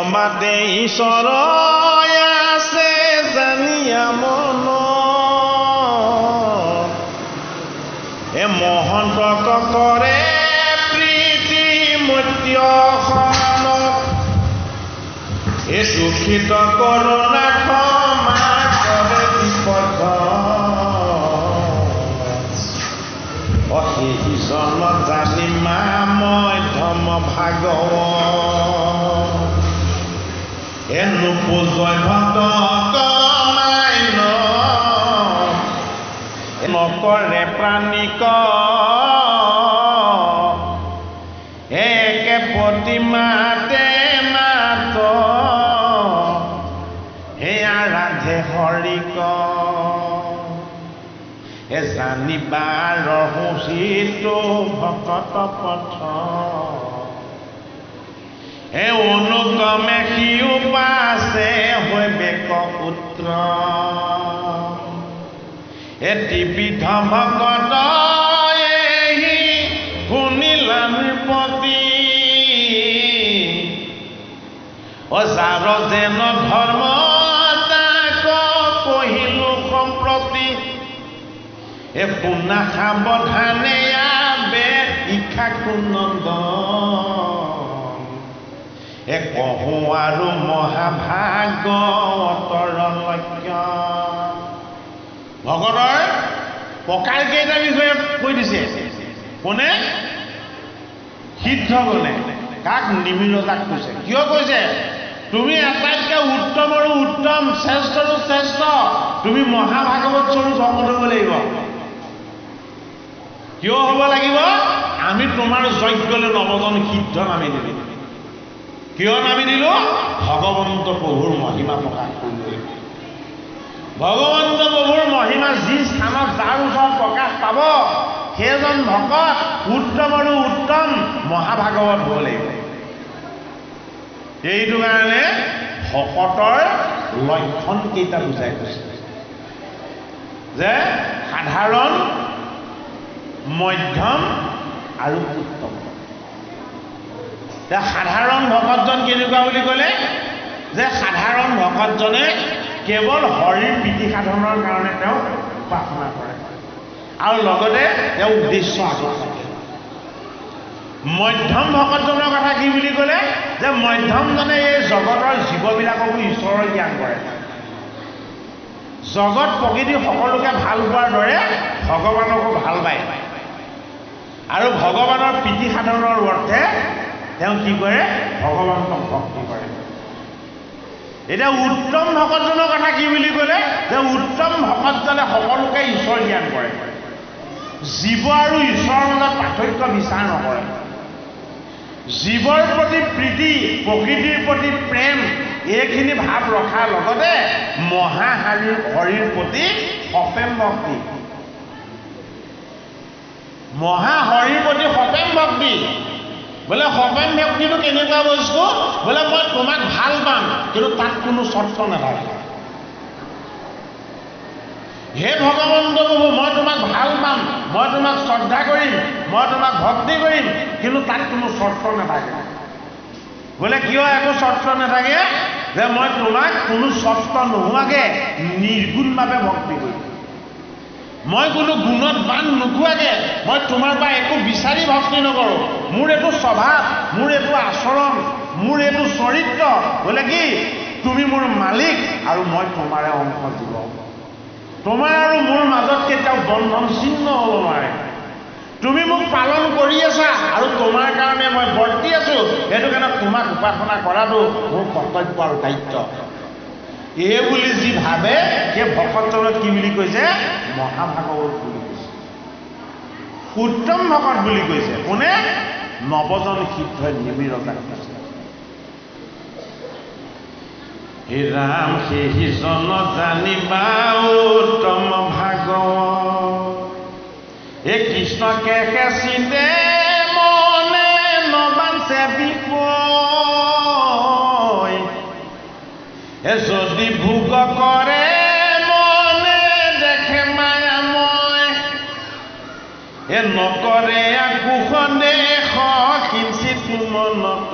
মাতে ঈশ্বৰ আছে জানিয়া মন এ মহন্তক কৰে প্ৰীতি মত্যখন এ দুখিত কৰোণা ক্ষমা কৰে বিপদ অহিজন জানিমা মধ্যম ভাগৱত এনো পূজয় ভক্ত কমাইন নকৰে প্ৰাণিক একে প্ৰতিমাতে মাত সেয়া ৰাধে হৰিক এ জানিবাৰ হুচিতো ভকত পথ এ অনুগমে সিও পাছে হৈবেক পুত্ৰ এটি বিধ ভকত এহি শুনিলা নৃপতি অজাৰ যেন ধৰ্ম তাক কহিলো সম্প্ৰতি এ পুনা সাৱধানে আবে ইচ্ছা কুনন্দন এ কহো আৰু মহাভাগৱতৰ লক্ষ্য ভগতৰ প্ৰকাৰ কেইটাৰ বিষয়ে কৈ দিছে কোনে সিদ্ধগণে কাক নিমিৰজাক কৈছে কিয় কৈছে তুমি আটাইতকৈ উত্তম আৰু উত্তম শ্ৰেষ্ঠ আৰু শ্ৰেষ্ঠ তুমি মহাভাগৱত স্বৰূপ ভকত হ'ব লাগিব কিয় হ'ব লাগিব আমি তোমাৰ যজ্ঞলৈ নৱজন সিদ্ধ নামি দিলো কিয় নামি দিলো ভগৱন্ত প্ৰভুৰ মহিমা প্ৰকাশ কৰিবলৈ ভগৱন্ত প্ৰভুৰ মহিমা যি স্থানত যাৰ ওচৰত প্ৰকাশ পাব সেইজন ভকত উত্তম আৰু উত্তম মহাভাগৱত হ'ব লাগিব এইটো কাৰণে ভকতৰ লক্ষণ কেইটা বুজাই কৈছে যে সাধাৰণ মধ্যম আৰু উত্তম সাধাৰণ ভকতজন কেনেকুৱা বুলি ক'লে যে সাধাৰণ ভকতজনে কেৱল হৰিৰ প্ৰীতি সাধনৰ কাৰণে তেওঁ উপাসনা কৰে আৰু লগতে তেওঁ উদ্দেশ্য আগত থাকে মধ্যম ভকতজনৰ কথা কি বুলি ক'লে যে মধ্যমজনে এই জগতৰ জীৱবিলাককো ঈশ্বৰৰ জ্ঞান কৰে জগত প্ৰকৃতি সকলোকে ভাল পোৱাৰ দৰে ভগৱানকো ভাল পায় আৰু ভগৱানৰ প্ৰীতি সাধনৰ অৰ্থে তেওঁ কি কৰে ভগৱানক ভক্তি কৰে এতিয়া উত্তম ভকতজনৰ কথা কি বুলি ক'লে যে উত্তম ভকতজনে সকলোকে ঈশ্বৰ জ্ঞান কৰে জীৱ আৰু ঈশ্বৰৰ মাজত পাৰ্থক্য বিচাৰ নকৰে জীৱৰ প্ৰতি প্ৰীতি প্ৰকৃতিৰ প্ৰতি প্ৰেম এইখিনি ভাৱ ৰখাৰ লগতে হৰিৰ প্ৰতি সপ্ৰেম ভক্তি হৰিৰ প্ৰতি সপ্ৰেম ভক্তি বোলে সপ্ৰেম ভক্তিটো কেনেকুৱা বস্তু বোলে মই তোমাক ভাল পাম কিন্তু তাত কোনো চৰ্ত নাথাকে হে ভগৱন্ত প্ৰভু মই তোমাক ভাল পাম মই তোমাক শ্ৰদ্ধা কৰিম মই তোমাক ভক্তি কৰিম কিন্তু তাত কোনো চৰ্ত নাথাকে বোলে কিয় একো চৰ্ত নাথাকে যে মই তোমাক কোনো চৰ্ত নোহোৱাকৈ নিৰ্গুণভাৱে ভক্তি কৰিম মই কোনো গুণত বান নোখোৱাকৈ মই তোমাৰ পৰা একো বিচাৰি ভক্তি নকৰোঁ মোৰ এইটো স্বভাৱ মোৰ এইটো আচৰণ মোৰ এইটো চৰিত্ৰ বোলে কি তুমি মোৰ মালিক আৰু মই তোমাৰে অংশ জীৱ তোমাৰ আৰু মোৰ মাজত কেতিয়াও বন্ধন চিহ্ন হ'ব নোৱাৰে তুমি মোক পালন কৰি আছা আৰু তোমাৰ কাৰণে মই বৰ্তি আছোঁ সেইটো কাৰণে তোমাক উপাসনা কৰাটো মোৰ কৰ্তব্য আৰু দায়িত্ব এই বুলি যি ভাবে সেই ভকতজনক কি বুলি কৈছে মহাভাগৱত বুলি কৈছে উত্তম ভকত বুলি কৈছে কোনে নৱজন সিদ্ধ নিমিৰজাক কৈছে হে ৰাম সেইজন জানিবা উত্তম ভাগৱত এই কৃষ্ণকে চিন্তে মনে নবাঞ্চে বিষয় যদি ভোগ কৰে মনে দেখে মায়াময় নকৰে আকো সন্দেহ কিঞ্চিত মনত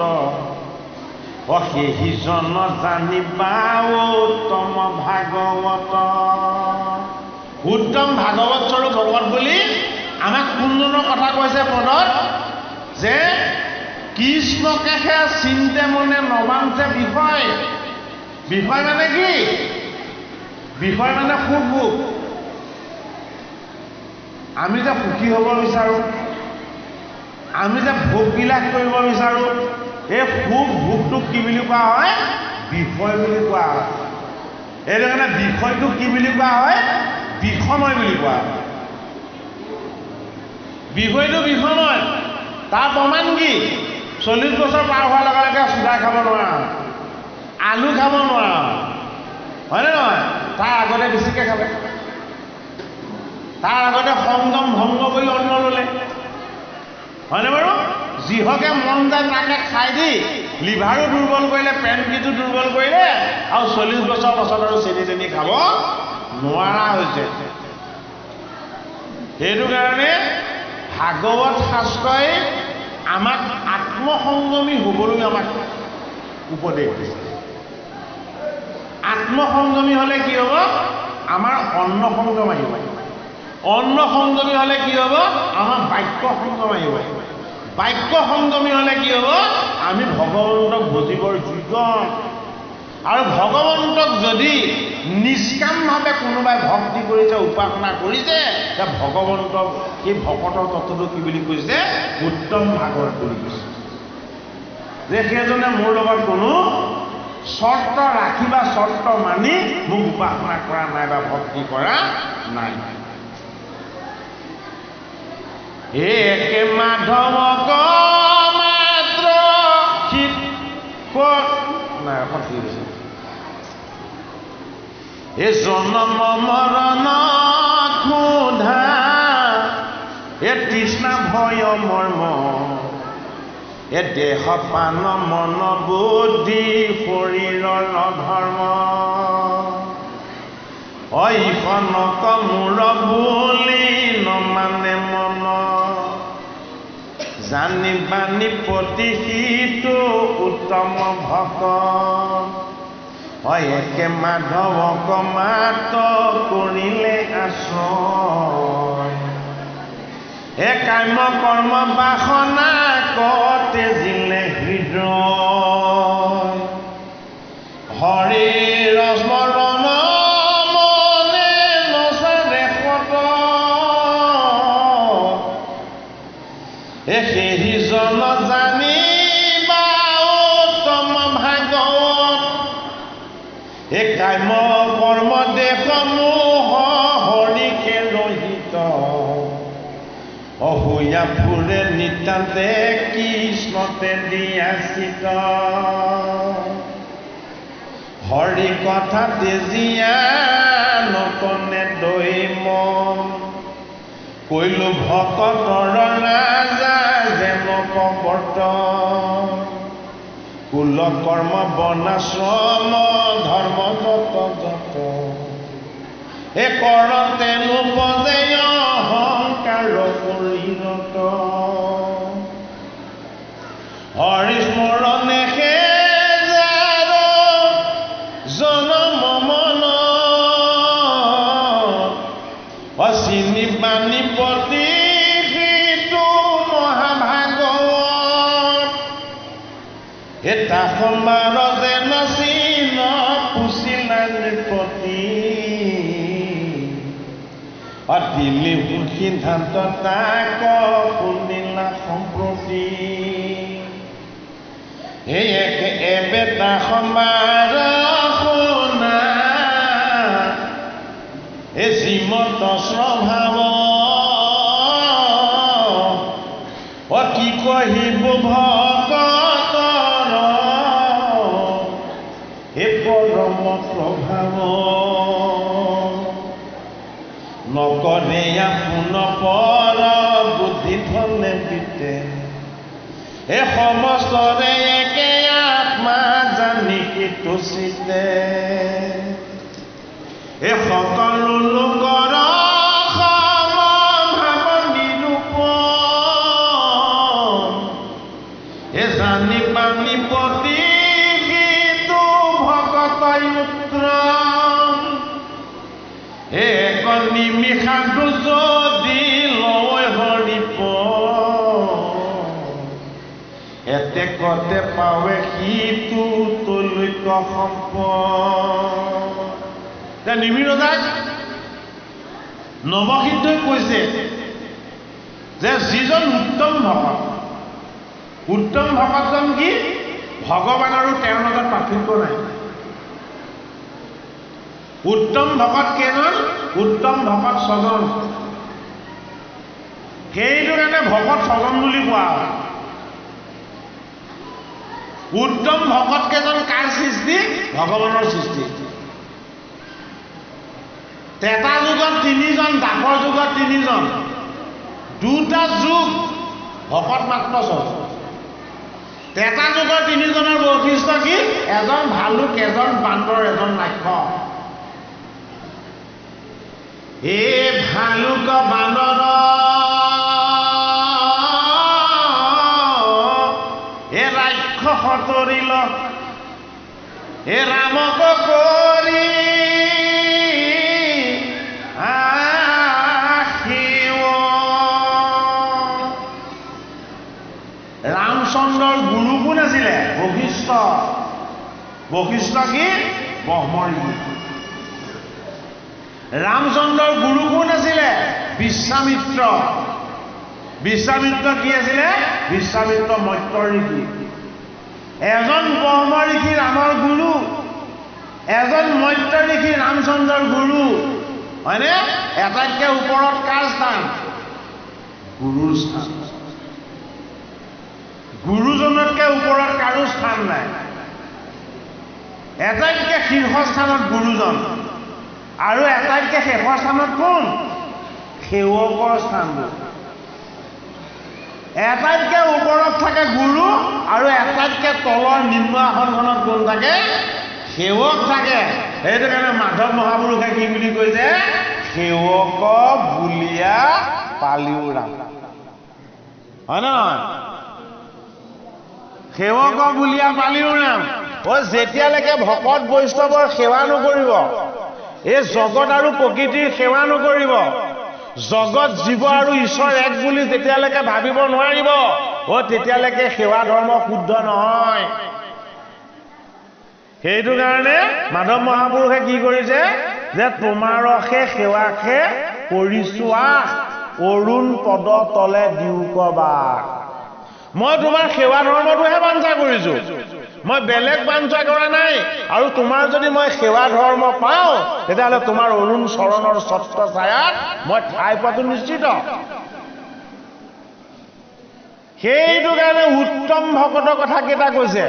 অশেষজন জানিবা উত্তম ভাগৱত। উত্তম ভাগৱত স্বৰূপ ভকত বুলি আমাক কোনজনৰ কথা কৈছে পদত? যে কৃষ্ণকেহে চিন্তে মনে নবাঞ্চে বিষয়। বিষয় মানে কি? বিষয় মানে সুখ ভোগ। আমি যে সুখী হ'ব বিচাৰোঁ, আমি যে ভোগবিলাক কৰিব বিচাৰোঁ, এই সুখ ভোগটোক কি বুলি কোৱা হয়? বিষয় বুলি কোৱা হয়। এইটো কাৰণে বিষয়টোক কি বুলি কোৱা হয়? বিষময় বুলি কোৱা হয়। বিষয়টো বিষময়। তাৰ প্ৰমাণ কি? 40 বছৰ পাৰ হোৱাৰ লগে লগে চুদা খাব নোৱাৰা, আলু খাব নোৱাৰা, হয়নে নহয়? তাৰ আগতে বেছিকৈ খালে, তাৰ আগতে সংযম ভংগ কৰি অন্ন ল'লে, হয়নে বাৰু? যিহকে মন যায় তাকে খাই দি লিভাৰো দুৰ্বল কৰিলে, পেনকিটো দুৰ্বল কৰিলে, আৰু 40 বছৰ পাছত আৰু চেনি চেনি খাব নোৱাৰা হৈছে। সেইটো কাৰণে ভাগৱত শাস্ত্ৰই আমাক আত্মসংযমী হ'বলৈ আমাক উপদেশ দিছে। আত্মসংযমী হ'লে কি হ'ব? আমাৰ অন্ন সংযম আহিব। অন্ন সংযমী হ'লে কি হ'ব? আমাৰ বাক্য সংযম আহিব। বাক্য সংযমী হ'লে কি হ'ব? আমি ভগৱন্তক বুজিবৰ যোগ্য। আৰু ভগৱন্তক যদি নিষ্কামভাৱে কোনোবাই ভক্তি কৰিছে, উপাসনা কৰিছে, তেতিয়া ভগৱন্তক সেই ভকতৰ তত্ত্বটো কি বুলি কৈছে? উত্তম ভাগৱত বুলি কৈছে। যে সেইজনে মোৰ লগত কোনো চৰ্ত ৰাখি বা চৰ্ত মানি মোক উপাসনা কৰা নাই বা ভক্তি কৰা নাই। একে মাধৱক মাত্ৰ নাই এখন ঠিক আছে। এ জনম মৰণ ক্ষুধা, এ তৃষ্ণা ভয় মৰ্ম, এ দেহ পান মন বুদ্ধি শৰীৰৰ ধৰ্ম, ইখনক মূৰ বুলি নমানে মন, জানি বানি প্ৰতিহিতো উত্তম ভকত, একে মাধৱক মাত কৰিলে আশ্ৰয়, এ কাম্য কৰ্ম বাসনা কতে জিলে হৃদয়, হৰিৰ স্মৰণ মনে নচাৰে পদ, সেইজন জানিবা উত্তম ভাগৱত, এই কাম্য কৰ্ম দেশসমূহ হৰিকে ৰহিত, অহুয়া ফুৰে নিতান্তে কৃষ্ণতে দিয়াচিত, হৰি কথা তেজিয়া নতনে দৈ মন, কৈলো ভকতৰ ৰাজা যেন প্ৰৱৰ্তন, কুল কৰ্ম বৰ্ণাশ্ৰম ধৰ্ম যত যত, এ কৰতে নোপজে অহংকাৰ পৰিণত, হৰি স্মৰণে হে যাৰ জনম মন, অচিনি বাণী প্ৰতিহিতো মহাভাগৱত, এটা সমাৰ যেন চিন পুচিলা নৃপতি, দিল্লী সিদ্ধান্ত তাক শুনিলা সম্প্ৰতি, এই এবেটা সমাৰ শুনা, এ শ্ৰীমত স্বভাৱ, কি কহিব ভকতৰ এ পৰম প্ৰভাৱ, নকৰে আপোন পৰ বুদ্ধি ধনে বিতে, এ সমস্তৰে একে আত্মা জানি তুচিতে, এ সকলো লোকৰ সমভাৱ নিৰূপণ, এ জানি পানি প্ৰতি নিমিষাটো যদি লয় হৰিপ এতেকতে পাৱে সিটো তলৈক সম্পদ। নিমিৰ ৰজাক নৱসিদ্ধই কৈছে যে যিজন উত্তম ভকতজন কি ভগৱান আৰু তেওঁৰ মাজত পাৰ্থক্য নাই। উত্তম ভকত কেইজন? উত্তম ভকত ছজন। সেইটো কাৰণে ভকত ছজন বুলি কোৱা হয়। উত্তম ভকত কেইজন কাৰ সৃষ্টি? ভগৱানৰ সৃষ্টি। তেতা যুগত তিনিজন, দাপৰ যুগত তিনিজন, দুটা যুগ ভকত মাত্ৰ ছজন। তেতা যুগৰ তিনিজনৰ বৈশিষ্ট্য কি? এজন ভালুক, এজন বান্দৰ, এজন ৰাক্ষস। এই ভালুক বান্দৰ এ ৰাক্ষস তৰিল এ ৰামক কৰি ৰামচন্দ্ৰৰ গুৰু কোন আছিলে? বশিষ্ঠ। বশিষ্ঠ কি? ব্ৰহ্মঋষি। ৰামচন্দ্ৰৰ গুৰু কোন আছিলে? বিশ্বামিত্ৰ। বিশ্বামিত্ৰ কি আছিলে? বিশ্বামিত্ৰ মৈত্ৰ ঋষি। এজন ব্ৰহ্ম ঋষি ৰামৰ গুৰু, এজন মৈত্ৰ ঋষি ৰামচন্দ্ৰৰ গুৰু, হয়নে? এটাতকৈ ওপৰত কাৰ স্থান? গুৰুৰ স্থান। গুৰুজনতকৈ ওপৰত কাৰো স্থান নাই। এটাতকৈ শীৰ্ষস্থানত গুৰুজন আৰু এটাতকৈ শেষৰ স্থানত কোন? সেৱকৰ স্থানবোৰ। এটাতকৈ ওপৰত থাকে গুৰু আৰু এটাতকৈ তলৰ নিম্ন আসনখনত কোন থাকে? সেৱক থাকে। সেইটো কাৰণে মাধৱ মহাপুৰুষে কি বুলি কৈছে? সেৱক বুলিয়া পালিও ৰাম। হয় নে নহয়? সেৱক বুলিয়া পালিও ৰাম। যেতিয়ালৈকে ভকত বৈষ্ণৱৰ সেৱা নকৰিব, এই জগত আৰু প্ৰকৃতিৰ সেৱা নকৰিব, জগত জীৱ আৰু ঈশ্বৰ এক বুলি যেতিয়ালৈকে ভাবিব নোৱাৰিব, তেতিয়ালৈকে সেৱা ধৰ্ম শুদ্ধ নহয়। সেইটো কাৰণে মাধৱ মহাপুৰুষে কি কৰিছে? যে তোমাৰহে সেৱাকে কৰিছো আহ, অৰুণ পদ তলে দিওক বাস। মই তোমাৰ সেৱা ধৰ্মটোহে বাঞ্ছা কৰিছো, মই বেলেগ বাঞ্ছা কৰা নাই। আৰু তোমাৰ যদি মই সেৱা ধৰ্ম পাওঁ, তেতিয়াহ'লে তোমাৰ অৰুণ চৰণৰ ছত্ৰ ছায়াত মই ঠাই পোৱাটো নিশ্চিত। সেইটো কাৰণে উত্তম ভকতৰ কথা কেইটা কৈছে।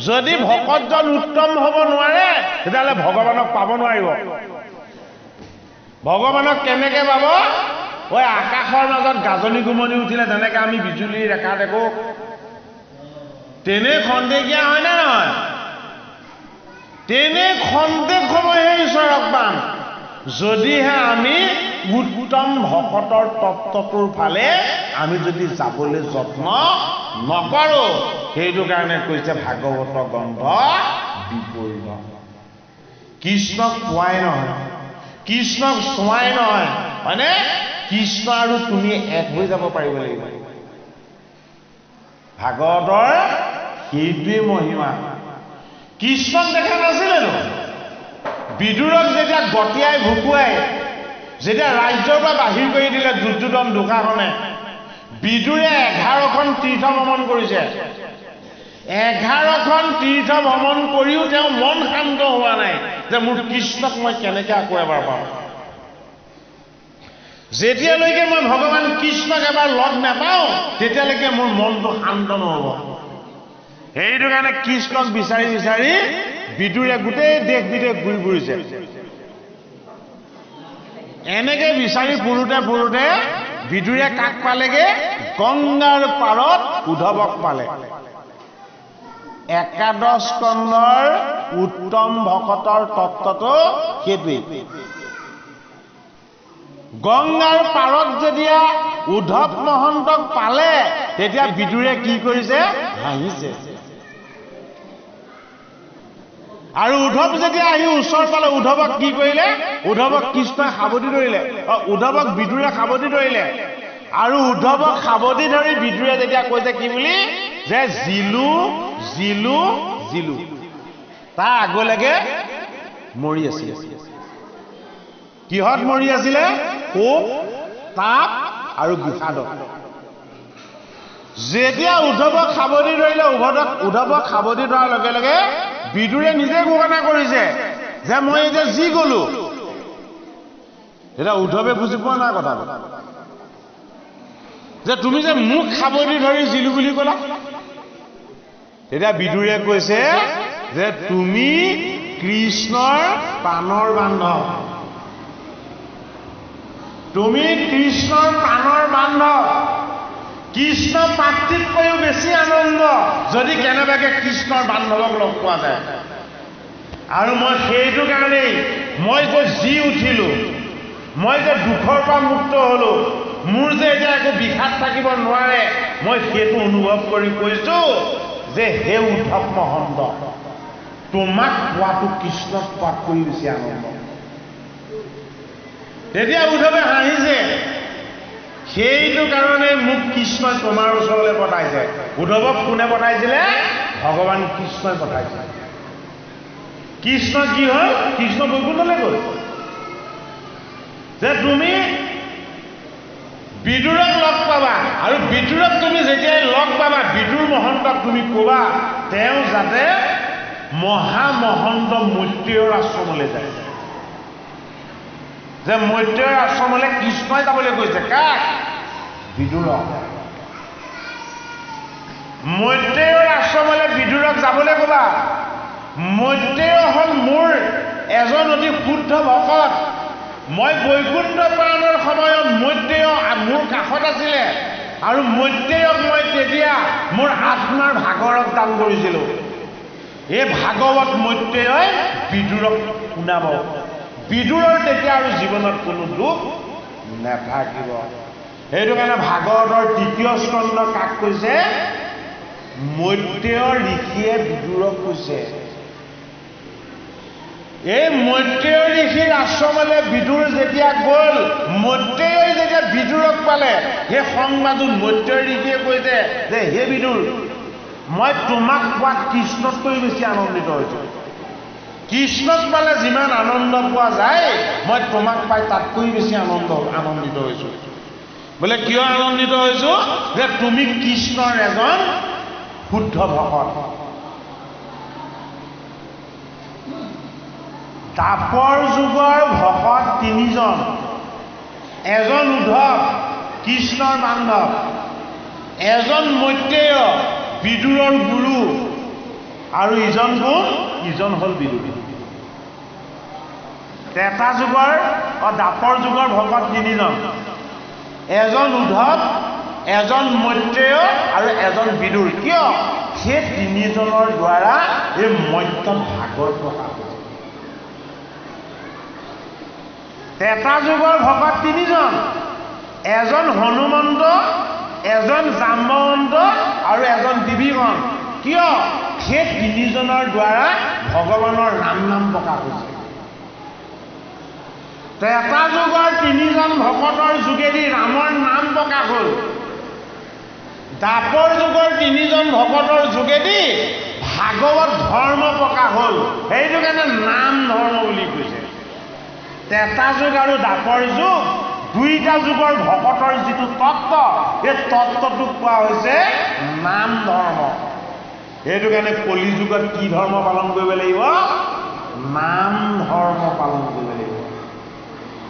যদি ভকতজন উত্তম হ'ব নোৱাৰে, তেতিয়াহ'লে ভগৱানক পাব নোৱাৰিব। ভগৱানক কেনেকে পাব? আকাশৰ মাজত গাজনি গুমনি উঠিলে যেনেকে আমি বিজুলী ৰেখা দেখো, তেনে খন্তেকীয়া হয় নে নহয়? তেনে খন্তেক সময়হে ঈশ্বৰক পাম, যদিহে আমি উত্তম ভকতৰ তত্ত্বটোৰ ফালে আমি যদি যাবলৈ যত্ন নকৰো। সেইটো কাৰণে কৈছে ভাগৱত গ্ৰন্থ বিপৰীত। কৃষ্ণক পোৱাই নহয়, কৃষ্ণক চোৱাই নহয়, হয়নে? কৃষ্ণ আৰু তুমি এক হৈ যাব পাৰিব লাগিব। ভাগৱতৰ সেইটোৱে মহিমা। কৃষ্ণক দেখা নাছিলেনো? বিদুৰক যেতিয়া গতিয়াই ভুকুৱাই যেতিয়া ৰাজ্যৰ পৰা বাহিৰ কৰি দিলে দুৰ্যোধন দুঃশাসনে, বিদুৰে 11খন তীৰ্থ ভ্ৰমণ কৰিছে। 11খন তীৰ্থ ভ্ৰমণ কৰিও তেওঁ মন শান্ত হোৱা নাই যে মোৰ কৃষ্ণক মই কেনেকে আকৌ এবাৰ পাম। যেতিয়ালৈকে মই ভগৱান কৃষ্ণক এবাৰ লগ নাপাওঁ, তেতিয়ালৈকে মোৰ মনটো শান্ত নহ'ব। সেইটো কাৰণে কৃষ্ণক বিচাৰি বিচাৰি বিদুৰে গোটেই দেশ বিদেশ ঘূৰি ফুৰিছে। এনেকে বিচাৰি ফুৰোতে ফুৰোতে বিদুৰে কাক পালেগে? গংগাৰ পাৰত উদ্ধৱক পালে। একাদশ স্কন্ধৰ উত্তম ভকতৰ তত্ত্বটো সেইটোৱেই। গংগাৰ পাৰত যেতিয়া উদ্ধৱ মহন্তক পালে, তেতিয়া বিদুৰে কি কৰিছে? হাঁহিছে। আৰু উদ্ধৱ যেতিয়া আহি ওচৰ পালে উদ্ধৱক কি কৰিলে উদ্ধৱক কৃষ্ণই সাৱটি ধৰিলে উদ্ধৱক বিদুৰে সাৱটি ধৰিলে আৰু উদ্ধৱক সাৱটি ধৰি বিদুৰে যেতিয়া কৈছে কি বুলি যে জিলু জিলু জিলু তাৰ আগলৈকে মৰি আছিল কিহত মৰি আছিলে কোপ তাপ আৰু বিষাদত যেতিয়া উদ্ধৱক সাৱটি ধৰিলে উদ্ধৱক সাৱটি ধৰাৰ লগে লগে বিদুৰে নিজে ঘোষণা কৰিছে যে মই এতিয়া যি গলো এটা উদ্ধৱে বুজি পোৱা নাই কথাটো যে তুমি যে মুখ সাৱটি ধৰি জিলু বুলি ক'লা তেতিয়া বিদুৰে কৈছে যে তুমি কৃষ্ণৰ প্ৰাণৰ বান্ধৱ তুমি কৃষ্ণৰ প্ৰাণৰ বান্ধৱ কৃষ্ণ প্ৰাপ্তিতকৈও বেছি আনন্দ যদি কেনেবাকে কৃষ্ণৰ বান্ধৱক লগ পোৱা যায় আৰু মই সেইটো কাৰণেই মই যে জি উঠিলো মই যে দুখৰ পৰা মুক্ত হলো মোৰ যে এতিয়া একো বিষাদ থাকিব নোৱাৰে মই সেইটো অনুভৱ কৰি কৈছো যে হে উদ্ধৱ মহন্ত তোমাক পোৱাটো কৃষ্ণক পোৱাতকৈ বেছি আনন্দ তেতিয়া উদ্ধৱে হাঁহিছে সেইটো কাৰণে মোক কৃষ্ণই তোমাৰ ওচৰলৈ পঠাইছে উদ্ধৱক কোনে পঠাইছিলে ভগৱান কৃষ্ণই পঠাইছে কৃষ্ণ কি হ'ল কৃষ্ণ বৈকুণ্ঠলৈ গ'ল যে তুমি বিদুৰক লগ পাবা আৰু বিদুৰক তুমি যেতিয়াই লগ পাবা বিদুৰ মহন্তক তুমি ক'বা তেওঁ যাতে মহামহন্ত মৈত্ৰেয়ৰ আশ্ৰমলৈ যায় যে মৈত্ৰেয়ৰ আশ্ৰমলৈ কৃষ্ণই যাবলৈ কৈছে কাক বিদুৰক মৈত্ৰেয়ৰ আশ্ৰমলৈ বিদুৰক যাবলৈ ক'বা মৈত্ৰেয় হ'ল মোৰ এজন অতি শুদ্ধ ভকত মই বৈকুণ্ঠ প্ৰাণৰ সময়ত মৈত্ৰেয় মোৰ কাষত আছিলে আৰু মৈত্ৰেয়ক মই তেতিয়া মোৰ আত্মাৰ ভাগৰক দান কৰিছিলোঁ এই ভাগৱত মৈত্ৰেয়ই বিদুৰক শুনাব বিদুৰৰ তেতিয়া আৰু জীৱনত কোনো দুখ নাথাকিব সেইটো কাৰণে ভাগৱতৰ তৃতীয় স্কন্ধ কাক কৈছে মৈত্ৰেয় ঋষিয়ে বিদুৰক কৈছে এই মৈত্ৰেয় ঋষিৰ আশ্ৰমলৈ বিদুৰ যেতিয়া গ'ল মৈত্ৰেয়ই যেতিয়া বিদুৰক পালে সেই সংবাদত মৈত্ৰেয় ঋষিয়ে কৈছে যে হে বিদুৰ মই তোমাক পোৱাত কৃষ্ণতকৈ বেছি আনন্দিত হৈছো কৃষ্ণক পালে যিমান আনন্দ পোৱা যায় মই তোমাক পাই তাতকৈ বেছি আনন্দিত হৈছো বোলে কিয় আনন্দিত হৈছো যে তুমি কৃষ্ণৰ এজন শুদ্ধ ভকত দাপৰ যুগৰ ভকত তিনিজন এজন উদ্ধৱ কৃষ্ণৰ বান্ধৱ এজন মৈত্ৰেয় বিদুৰৰ গুৰু আৰু ইজন কোন ইজন হ'ল বিদুৰ ত্ৰেতা যুগৰ দাপৰ যুগৰ ভকত তিনিজন এজন উদ্ধৱ এজন মৈত্ৰেয় আৰু এজন বিদুৰ কিয় সেই তিনিজনৰ দ্বাৰা এই মধ্য ভাগৰ প্ৰকাশ হৈছে ত্ৰেতা যুগৰ ভকত তিনিজন এজন হনুমন্ত এজন জাম্বৱন্ত আৰু এজন বিভীষণ কিয় সেই তিনিজনৰ দ্বাৰা ভগৱানৰ নাম প্ৰকাশ হৈছে ত্ৰেতা যুগৰ তিনিজন ভকতৰ যোগেদি ৰামৰ নাম প্ৰকাশ হ'ল দাপৰ যুগৰ তিনিজন ভকতৰ যোগেদি ভাগৱত ধৰ্ম প্ৰকাশ হ'ল সেইটো কাৰণে নাম ধৰ্ম বুলি কৈছে ত্ৰেতা যুগ আৰু দাপৰ যুগ দুইটা যুগৰ ভকতৰ যিটো তত্ত্ব এই তত্ত্বটোক কোৱা হৈছে নাম ধৰ্ম সেইটো কাৰণে কলি যুগত কি ধৰ্ম পালন কৰিব লাগিব নাম ধৰ্ম পালন কৰিব লাগিব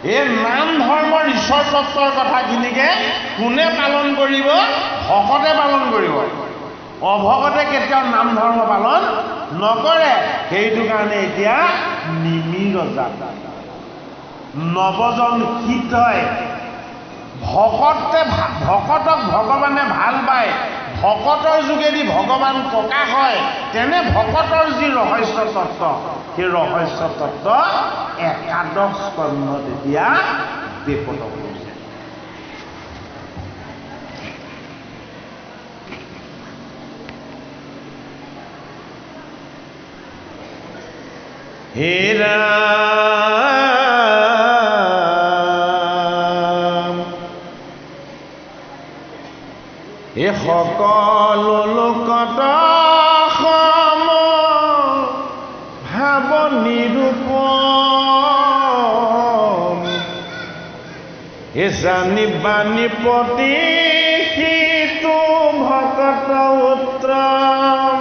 এই নাম ধৰ্মৰ ঈশ্বৰ তত্ত্বৰ কথাখিনিকে কোনে পালন কৰিব ভকতে পালন কৰিব অভকতে কেতিয়াও নাম ধৰ্ম পালন নকৰে সেইটো কাৰণে এতিয়া নিমিৰ জাত নৱজন হৃদয় ভকতক ভগৱানে ভাল পায় ভকতৰ যোগেদি ভগৱান প্ৰকাশ হয় তেনে ভকতৰ যি ৰহস্য তত্ত্ব সেই ৰহস্য তত্ত্ব একাদশ স্কন্ধত এতিয়া বেপত কৰিছে হে ৰাম এই সকলো লোকত সম ভাৱ নিৰূপম এ জানিবা নিপতি সিটো ভকত উত্তম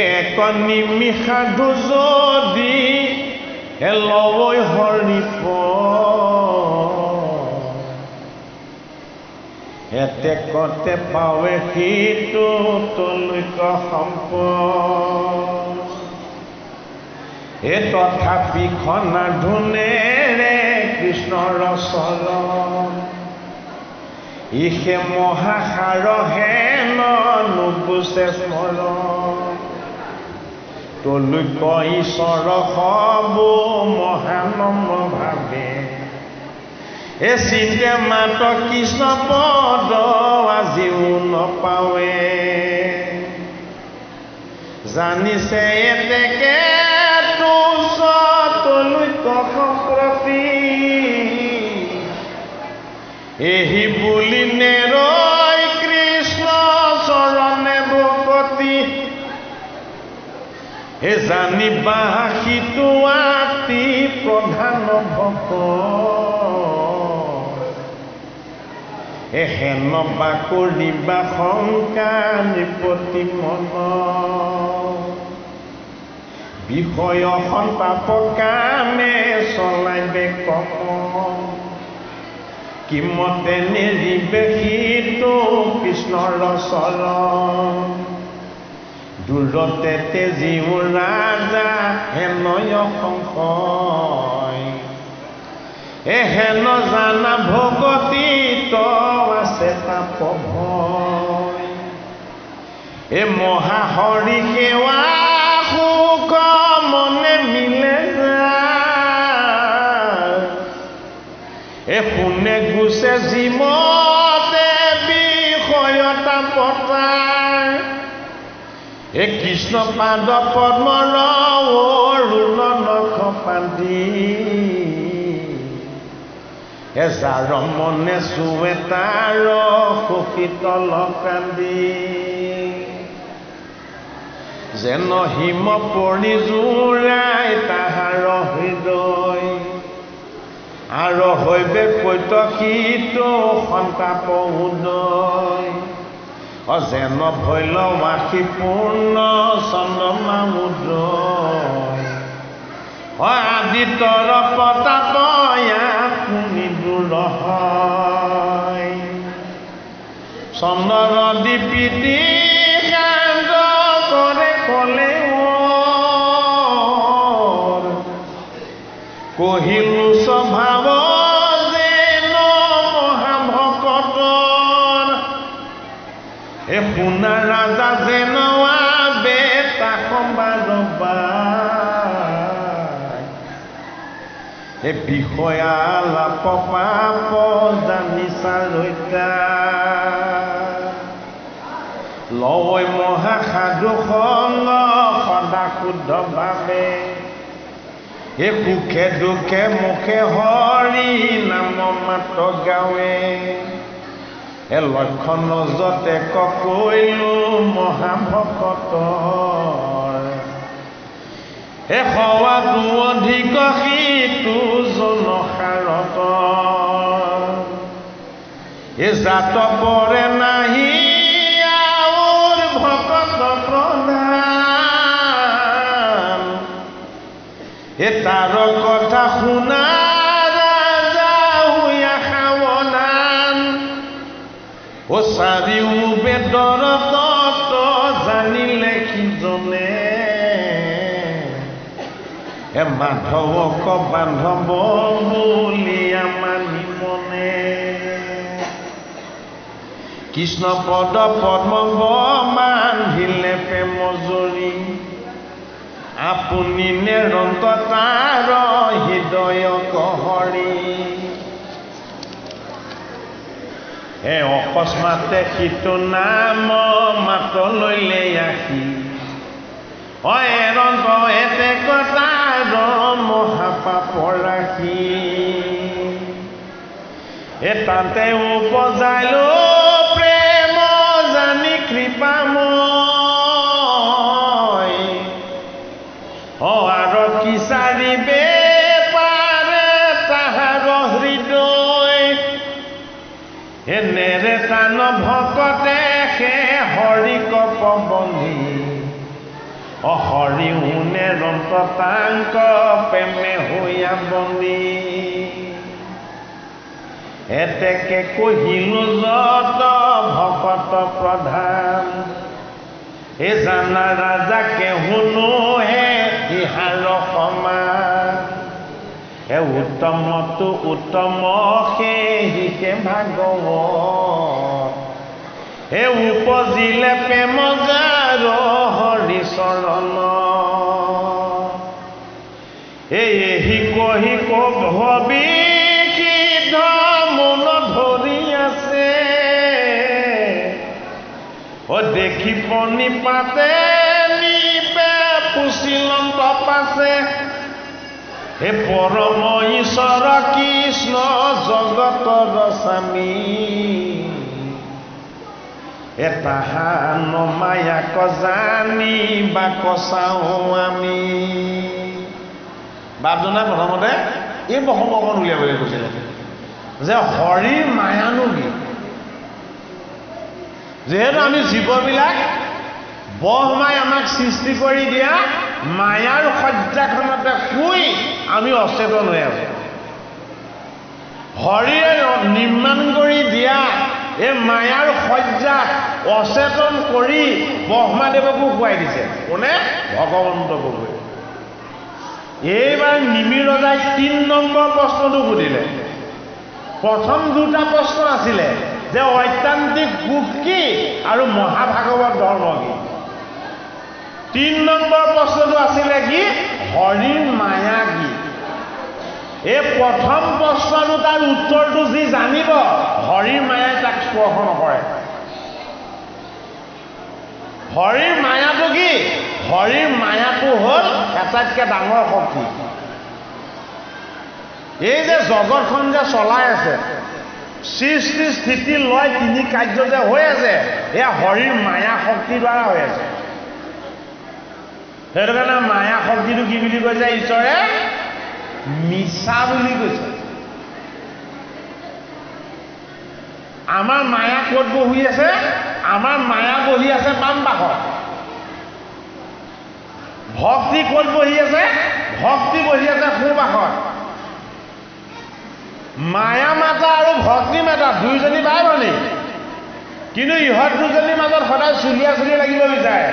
এক নিমিষাধু যদি লয় হৰিপ এতেকতে পাৱে সিটো তলৈক সম্পদ এ তথাপি খনা ধুনেৰে কৃষ্ণৰ চৰণ ইহে মহাসাৰ হেন নুগুচে স্মৰণ তলৈক ঈশ্বৰ হব মহানম ভাৱে এ চিন্তে মাত কৃষ্ণ পদ আজিও নপাৱে জানিছে এতেকে তলৈক সম্প্ৰতি এহি বুলি নেৰয় কৃষ্ণ চৰণে ভকতি হে জানিবা সিটো আতি প্ৰধান ভক্ত হেন বা কৰিবা শংকা নিপতি মন বিষয় সন্তাপ কামে চলাইবে কম কিমতে নেৰিবে সিটো কৃষ্ণৰ চৰণ দূৰতে তেজীও ৰাজা হেনয় সংশয় হেন জানা ভগতি আছে তাপ ভয় এ মহাহৰি সেৱা সুখ মনে মিলে যায় এ শুনে গুছে জীমতে বিষয়তা পতাৰ এ কৃষ্ণ পাদ পদ্মৰ অৰুণ নখ পাদি এ যাৰ মনে চুৱে তাৰ সুশীতল কান্দি যেন হিম পৰি জোৰাই তাহাৰ হৃদয় আৰু হৈবে কৈতকীত সন্তাপ উদয় যেন ভৈল মাখি পূৰ্ণ চন্দ্ৰমা উদয় আদিতৰ প্ৰতাপ শুনি দূৰ হয় চন্দ্ৰ দীপিতি কাণ্ড কৰে কলে কহিলো স্বভাৱ যেন মহাভকতৰ এ শুনা ৰাজা যেন বেটা সম্বাদ এ বিষয়া লাপ পাপ জানিছা ৰৈতা লয় মহাসাধু সংগ সদা শুদ্ধ ভাৱে এ সুখে দুখে মুখে হৰি নাম মাত গাৱে এ লক্ষণ যতে কৈলো মহাভকতৰ এ সৱাটো অধিক সিটো জনসাৰত এ জাত পৰে নাহি আউৰ ভকত প্ৰধান এ তাৰ কথা শুনা ৰাজা হুয়া সাৱধান ও চাৰিও বেদৰ তত্ত্ব জানিলে সিজনে এ মাধৱক বান্ধৱ বুলি মানি মনে কৃষ্ণ পদ পদ্ম বান্ধিলে প্ৰেম জৰি আপুনি নিৰন্তৰ তাৰ হৃদয় কহৰি এ অকস্মাতে সিটো নাম মাত লৈলে আহি অৰন্ত এতে কটাৰ মহাপাপৰ ৰাখি তাতে উপজালো প্ৰেম জানি কৃপাময় আৰু কিচাৰিবে পাৰে তাহাৰ হৃদয় এনেৰে তান ভকতে সে হৰি কপবন্ধি হৰি উনে ৰন্ত তাংক প্ৰেমে হৈয়া বন্দী এতেকে কহিলো যত ভকত প্ৰধান জানা ৰাজাকে শুনো হে ইহাৰ সমান উত্তমটো উত্তম সেহিকে ভাগৱত উপজিলে প্ৰেম যাৰ হৰিচৰণ শিক ভবি মন ধৰি আছে দেখি পনি পাতে নিপে পুচিলন্ত পাছে পৰম ঈশ্বৰ কৃষ্ণ জগতৰ স্বামী তাহান মায়াক জানি বা কচাওঁ আমি বাপজনে প্ৰথমতে এই প্ৰসংগখন উলিয়াবলৈ কৈছিলে যে হৰিৰ মায়ানো কি যিহেতু আমি জীৱবিলাক ব্ৰহ্মাই আমাক সৃষ্টি কৰি দিয়া মায়াৰ সজ্জাখনতে শুই আমি অচেতন হৈ আছো হৰিয়ে নিৰ্মাণ কৰি দিয়া এই মায়াৰ সজ্জাক অচেতন কৰি ব্ৰহ্মাদেৱকো শুৱাই দিছে কোনে ভগৱন্ত প্ৰভুৱে এইবাৰ নিমি ৰজাই ৩ নম্বৰ প্ৰশ্নটো সুধিলে প্ৰথম দুটা প্ৰশ্ন আছিলে যে ঐতান্তিক সুখ কি আৰু মহাভাগৱত ধৰ্ম কি ৩ নম্বৰ প্ৰশ্নটো আছিলে কি হৰিৰ মায়া কি এই প্ৰথম প্ৰশ্নটো তাৰ উত্তৰটো যি জানিব হৰিৰ মায়াই তাক স্পৰ্শ নকৰে হৰিৰ মায়াটো কি হৰিৰ মায়াটো হ'ল আটাইতকৈ ডাঙৰ শক্তি এই যে জগতখন যে চলাই আছে সৃষ্টি স্থিতি লয় 3 কাৰ্য যে হৈ আছে এয়া হৰিৰ মায়া শক্তিৰ দ্বাৰা হৈ আছে সেইটো কাৰণে মায়া শক্তিটো কি বুলি কৈছে ঈশ্বৰে মিছা বুলি কৈছে আমাৰ মায়া ক'ত বহি আছে আমাৰ মায়া বহি আছে বাম পাশত ভক্তি ক'ত বহি আছে ভক্তি বহি আছে সোঁ পাশত মায়া মাতা আৰু ভক্তি মাতা দুইজনী বাই ভনী কিন্তু ইহঁত দুজনীৰ মাজত সদায় চুলিয়া লাগিব বিচাৰে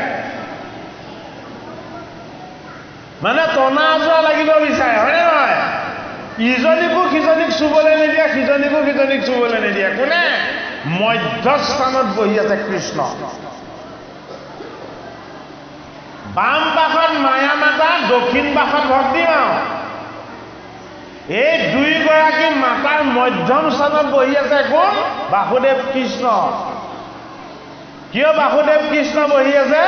মানে টনা আজোৰা লাগিব বিচাৰে হয়নে নহয় ইজনীকো সিজনীক চুবলৈ নিদিয়ে সিজনীকো সিজনীক চুবলৈ নিদিয়ে কোনে মধ্যস্থানত বহি আছে কৃষ্ণ বাম পাশত মায়া মাতা দক্ষিণ পাশত ভক্তি মাও এই দুইগৰাকী মাতাৰ মধ্যম স্থানত বহি আছে কোন বাসুদেৱ কৃষ্ণ কিয় বাসুদেৱ কৃষ্ণ বহি আছে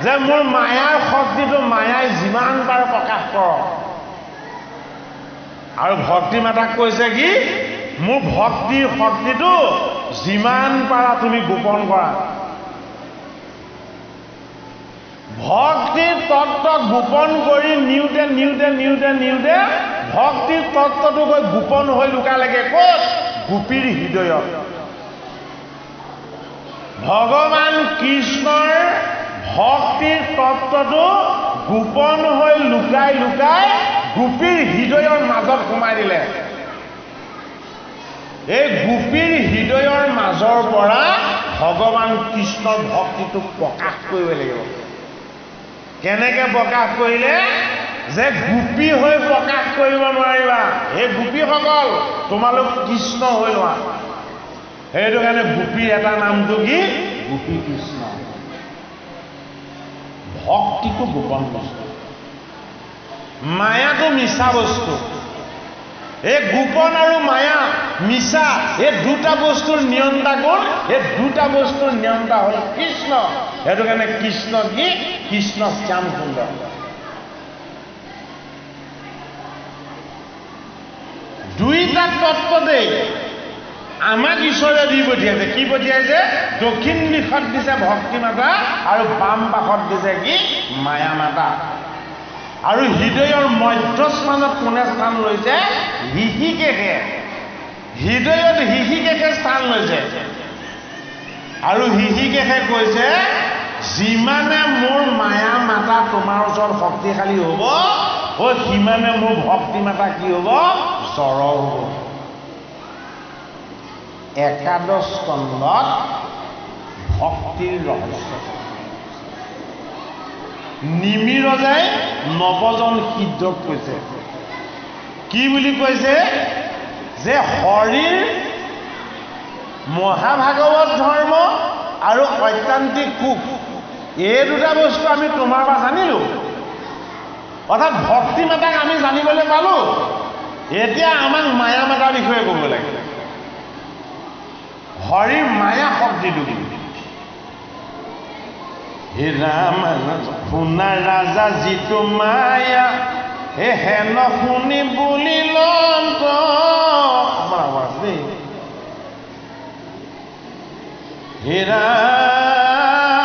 যে মোৰ মায়াৰ শক্তিটো মায়াই যিমান পাৰে প্ৰকাশ কৰক আৰু ভক্তি মাতাক কৈছে কি মোৰ ভক্তিৰ শক্তিটো যিমান পাৰা তুমি গোপন কৰা ভক্তিৰ তত্ত্ব গোপন কৰি নিউতে ভক্তিৰ তত্ত্বটো গৈ গোপন হৈ লুকালেগে ক'ত গোপীৰ হৃদয়ত ভগৱান কৃষ্ণৰ ভক্তিৰ তত্ত্বটো গোপন হৈ লুকাই গোপীৰ হৃদয়ৰ মাজত সোমাই দিলে এই গোপীৰ হৃদয়ৰ মাজৰ পৰা ভগৱান কৃষ্ণৰ ভক্তিটোক প্ৰকাশ কৰিব লাগিব কেনেকৈ প্ৰকাশ কৰিলে যে গোপী হৈ প্ৰকাশ কৰিব নোৱাৰিবা এই গোপীসকল তোমালোক কৃষ্ণ হৈ লোৱা সেইটো কাৰণে গোপীৰ এটা নামটো কি গোপী কৃষ্ণ ভক্তিটো গোপন বস্তু মায়াটো মিছা বস্তু এই গোপন আৰু মায়া মিছা এই দুটা বস্তুৰ নিয়ন্তা গুণ এই দুটা বস্তুৰ নিয়ন্তা হ'ল কৃষ্ণ সেইটো কাৰণে কৃষ্ণ কি কৃষ্ণ শ্যাম সুন্দৰ দুইটা তত্ত্বতে আমাক ঈশ্বৰে দি পঠিয়াইছে কি পঠিয়াইছে দক্ষিণ দিশত দিছে ভক্তি মাতা আৰু বাম পাশত দিছে কি মায়া মাতা আৰু হৃদয়ৰ মধ্যস্থানত কোনে স্থান লৈছে হিহিকেশে হৃদয়ত হিহিকেশে স্থান লৈছে আৰু হিহিকেশে কৈছে যিমানে মোৰ মায়া মাতা তোমাৰ ওচৰত শক্তিশালী হ'ব ও সিমানে মোৰ ভক্তি মাতা কি হ'ব জড় হ'ব একাদশ স্কন্ধত ভক্তিৰ ৰহস্য নিমিৰজাই নৱজন সিদ্ধক কৈছে কি বুলি কৈছে যে হৰিৰ মহাভাগৱত ধৰ্ম আৰু ঐকান্তিক কুক এই দুটা বস্তু আমি তোমাৰ পৰা জানিলো অৰ্থাৎ ভক্তি মাতাক আমি জানিবলৈ পালো এতিয়া আমাক মায়া মাতাৰ বিষয়ে ক'ব লাগে হৰিৰ মায়া শক্তিটো কি হে ৰাম শুনা ৰাজা যিটো মায়া হে হেন শুনি বুলিলন্ত আমাৰ আৱাজ দেই হে ৰাম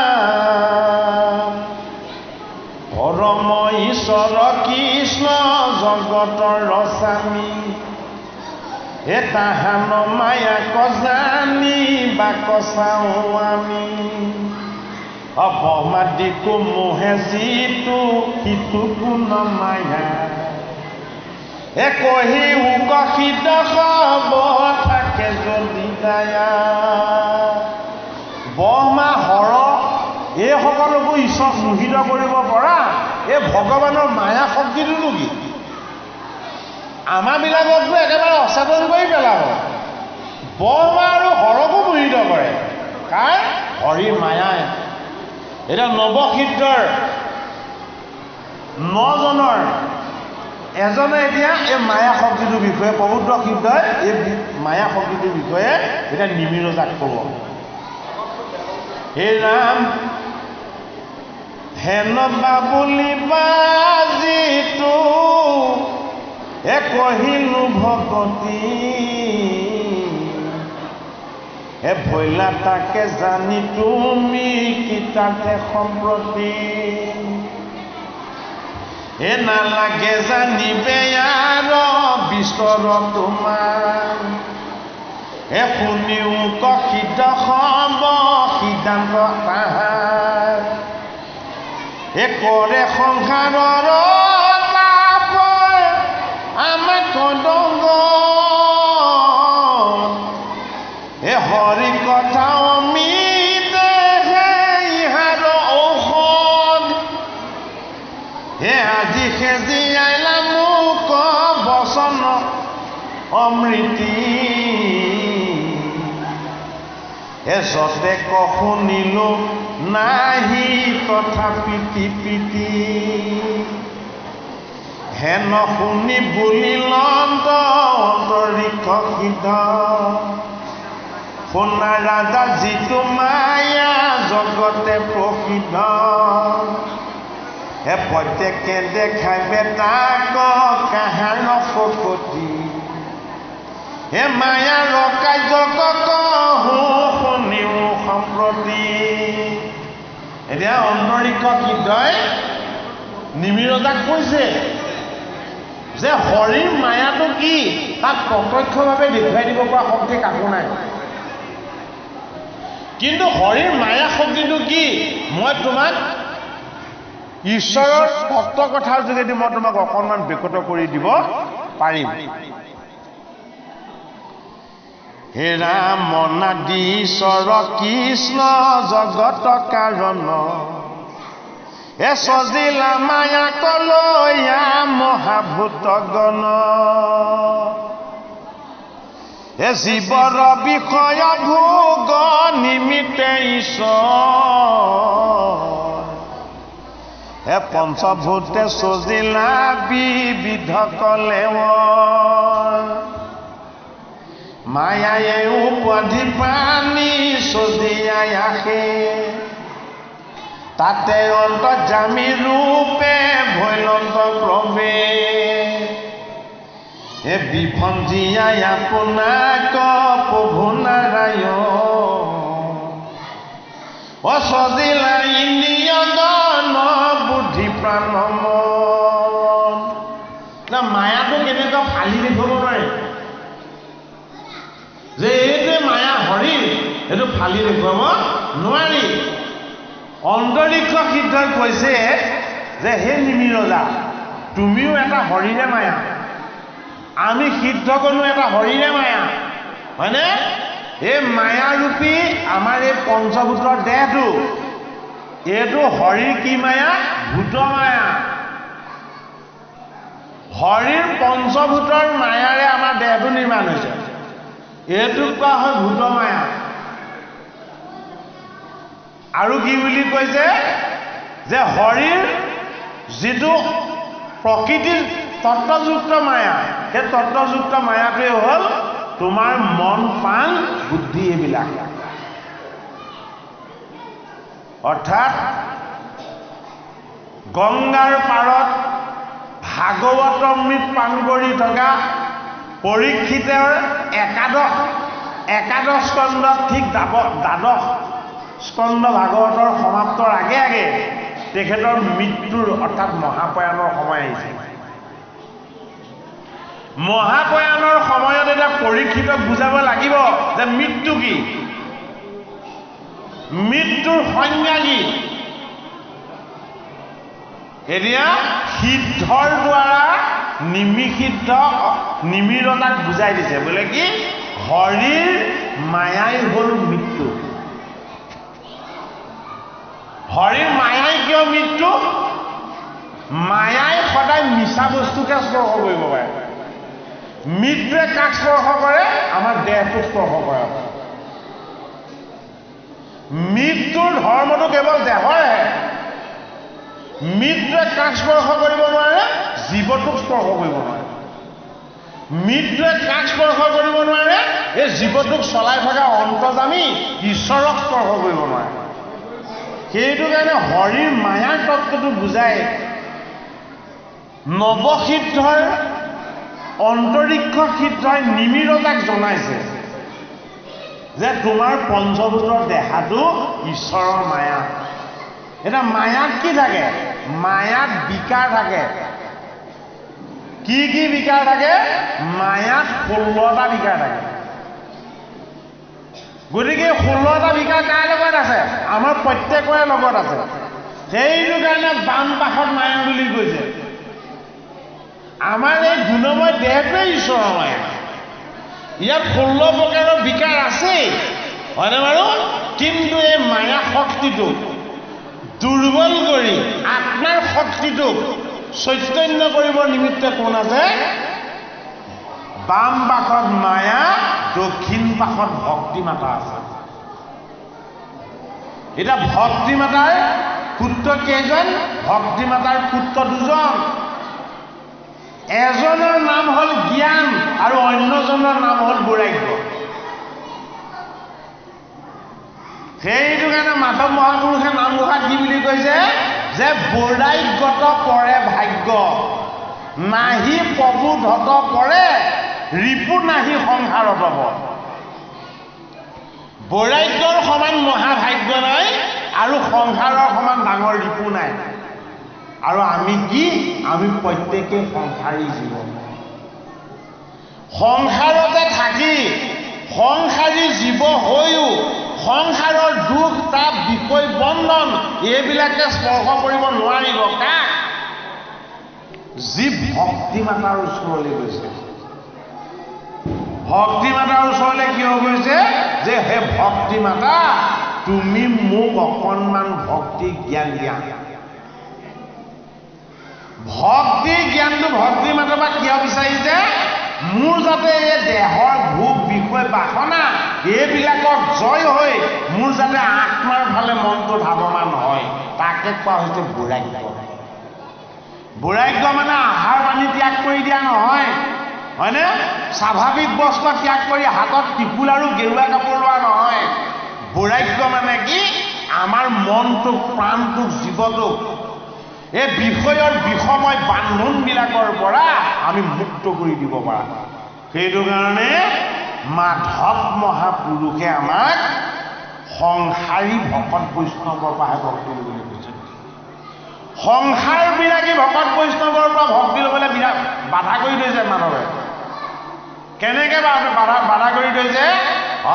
পৰম ঈশ্বৰ কৃষ্ণ জগতৰ ৰচামী হে তাহান মায়া কজানি বা কচাও আমি অপমাদিকো মোহে যিটো সিটো কোন মায়া এ কহি উকশিত হব থাকে যদি দায়া ব্ৰহ্মা হৰ এই সকলোকো ঈশ্বৰ মোহিত কৰিব পৰা এই ভগৱানৰ মায়া শক্তিটোনো কি আমাৰ বিলাককতো একেবাৰে অচেতন কৰি পেলাব ব্ৰহ্মা আৰু হৰকো মোহিত কৰে কাৰ হৰিৰ মায়াই এতিয়া নৱসিদ্ধৰ 9জনৰ এজনে এতিয়া এই মায়া শক্তিটোৰ বিষয়ে পবিত্ৰ সিদ্ধই এই মায়া শক্তিটোৰ বিষয়ে এতিয়া নিমিৰজাক ক'ব হে ৰাম হেন বাবুলি বাজিটো এ কহিলো ভকতি এ ভৈলা তাকে জানি তুমি কিতাতে সম্প্ৰতি এ নালাগে জানিবে আৰু বিচৰ তোমাৰ এ শুনিও কষিত হব সিদ্ধান্ত তাহাৰ এ কৰে সংসাৰৰ লাভ আমাক কদংগ এ হৰি কথা অমিত ইহাৰ ঔষধ এ আজি সেজিয়াইলা মোক বচন অমৃতি এ যতে শুনিলো নাহি তথাপি পিতি হেন শুনি বুলিলন্ত অন্তৰিক্ষ সিদ্ধ শুনা ৰাজা যিটো মায়া জগতে প্ৰসিদ্ধ হে প্ৰত্যেকে দেখাইবে তাক কাহাৰ শকতি হে মায়াৰ কাৰ্য কহো শুনিও সম্প্ৰতি এতিয়া অন্তৰিক্ষ সিদ্ধই নিমিৰজাক কৈছে যে হৰিৰ মায়াটো কি তাক প্ৰত্যক্ষভাৱে দেখুৱাই দিব পৰা শক্তি কাকো নাই কিন্তু হৰিৰ মায়া শক্তিটো কি মই তোমাক ঈশ্বৰৰ তত্ত্ব কথাৰ যোগেদি মই তোমাক অকণমান বিকট কৰি দিব পাৰিম হে ৰাম নাদি ঈশ্বৰ কৃষ্ণ জগত কাৰণ এ সজিলা মায়া কলয়া মহাভূত গণ এ জীৱৰ বিষয় ভোগ নিমিত্তে ঈশ্বৰ এ পঞ্চভূতে সজিলা বিবিধ কলেৱ মায়ায়ে উপাধি পানী ছদিয়াই আহে তাতে অন্তৰ্যামী ৰূপে ভৈলন্ত প্ৰভে এ বিভঞ্জিয়াই আপোনাক প্ৰভু নাৰায়ণ অসজিলা ইন্দ্ৰিয়গণ বুদ্ধি প্ৰাণ মন না মায়াটো কেনেকুৱা ফালি দেখুৱাব নোৱাৰে যে এইটোৱে মায়া হৰি এইটো ফালি দেখুৱাব নোৱাৰি অন্তৰীক্ষ সিদ্ধই কৈছে যে হে নিমি ৰজা তুমিও এটা হৰিৰে মায়া আমি সিদ্ধকনো এটা হৰিৰে মায়া হয়নে এই মায়াৰূপী আমাৰ এই পঞ্চভূতৰ দেহটো এইটো হৰিৰ কি মায়া ভূত মায়া হৰিৰ পঞ্চভূতৰ মায়াৰে আমাৰ দেহটো নিৰ্মাণ হৈছে এইটোক কোৱা হয় ভূত মায়া আৰু কি বুলি কৈছে যে হৰিৰ যিটো প্ৰকৃতিৰ তত্ত্বযুক্ত মায়া সেই তত্ত্বযুক্ত মায়াটোৱে হ'ল তোমাৰ মন প্ৰাণ বুদ্ধি এইবিলাক অৰ্থাৎ গংগাৰ পাৰত ভাগৱত অমৃত পান কৰি থকা পৰীক্ষিতৰ একাদশ স্কন্ধত ঠিক দ্বাদশ স্কন্ধ ভাগৱতৰ সমাপ্তৰ আগে আগে তেখেতৰ মৃত্যুৰ অৰ্থাৎ মহাপ্ৰয়াণৰ সময় আহিছে মহাপ্ৰয়াণৰ সময়ত এটা পৰীক্ষিতক বুজাব লাগিব যে মৃত্যু কি মৃত্যুৰ সংজ্ঞা কি এতিয়া সিদ্ধৰ দ্বাৰা নিমিষিদ্ধ নিমিৰতাক বুজাই দিছে বোলে কি হৰিৰ মায়াই হ'ল মৃত্যু হৰিৰ মায়াই কিয় মৃত্যু মায়াই সদায় মিছা বস্তুকে স্পৰ্শ কৰিব পাৰে মৃত্যুৱে কাক স্পৰ্শ কৰে আমাৰ দেহটোক স্পৰ্শ কৰে মৃত্যুৰ ধৰ্মটো কেৱল দেহৰহে মৃত্যুৱে কাক স্পৰ্শ কৰিব নোৱাৰে জীৱটোক স্পৰ্শ কৰিব নোৱাৰে মৃত্যুৱে কাক স্পৰ্শ কৰিব নোৱাৰে এই জীৱটোক চলাই থকা অন্তৰ্যামী ঈশ্বৰক স্পৰ্শ কৰিব নোৱাৰে সেইটো কাৰণে হৰিৰ মায়াৰ তত্ত্বটো বুজাই নৱসিদ্ধৰ অন্তৰীক্ষ সিদ্ধই নিমিৰতাক জনাইছে যে তোমাৰ পঞ্চভূতৰ দেহাটো ঈশ্বৰৰ মায়া এটা মায়াত কি থাকে মায়াত বিকাৰ থাকে কি কি বিকাৰ থাকে মায়াত 16টা বিকাৰ থাকে গতিকে 16টা বিকাৰ কাৰ লগত আছে আমাৰ প্ৰত্যেকৰে লগত আছে সেইটো কাৰণে বাম পাশত মায়া বুলি কৈছে আমাৰ এই গুণময় দেহটোৱে ঈশ্বৰৰ মায়া ইয়াত 16 প্ৰকাৰৰ বিকাৰ আছে হয়নে বাৰু কিন্তু এই মায়া শক্তিটো দুৰ্বল কৰি আত্মাৰ শক্তিটোক চৈতন্য কৰিবৰ নিমিত্তে কোন আছে বাম পাশত মায়া দক্ষিণ পাশত ভক্তি মাতা আছে এটা ভক্তি মাতাৰ পুত্ৰ কেইজন ভক্তি মাতাৰ পুত্ৰ দুজন এজনৰ নাম হ'ল জ্ঞান আৰু অন্যজনৰ নাম হ'ল বৈৰাগ্য সেইটো কাৰণে মাধৱ মহাপুৰুষে নামঘোষাত কি বুলি কৈছে যে বৈৰাগ্যত পৰে ভাগ্য নাহি প্ৰবোধত পৰে ৰিপু নাহি সংসাৰত হ'ব বৈৰাগ্যৰ সমান মহাভাগ্য নাই আৰু সংসাৰৰ সমান ডাঙৰ ৰিপু নাই আৰু আমি কি আমি প্ৰত্যেকে সংসাৰী জীৱ সংসাৰতে থাকি সংসাৰী জীৱ হৈও সংসাৰৰ দুখ তাপ বিষয় বন্ধন এইবিলাকে স্পৰ্শ কৰিব নোৱাৰিব কাক যি ভক্তি মাতাৰ ওচৰলৈ গৈছে ভক্তি মাতাৰ ওচৰলৈ কিয় গৈছে যে হে ভক্তি মাতা তুমি মোক অকণমান ভক্তি জ্ঞান দিয়া ভক্তি জ্ঞানটো ভক্তি মাতাৰ পৰা কিয় বিচাৰিছে মোৰ যাতে এই দেহৰ ভোগ বিষয় বাসনা এইবিলাকৰ জয় হৈ মোৰ যাতে আত্মাৰ ফালে মনটো ধাৱমান হয় তাকে কোৱা হৈছে বৈৰাগ্য বৈৰাগ্য মানে আহাৰ পানী ত্যাগ কৰি দিয়া নহয় হয়নে? স্বাভাৱিক বস্ত্ৰ ত্যাগ কৰি হাতত ত্ৰিশূল আৰু গেৰুৱা কাপোৰ লোৱা নহয়। বৈৰাগ্য মানে কি? আমাৰ মনটোক, প্ৰাণটোক, জীৱটোক এই বিষয়ৰ বিষময় বান্ধোনবিলাকৰ পৰা আমি মুক্ত কৰি দিব পৰা। সেইটো কাৰণে মাধৱ মহাপুৰুষে আমাক সংসাৰী ভকত বৈষ্ণৱৰ পৰাহে ভক্তি ল'বলৈ কৈছে। সংসাৰ বিৰাগী ভকত বৈষ্ণৱৰ পৰা ভক্তি ল'বলৈ বিৰাট বাধা কৰি থৈছে মাধৱে। কেনেকে বাধা কৰি থৈছে?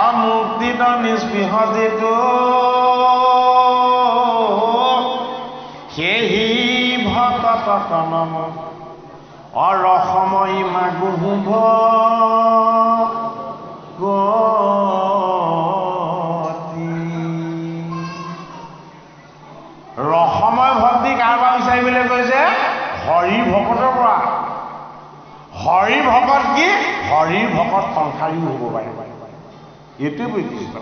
অমুক্তিত নিস্পৃহ যিটো সেহি ভকত তনম অৰসময় মাগুহুভ ৰসময় ভক্তি কাৰোবাৰ বিচাৰিবলৈ কৈছে? হৰি ভকতৰ পৰা। হৰি ভকত কি? হৰিৰ ভকত সংসাৰীও হ'ব পাৰে। এইটোৱে বৈশিষ্ট্য।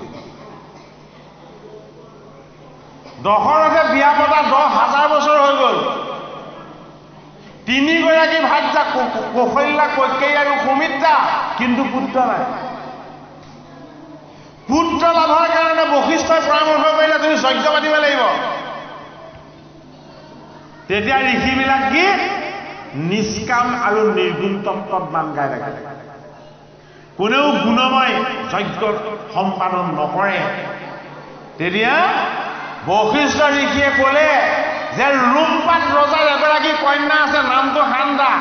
দশৰথে বিয়া পতা 10,000 বছৰ হৈ গ'ল। 3গৰাকী ভাৰ্যা কৌশল্যা, কৈকেয়ী আৰু সুমিত্ৰা, কিন্তু পুত্ৰ নাই। পুত্ৰ লাভৰ কাৰণে বশিষ্ঠই পৰামৰ্শ কৰিলে তুমি যজ্ঞ পাতিব লাগিব। তেতিয়া ঋষিবিলাক কি? নিষ্কাম আৰু নিৰ্গুণ তত্ত্বত বান গাই থাকে। কোনেও গুণময় যজ্ঞ সম্পাদন নকৰে। তেতিয়া বশিষ্ঠ ঋষিয়ে ক'লে যে ৰুমপাট ৰজাৰ এগৰাকী কন্যা আছে, নামটো শান্তা।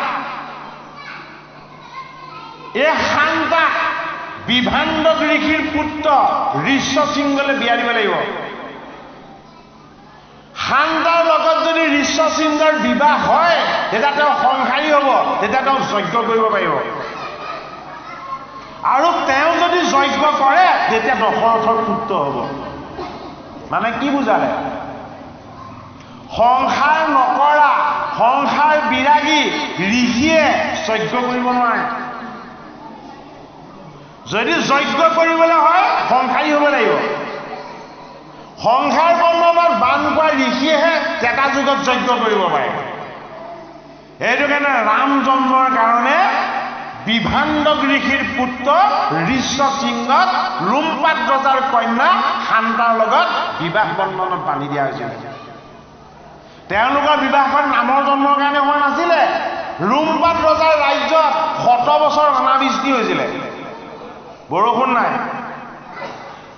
এই শান্তাক বিভাণ্ডক ঋষিৰ পুত্ৰ ঋষ্যশৃংগলৈ বিয়া দিব লাগিব। শান্তাৰ লগত যদি ঋষ্যশৃংগৰ বিবাহ হয় তেতিয়া তেওঁ সংসাৰী হ'ব, তেতিয়া তেওঁ যজ্ঞ কৰিব পাৰিব। আৰু তেওঁ যদি যজ্ঞ কৰে তেতিয়া দশৰথৰ পুত্ৰ হ'ব। মানে কি বুজালে? সংসাৰ নকৰা, সংসাৰ বিৰাগী ঋষিয়ে যজ্ঞ কৰিব নোৱাৰে। যদি যজ্ঞ কৰিবলৈ হয় সংসাৰী হ'ব লাগিব। সংসাৰ বন্ধনত বান পোৱা ঋষিয়েহে ত্ৰেতা যুগত যজ্ঞ কৰিব পাৰে। সেইটো কাৰণে ৰাম জন্মৰ কাৰণে বিভাণ্ডক ঋষিৰ পুত্ৰ ঋষ্যশৃংগক ৰুমপাট ৰজাৰ কন্যা শান্তাৰ লগত বিবাহ বন্ধনত বান্ধি দিয়া হৈছিল। তেওঁলোকৰ বিবাহখন নামৰ জন্মৰ কাৰণে হোৱা নাছিলে। ৰুমপাট ৰজাৰ ৰাজ্যত 100 বছৰ অনাবৃষ্টি হৈছিলে, বৰষুণ নাই,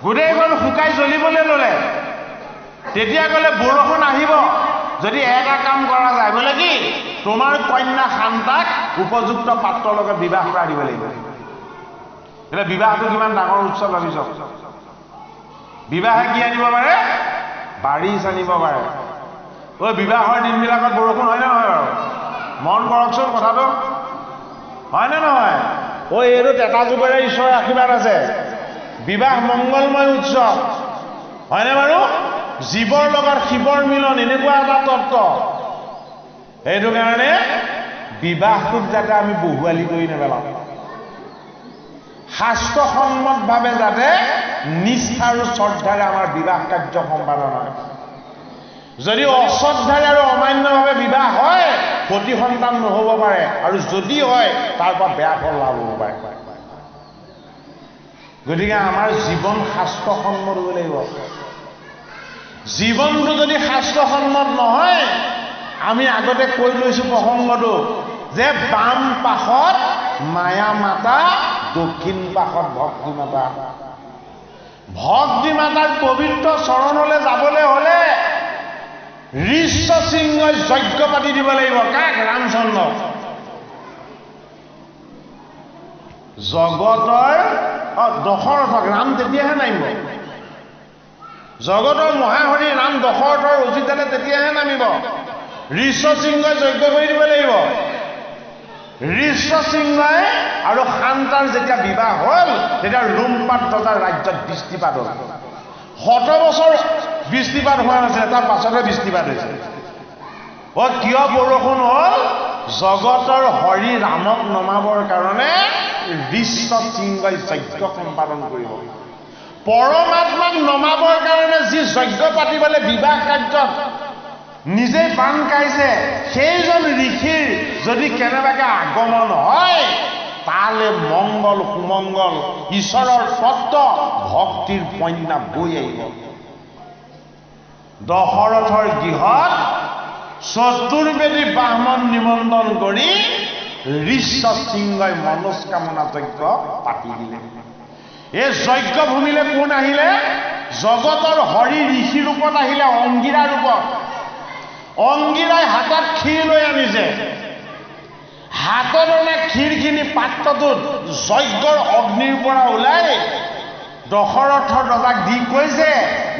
গোটেইখন শুকাই জ্বলিবলৈ ল'লে। তেতিয়া ক'লে বৰষুণ আহিব যদি এটা কাম কৰা যায়, বোলে কি? তোমাৰ কন্যা শান্তাক উপযুক্ত পাত্ৰৰ লগত বিবাহ কৰাই দিব লাগিব। এতিয়া বিবাহটো কিমান ডাঙৰ উৎসৱ ভাবিছ? বিবাহে কি আনিব পাৰে? বাৰিচ আনিব পাৰে। বিবাহৰ দিনবিলাকত বৰষুণ হয়নে নহয় বাৰু? মন কৰকচোন কথাটো, হয়নে নহয়? এইটো ত্ৰেতা যুগৰে ঈশ্বৰৰ আশীৰ্বাদ আছে। বিবাহ মংগলময় উৎসৱ, হয়নে বাৰু? জীৱৰ লগত শিৱৰ মিলন, এনেকুৱা এটা তত্ত্ব। সেইটো কাৰণে বিবাহটোক যাতে আমি বহুৱালি কৰি নেপেলাওঁ, শাস্ত্ৰসন্মতভাৱে যাতে নিষ্ঠা আৰু শ্ৰদ্ধাৰে আমাৰ বিবাহ কাৰ্য সম্পাদন হয়। যদি অশ্ৰদ্ধাৰে আৰু অমান্যভাৱে বিবাহ হয় সতি সন্তান নহ'ব পাৰে, আৰু যদি হয় তাৰ পৰা বেয়া ফল লাভ হ'ব পাৰে। গতিকে আমাৰ জীৱন শাস্ত্ৰসন্মত হ'ব লাগিব। জীৱনটো যদি শাস্ত্ৰসন্মত নহয়, আমি আগতে কৈ লৈছোঁ প্ৰসংগটো যে বাম পাশত মায়া মাতা, দক্ষিণ পাশত ভক্তি মাতা। ভক্তি মাতাৰ পবিত্ৰ চৰণলৈ যাবলৈ হ'লে ঋষ্যশৃংগই যজ্ঞ পাতি দিব লাগিব। কাক? ৰামচন্দ্ৰক। জগতৰ দশৰথক। ৰাম তেতিয়াহে নামিব। জগতৰ মহাহৰি ৰাম দশৰথৰ অযোধ্যালৈ তেতিয়াহে নামিব। ঋষ্যশৃংগই যজ্ঞ কৰি দিব লাগিব। ঋষ্যশৃংগই আৰু শান্তাৰ যেতিয়া বিবাহ হ'ল তেতিয়া ৰুমপাট ৰজাৰ ৰাজ্যত বৃষ্টিপাত হ'ল। 100 বছৰ বৃষ্টিপাত হোৱা নাছিলে, তাৰ পাছতহে বৃষ্টিপাত হৈছে। কিয় বৰষুণ হ'ল? জগতৰ হৰি ৰামক নমাবৰ কাৰণে ঋষ্যশৃংগই যজ্ঞ সম্পাদন কৰিব। পৰমাত্মাক নমাবৰ কাৰণে যি যজ্ঞ পাতিবলৈ বিবাহ কাৰ্যত নিজেই বান খাইছে, সেইজন ঋষিৰ যদি কেনেবাকৈ আগমন হয় তালে মংগল সুমংগল ঈশ্বৰৰ তত্ত্ব ভক্তিৰ পন্যা বৈ আহিব। দশৰথৰ গৃহত চতুৰ্বেদী ব্ৰাহ্মণ নিমন্ত্ৰণ কৰি ঋষ্য সিংহই মনস্কামনা যজ্ঞ পাতি দিলে। এই যজ্ঞ ভূমিলে কোন আহিলে? জগতৰ হৰি ঋষি ৰূপত আহিলে, অংগীৰা ৰূপত। অংগীৰাই হাতত ক্ষীৰ লৈ আনিছে। হাতত অনা ক্ষীৰখিনি পাত্ৰটোত যজ্ঞৰ অগ্নিৰ পৰা ওলাই দশৰথৰ ৰজাক দি কৈছে,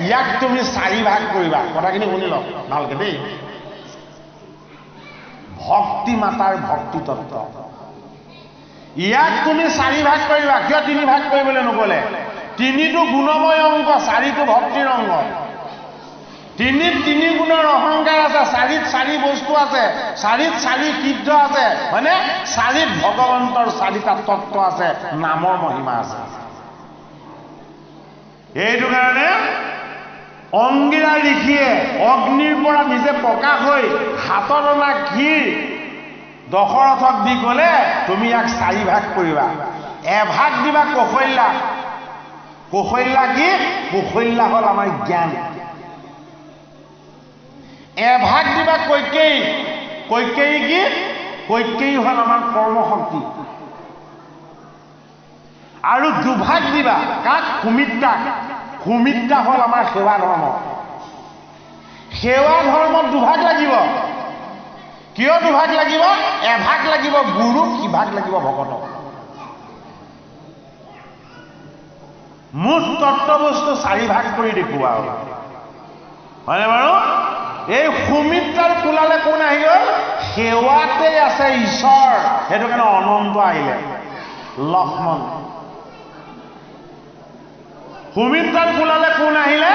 ইয়াক তুমি 4 ভাগ কৰিবা। কথাখিনি শুনি লওক ভালকে দেই। ভক্তি মাতাৰ ভক্তি তত্ত্ব। ইয়াক তুমি 4 ভাগ কৰিবা। কিয় 3 ভাগ কৰিবলৈ নকলে? 3টো গুণময় অংক, 4টো ভক্তিৰ অংক। 3ত 3 গুণৰ অহংকাৰ আছে, 4ত 4 বস্তু আছে, 4ত 4 সিদ্ধ আছে, হয়নে? 4ত ভগৱন্তৰ 4টা তত্ত্ব আছে, নামৰ মহিমা আছে। এইটো কাৰণে অংগীৰা ঋষিয়ে অগ্নিৰ পৰা নিজে প্ৰকাশ হৈ হাতত অনা ক্ষীৰ দশৰথক দি ক'লে, তুমি ইয়াক 4 ভাগ কৰিবা। এভাগ দিবা কৌশল্যাক। কৌশল্যা কি? কৌশল্যা হ'ল আমাৰ জ্ঞান। এভাগ দিবা কৈকেয়ী। কৈকেয়ী কি? কৈকেয়ী হ'ল আমাৰ কৰ্মশক্তি। আৰু 2 ভাগ দিবা কাক? সুমিত্ৰাক। সুমিত্ৰা হ'ল আমাৰ সেৱা ধৰ্ম। সেৱা ধৰ্মত 2 ভাগ লাগিব। কিয় 2 ভাগ লাগিব? এভাগ লাগিব গুৰুক, সিভাগ লাগিব ভকতক। মুঠ তত্ত্ববস্তু 4 ভাগ কৰি দেখুওৱা হ'ল, হয়নে বাৰু? এই সুমিত্ৰাৰ কোলালে কোন আহি গ'ল? সেৱাতে আছে ঈশ্বৰ। সেইটো কাৰণে অনন্ত আহিলে, লক্ষ্মণ। সুমিত্ৰাৰ কোলালে কোন আহিলে?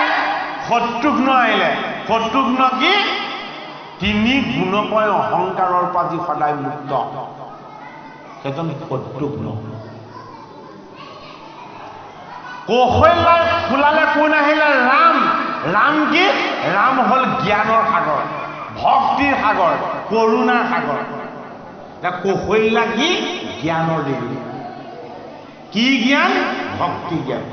শত্ৰুঘ্ন আহিলে। শত্ৰুঘ্ন কি? 3 গুণময় অহংকাৰৰ পৰা যি সদায় মুক্ত, সেইজন শত্ৰুঘ্ন। কৌশল্যাৰ কোলালে কোন আহিলে? ৰাম। ৰাম কি? ৰাম হ'ল জ্ঞানৰ সাগৰ, ভক্তিৰ সাগৰ, কৰুণাৰ সাগৰ। কৌশল্যা কি? জ্ঞানৰ দেৱী। কি জ্ঞান? ভক্তি জ্ঞান।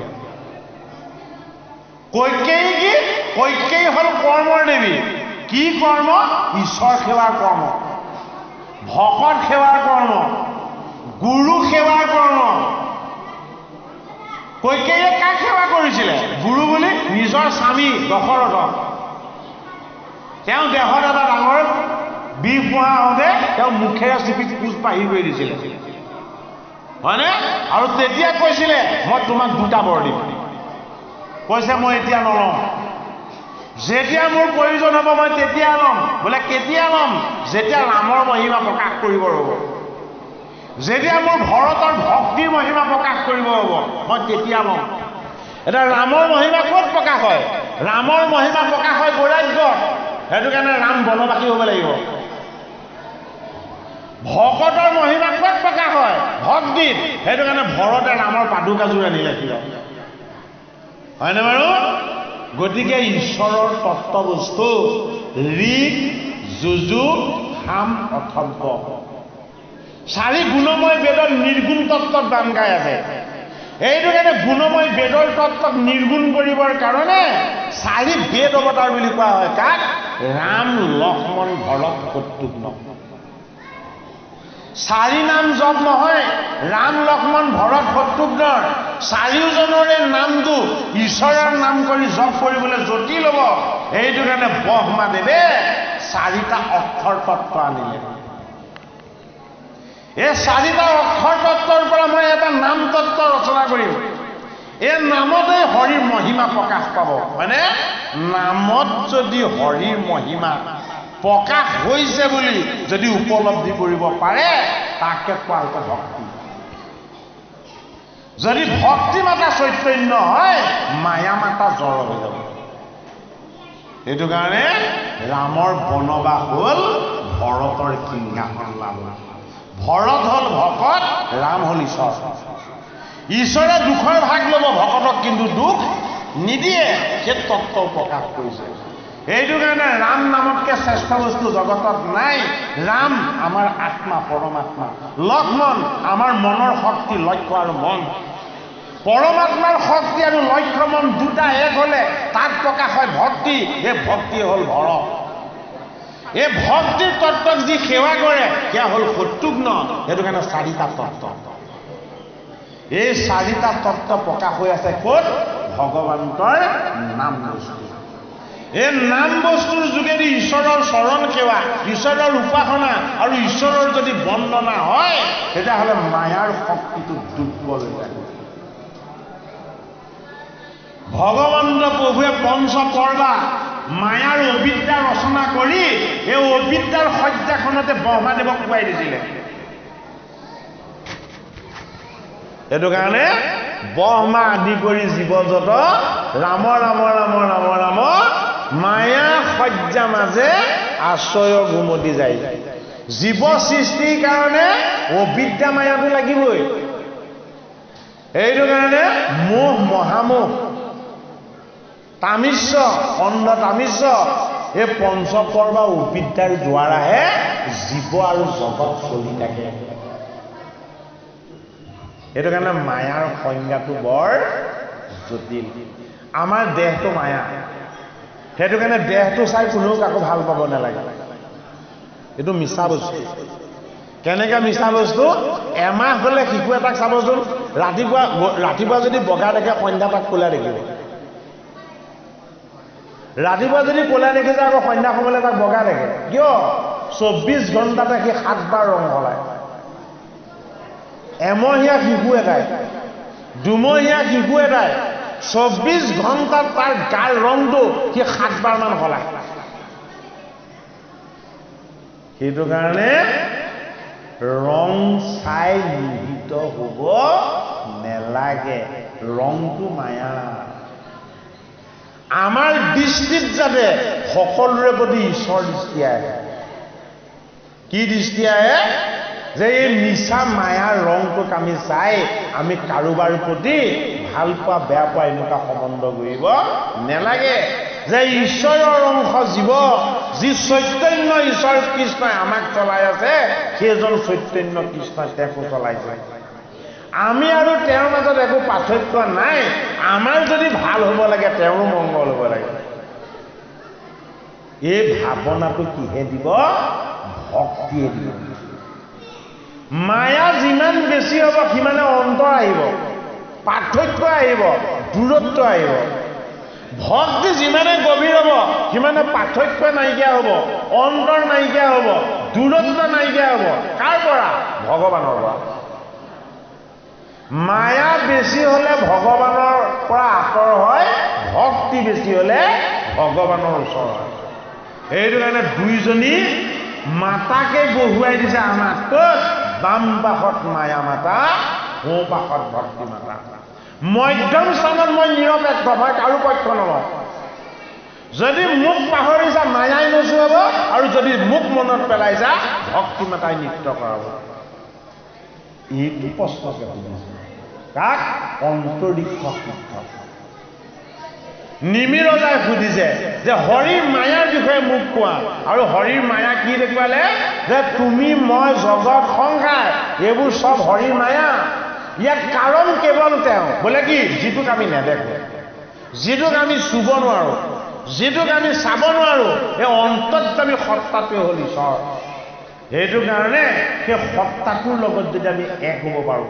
কৈকেয়ী কি? কৈকেয়ী হ'ল কৰ্মৰ দেৱী। কি কৰ্ম? ঈশ্বৰ সেৱাৰ কৰ্ম, ভকত সেৱাৰ কৰ্ম, গুৰু সেৱাৰ কৰ্ম। কৈকেয়ীয়ে কাক সেৱা কৰিছিলে? গুৰু বুলি নিজৰ স্বামী দশৰথক। তেওঁ দেহত এটা ডাঙৰ বিষ পোৱা হওঁতে তেওঁ মুখেৰে চিপি খোজ বাহিৰ কৰি দিছিলে, হয়নে? আৰু তেতিয়া কৈছিলে, মই তোমাক 2টা বৰ দিম। কৈছে, মই এতিয়া নলওঁ, যেতিয়া মোৰ প্ৰয়োজন হ'ব মই তেতিয়া ল'ম। বোলে কেতিয়া ল'ম? যেতিয়া ৰামৰ মহিমা প্ৰকাশ কৰিব ৰ'ব, যেতিয়া মোৰ ভৰতৰ ভক্তিৰ মহিমা প্ৰকাশ কৰিব হ'ব, মই তেতিয়া ল'ম। এতিয়া ৰামৰ মহিমা ক'ত প্ৰকাশ হয়? ৰামৰ মহিমা প্ৰকাশ হয় বৈৰাগ্যত। সেইটো কাৰণে ৰাম বনবাসী হ'ব লাগিব। ভকতৰ মহিমা ক'ত প্ৰকাশ হয়? ভক্তিত। সেইটো কাৰণে ভৰতে ৰামৰ পাদুকাযোৰ আনিলে, হয়নে বাৰু? গতিকে ঈশ্বৰৰ তত্ত্ববস্তু ঋক, যজু, সাম, অথৰ্ব। 4 গুণময় বেদৰ নিৰ্গুণ তত্ত্বত বান গাই আছে। এইটো কাৰণে গুণময় বেদৰ তত্ত্বক নিৰ্গুণ কৰিবৰ কাৰণে 4 বেদ অৱতাৰ বুলি কোৱা হয়। কাক? ৰাম, লক্ষ্মণ, ভৰত, শত্ৰুঘ্ন। 4 নাম জপ নহয়। ৰাম, লক্ষ্মণ, ভৰত, শত্ৰুঘ্নৰ 4জনৰে নামটো ঈশ্বৰৰ নাম কৰি জপ কৰিবলৈ জটিল হ'ব। এইটো কাৰণে ব্ৰহ্মাদেৱে 4টা অক্ষৰ তত্ত্ব আনিলে। এই 4টা অক্ষৰ তত্ত্বৰ পৰা মই এটা নাম তত্ত্ব ৰচনা কৰিম। এই নামতে হৰিৰ মহিমা প্ৰকাশ পাব, হয়নে? নামত যদি হৰিৰ মহিমা প্ৰকাশ হৈছে বুলি যদি উপলব্ধি কৰিব পাৰে, তাকে কোৱা হৈছে ভক্তি। যদি ভক্তি মাতা চৈতন্য হয়, মায়া মাতা জড় হৈ যাব। সেইটো কাৰণে ৰামৰ বনবাস হ'ল ভৰতৰ সিংহাসন লাভ। ভৰত হ'ল ভকত, ৰাম হ'ল ঈশ্বৰ। ঈশ্বৰে দুখৰ ভাগ ল'ব, ভকতক কিন্তু দুখ নিদিয়ে। সেই তত্ত্ব প্ৰকাশ কৰিছে। এইটো কাৰণে ৰাম নামতকৈ শ্ৰেষ্ঠ বস্তু জগতত নাই। ৰাম আমাৰ আত্মা, পৰমাত্মা। লক্ষ্মণ আমাৰ মনৰ শক্তি, লক্ষ্য আৰু মন। পৰমাত্মাৰ শক্তি আৰু লক্ষ্য মন দুটা এক হ'লে তাত প্ৰকাশ হয় ভক্তি। এই ভক্তি হ'ল ভৰত। এই ভক্তিৰ তত্ত্বক যি সেৱা কৰে সেয়া হ'ল শত্ৰুঘ্ন। সেইটো কাৰণে চাৰিটা তত্ত্ব। এই চাৰিটা তত্ত্ব প্ৰকাশ হৈ আছে ক'ত? ভগৱন্তৰ নাম বস্তু। এই নাম বস্তুৰ যোগেদি ঈশ্বৰৰ চৰণ সেৱা, ঈশ্বৰৰ উপাসনা আৰু ঈশ্বৰৰ যদি বন্দনা হয় তেতিয়াহ'লে মায়াৰ শক্তিটো দুৰ্বল হৈ যায়। ভগৱন্ত প্ৰভুৱে পঞ্চ পৰ্বা মায়াৰ অবিদ্যা ৰচনা কৰি এই অবিদ্যাৰ শয্যাখনতে ব্ৰহ্মাদেৱক খুৱাই দিছিলে। সেইটো কাৰণে ব্ৰহ্মা আদি কৰি জীৱজত ৰাম ৰাম ৰাম ৰাম ৰাম মায়া শয্যা মাজে আশ্ৰয় ঘুমতি যায়। জীৱ সৃষ্টিৰ কাৰণে অবিদ্যা মায়াটো লাগিবই। এইটো কাৰণে মোহ, মহামোহ, তামিশ্য, অন্ধ তামিশ্য, এই পঞ্চপৰ্বা অবিদ্যাৰ দ্বাৰাহে জীৱ আৰু জগত চলি থাকে। সেইটো কাৰণে মায়াৰ সংজ্ঞাটো বৰ জটিল। আমাৰ দেহটো মায়া। সেইটো কাৰণে দেহটো চাই কোনেও কাকো ভাল পাব নালাগে। এইটো মিছা বস্তু। কেনেকৈ মিছা বস্তু? এমাহ হ'লে শিশু এটাক চাবচোন, ৰাতিপুৱা যদি বগা দেখে সন্ধ্যা তাক ক'লা দেখিব। ৰাতিপুৱা যদি ক'লা দেখিছে আকৌ সন্ধ্যা সময়লৈ তাক বগা দেখে। কিয়? 24 ঘণ্টাতে সি 7 বাৰ ৰং সলায়। এমহীয়া শিশু এটাই, দুমহীয়া শিশু এটাই 24 ঘণ্টাত তাৰ গাৰ ৰংটো সি 7 বাৰমান সলায়। সেইটো কাৰণে ৰং চাই মোহিত হ'ব নেলাগে। ৰংটো মায়া। আমাৰ দৃষ্টিত যাতে সকলোৰে প্ৰতি ঈশ্বৰ দৃষ্টি আহে। কি দৃষ্টি আহে? যে এই নিচা মায়াৰ ৰংটোক আমি চাই আমি কাৰোবাৰ প্ৰতি ভাল পোৱা বেয়া পোৱা এনেকুৱা সম্বন্ধ কৰিব নেলাগে। যে ঈশ্বৰৰ অংশ জীৱ, যি চৈতন্য ঈশ্বৰ কৃষ্ণই আমাক চলাই আছে, সেইজন চৈতন্য কৃষ্ণই তেওঁকো চলাইছে। আমি আৰু তেওঁৰ মাজত একো পাৰ্থক্য নাই। আমাৰ যদি ভাল হ'ব লাগে তেওঁৰো মংগল হ'ব লাগে। এই ভাৱনাটো কিহে দিব? ভক্তিয়ে দিব। মায়া যিমান বেছি হ'ব সিমানে অন্তৰ আহিব, পাৰ্থক্য আহিব, দূৰত্ব আহিব। ভক্তি যিমানে গভীৰ হ'ব সিমানে পাৰ্থক্য নাইকিয়া হ'ব, অন্তৰ নাইকিয়া হ'ব, দূৰত্ব নাইকিয়া হ'ব। কাৰ পৰা? ভগৱানৰ পৰা। মায়া বেছি হ'লে ভগৱানৰ পৰা আঁতৰ হয়, ভক্তি বেছি হ'লে ভগৱানৰ ওচৰ হয়। সেইটো কাৰণে দুইজনী মাতাকে বহুৱাই দিছে আমাক। ক'ত? বাম পাশত মায়া মাতা, সোঁ পাশত ভক্তি মাতা। মধ্যম স্থানত মই নিৰপেক্ষ, মই কাৰো পক্ষ নলওঁ। যদি মোক পাহৰিছা মায়াই নচুৱাব, আৰু যদি মোক মনত পেলাইছা ভক্তি মাতাই নৃত্য কৰাব। এইটো প্ৰশ্নকে সুধিছে কাক? অন্তৰীক্ষ শিক্ষক নিমি ৰজাই সুধিছে যে হৰিৰ মায়াৰ বিষয়ে মোক কোৱা। আৰু হৰিৰ মায়া কি দেখুৱালে? যে তুমি মই জগত সংসাৰ এইবোৰ চব হৰিৰ মায়া। ইয়াত কাৰণ কেৱল তেওঁ। বোলে কি? যিটোক আমি নেদেখো, যিটোক আমি চুব নোৱাৰো, যিটোক আমি চাব নোৱাৰো, এই অন্তৰ্যামী সত্তাটোৱে হ'ল ঈশ্বৰ। সেইটো কাৰণে সেই সত্তাটোৰ লগত যদি আমি এক হ'ব পাৰোঁ,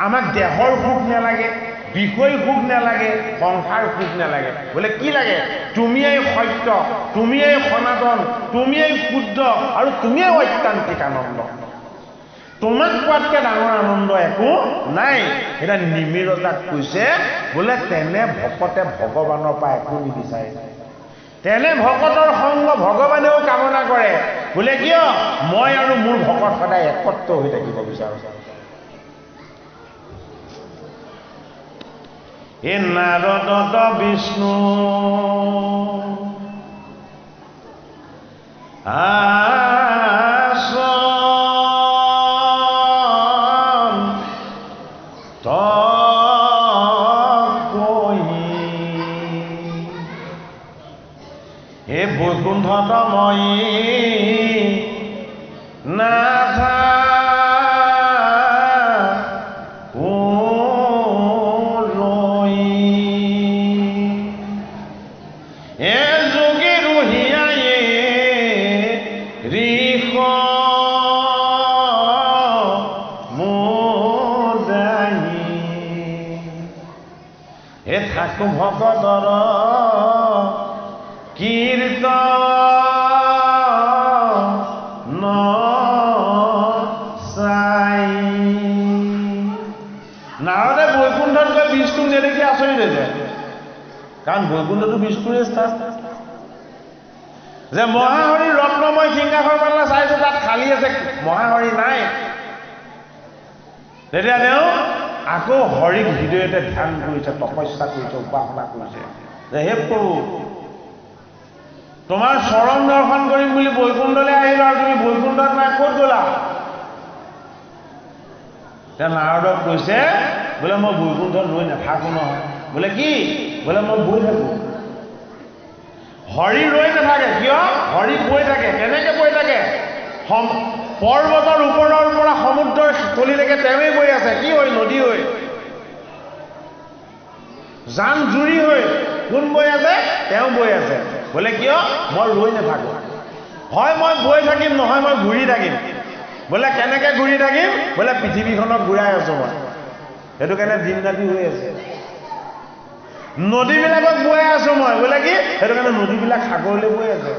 আমাক দেহৰ সুখ নালাগে, বিষয় সুখ নালাগে, সংসাৰ সুখ নালাগে। বোলে কি লাগে? তুমিয়েই সত্য, তুমিয়েই সনাতন, তুমিয়েই শুদ্ধ, আৰু তুমিয়েই ঐকান্তিক আনন্দ। তোমাক পোৱাতকৈ ডাঙৰ আনন্দ একো নাই। এতিয়া নিমি ৰজাক কৈছে বোলে তেনে ভকতে ভগৱানৰ পৰা একো নিবিচাৰে। তেনে ভকতৰ সংগ ভগৱানেও কামনা কৰে। বোলে কিয়? মই আৰু মোৰ ভকত সদায় একত্ৰ হৈ থাকিব বিচাৰো। হে নাৰদ বিষ্ণু হে বৈকুণ্ঠতময়ী নাথাকোলৈ এ যোগী ৰুহিয়ায়ে ৰিষ মোদাহি এ থাকো ভকতৰ কীৰ্তন চাই নাৰদে বৈকুণ্ঠত গৈ বিষ্ণুক নেদেখি আচৰিত হৈ যায় কাৰণ বৈকুণ্ঠটো বিষ্ণুৰে স্থান যে মহাহৰি ৰত্নময় সিংহাসন পালে চাইছে তাত খালী আছে মহাহৰি নাই তেতিয়া তেওঁ আকৌ হৰিক হৃদয়তে ধ্যান কৰিছে তপস্যা কৰিছে উপাসনা কৰিছে যে হে প্ৰভু তোমাৰ চৰণ দৰ্শন কৰিম বুলি বৈকুণ্ঠলৈ আহিলা আৰু তুমি বৈকুণ্ঠত নাই ক'ত গ'লা এতিয়া নাৰদক কৈছে বোলে মই বৈকুণ্ঠত ৰৈ নাথাকো নহয় বোলে কি বোলে মই গৈ থাকো হৰি ৰৈ নাথাকে কিয় হৰি গৈ থাকে কেনেকে গৈ থাকে পৰ্বতৰ ওপৰৰ পৰা সমুদ্ৰৰ স্থলীলৈকে তেওঁৱেই গৈ আছে কি হৈ নদী হৈ জান জুৰি হৈ কোন বৈ আছে তেওঁ বৈ আছে বোলে কিয় মই ৰৈ নাথাকো হয় মই গৈ থাকিম নহয় মই ঘূৰি থাকিম বোলে কেনেকে ঘূৰি থাকিম বোলে পৃথিৱীখনক ঘূৰাই আছো মই সেইটো কাৰণে দিন ৰাতি হৈ আছে নদীবিলাকক বৈ আছো মই বোলে কি সেইটো কাৰণে নদীবিলাক সাগৰলৈ বৈ আছে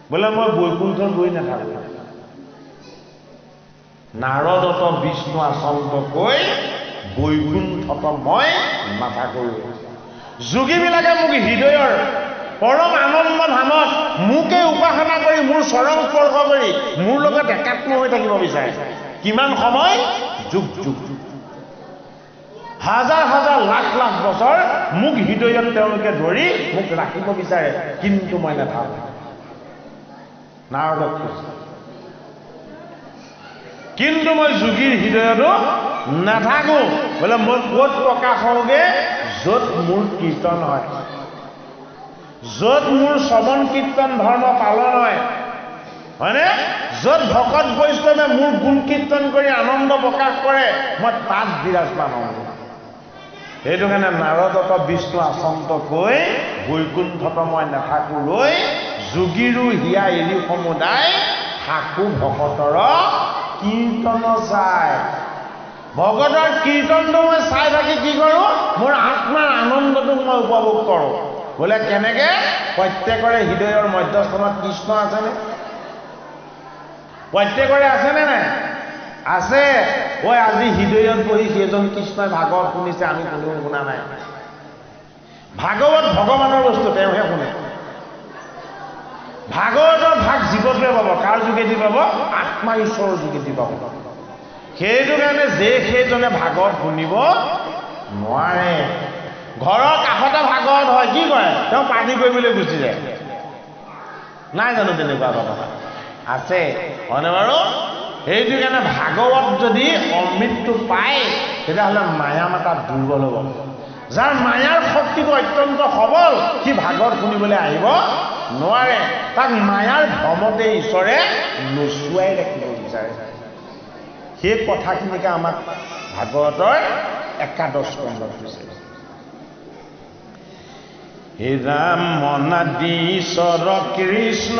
বোলে মই বৈকুণ্ঠত গৈ নাথাকো নাৰদত বিষ্ণু আচন্তকৈ বৈকুণ্ঠত মই নাথাকো যোগীবিলাকে মোক হৃদয়ৰ পৰম আনন্দ ধামত মোকে উপাসনা কৰি মোৰ চৰণ স্পৰ্শ কৰি মোৰ লগত একাত্ম হৈ থাকিব বিচাৰে কিমান সময় যুগ যুগ হাজাৰ হাজাৰ লাখ লাখ বছৰ মোক হৃদয়ত তেওঁলোকে ধৰি মোক ৰাখিব বিচাৰে কিন্তু মই নাথাকো নাৰদক কৈছে কিন্তু মই যোগীৰ হৃদয়তো নাথাকো বোলে মই ক'ত প্ৰকাশ হওঁগে য'ত মোৰ কীৰ্তন হয় য'ত মোৰ শ্ৰৱণ কীৰ্তন ধৰ্ম পালন হয় হয়নে য'ত ভকত বৈষ্ণৱে মোৰ গুণ কীৰ্তন কৰি আনন্দ প্ৰকাশ কৰে মই তাত বিৰাজমান হওঁ সেইটো কাৰণে নাৰদত বিষ্ণু আচন্তকৈ বৈকুণ্ঠত মই নাথাকোলৈ যোগীৰো হিয়া এৰি সমুদায় থাকো ভকতৰ কীৰ্তন চাই ভগতৰ কীৰ্তনটো মই চাই থাকি কি কৰোঁ মোৰ আত্মাৰ আনন্দটোক মই উপভোগ কৰোঁ বোলে কেনেকে প্ৰত্যেকৰে হৃদয়ৰ মধ্যস্থানত কৃষ্ণ আছেনে প্ৰত্যেকৰে আছেনে নাই আছে ঐ আজি হৃদয়ত বহি সেইজন কৃষ্ণই ভাগৱত শুনিছে আমি কোনেও শুনা নাই ভাগৱত ভগৱানৰ বস্তু তেওঁহে শুনে ভাগৱতৰ ভাগ জীৱটোৱে পাব কাৰ যোগেদি পাব আত্মা ঈশ্বৰৰ যোগেদি পাব সেইটো কাৰণে যে সেইজনে ভাগৱত শুনিব নোৱাৰে ঘৰৰ কাষতে ভাগৱত হয় কি কৰে তেওঁ পানী কৰিবলৈ গুচি যায় নাই জানো তেনেকুৱা কথা আছে হয়নে বাৰু সেইটো কাৰণে ভাগৱত যদি অমৃতটো পায় তেতিয়াহ'লে মায়া মাতা দুৰ্বল হ'ব যাৰ মায়াৰ শক্তিটো অত্যন্ত সবল সি ভাগৱত শুনিবলৈ আহিব নোৱাৰে তাক মায়াৰ ভ্ৰমতে ঈশ্বৰে নোচোৱাই ৰাখিব বিচাৰে সেই কথাখিনিকে আমাক ভাগৱতৰ একাদশ স্কন্ধত কৈছে হে ৰাম মনাদি ঈশ্বৰ কৃষ্ণ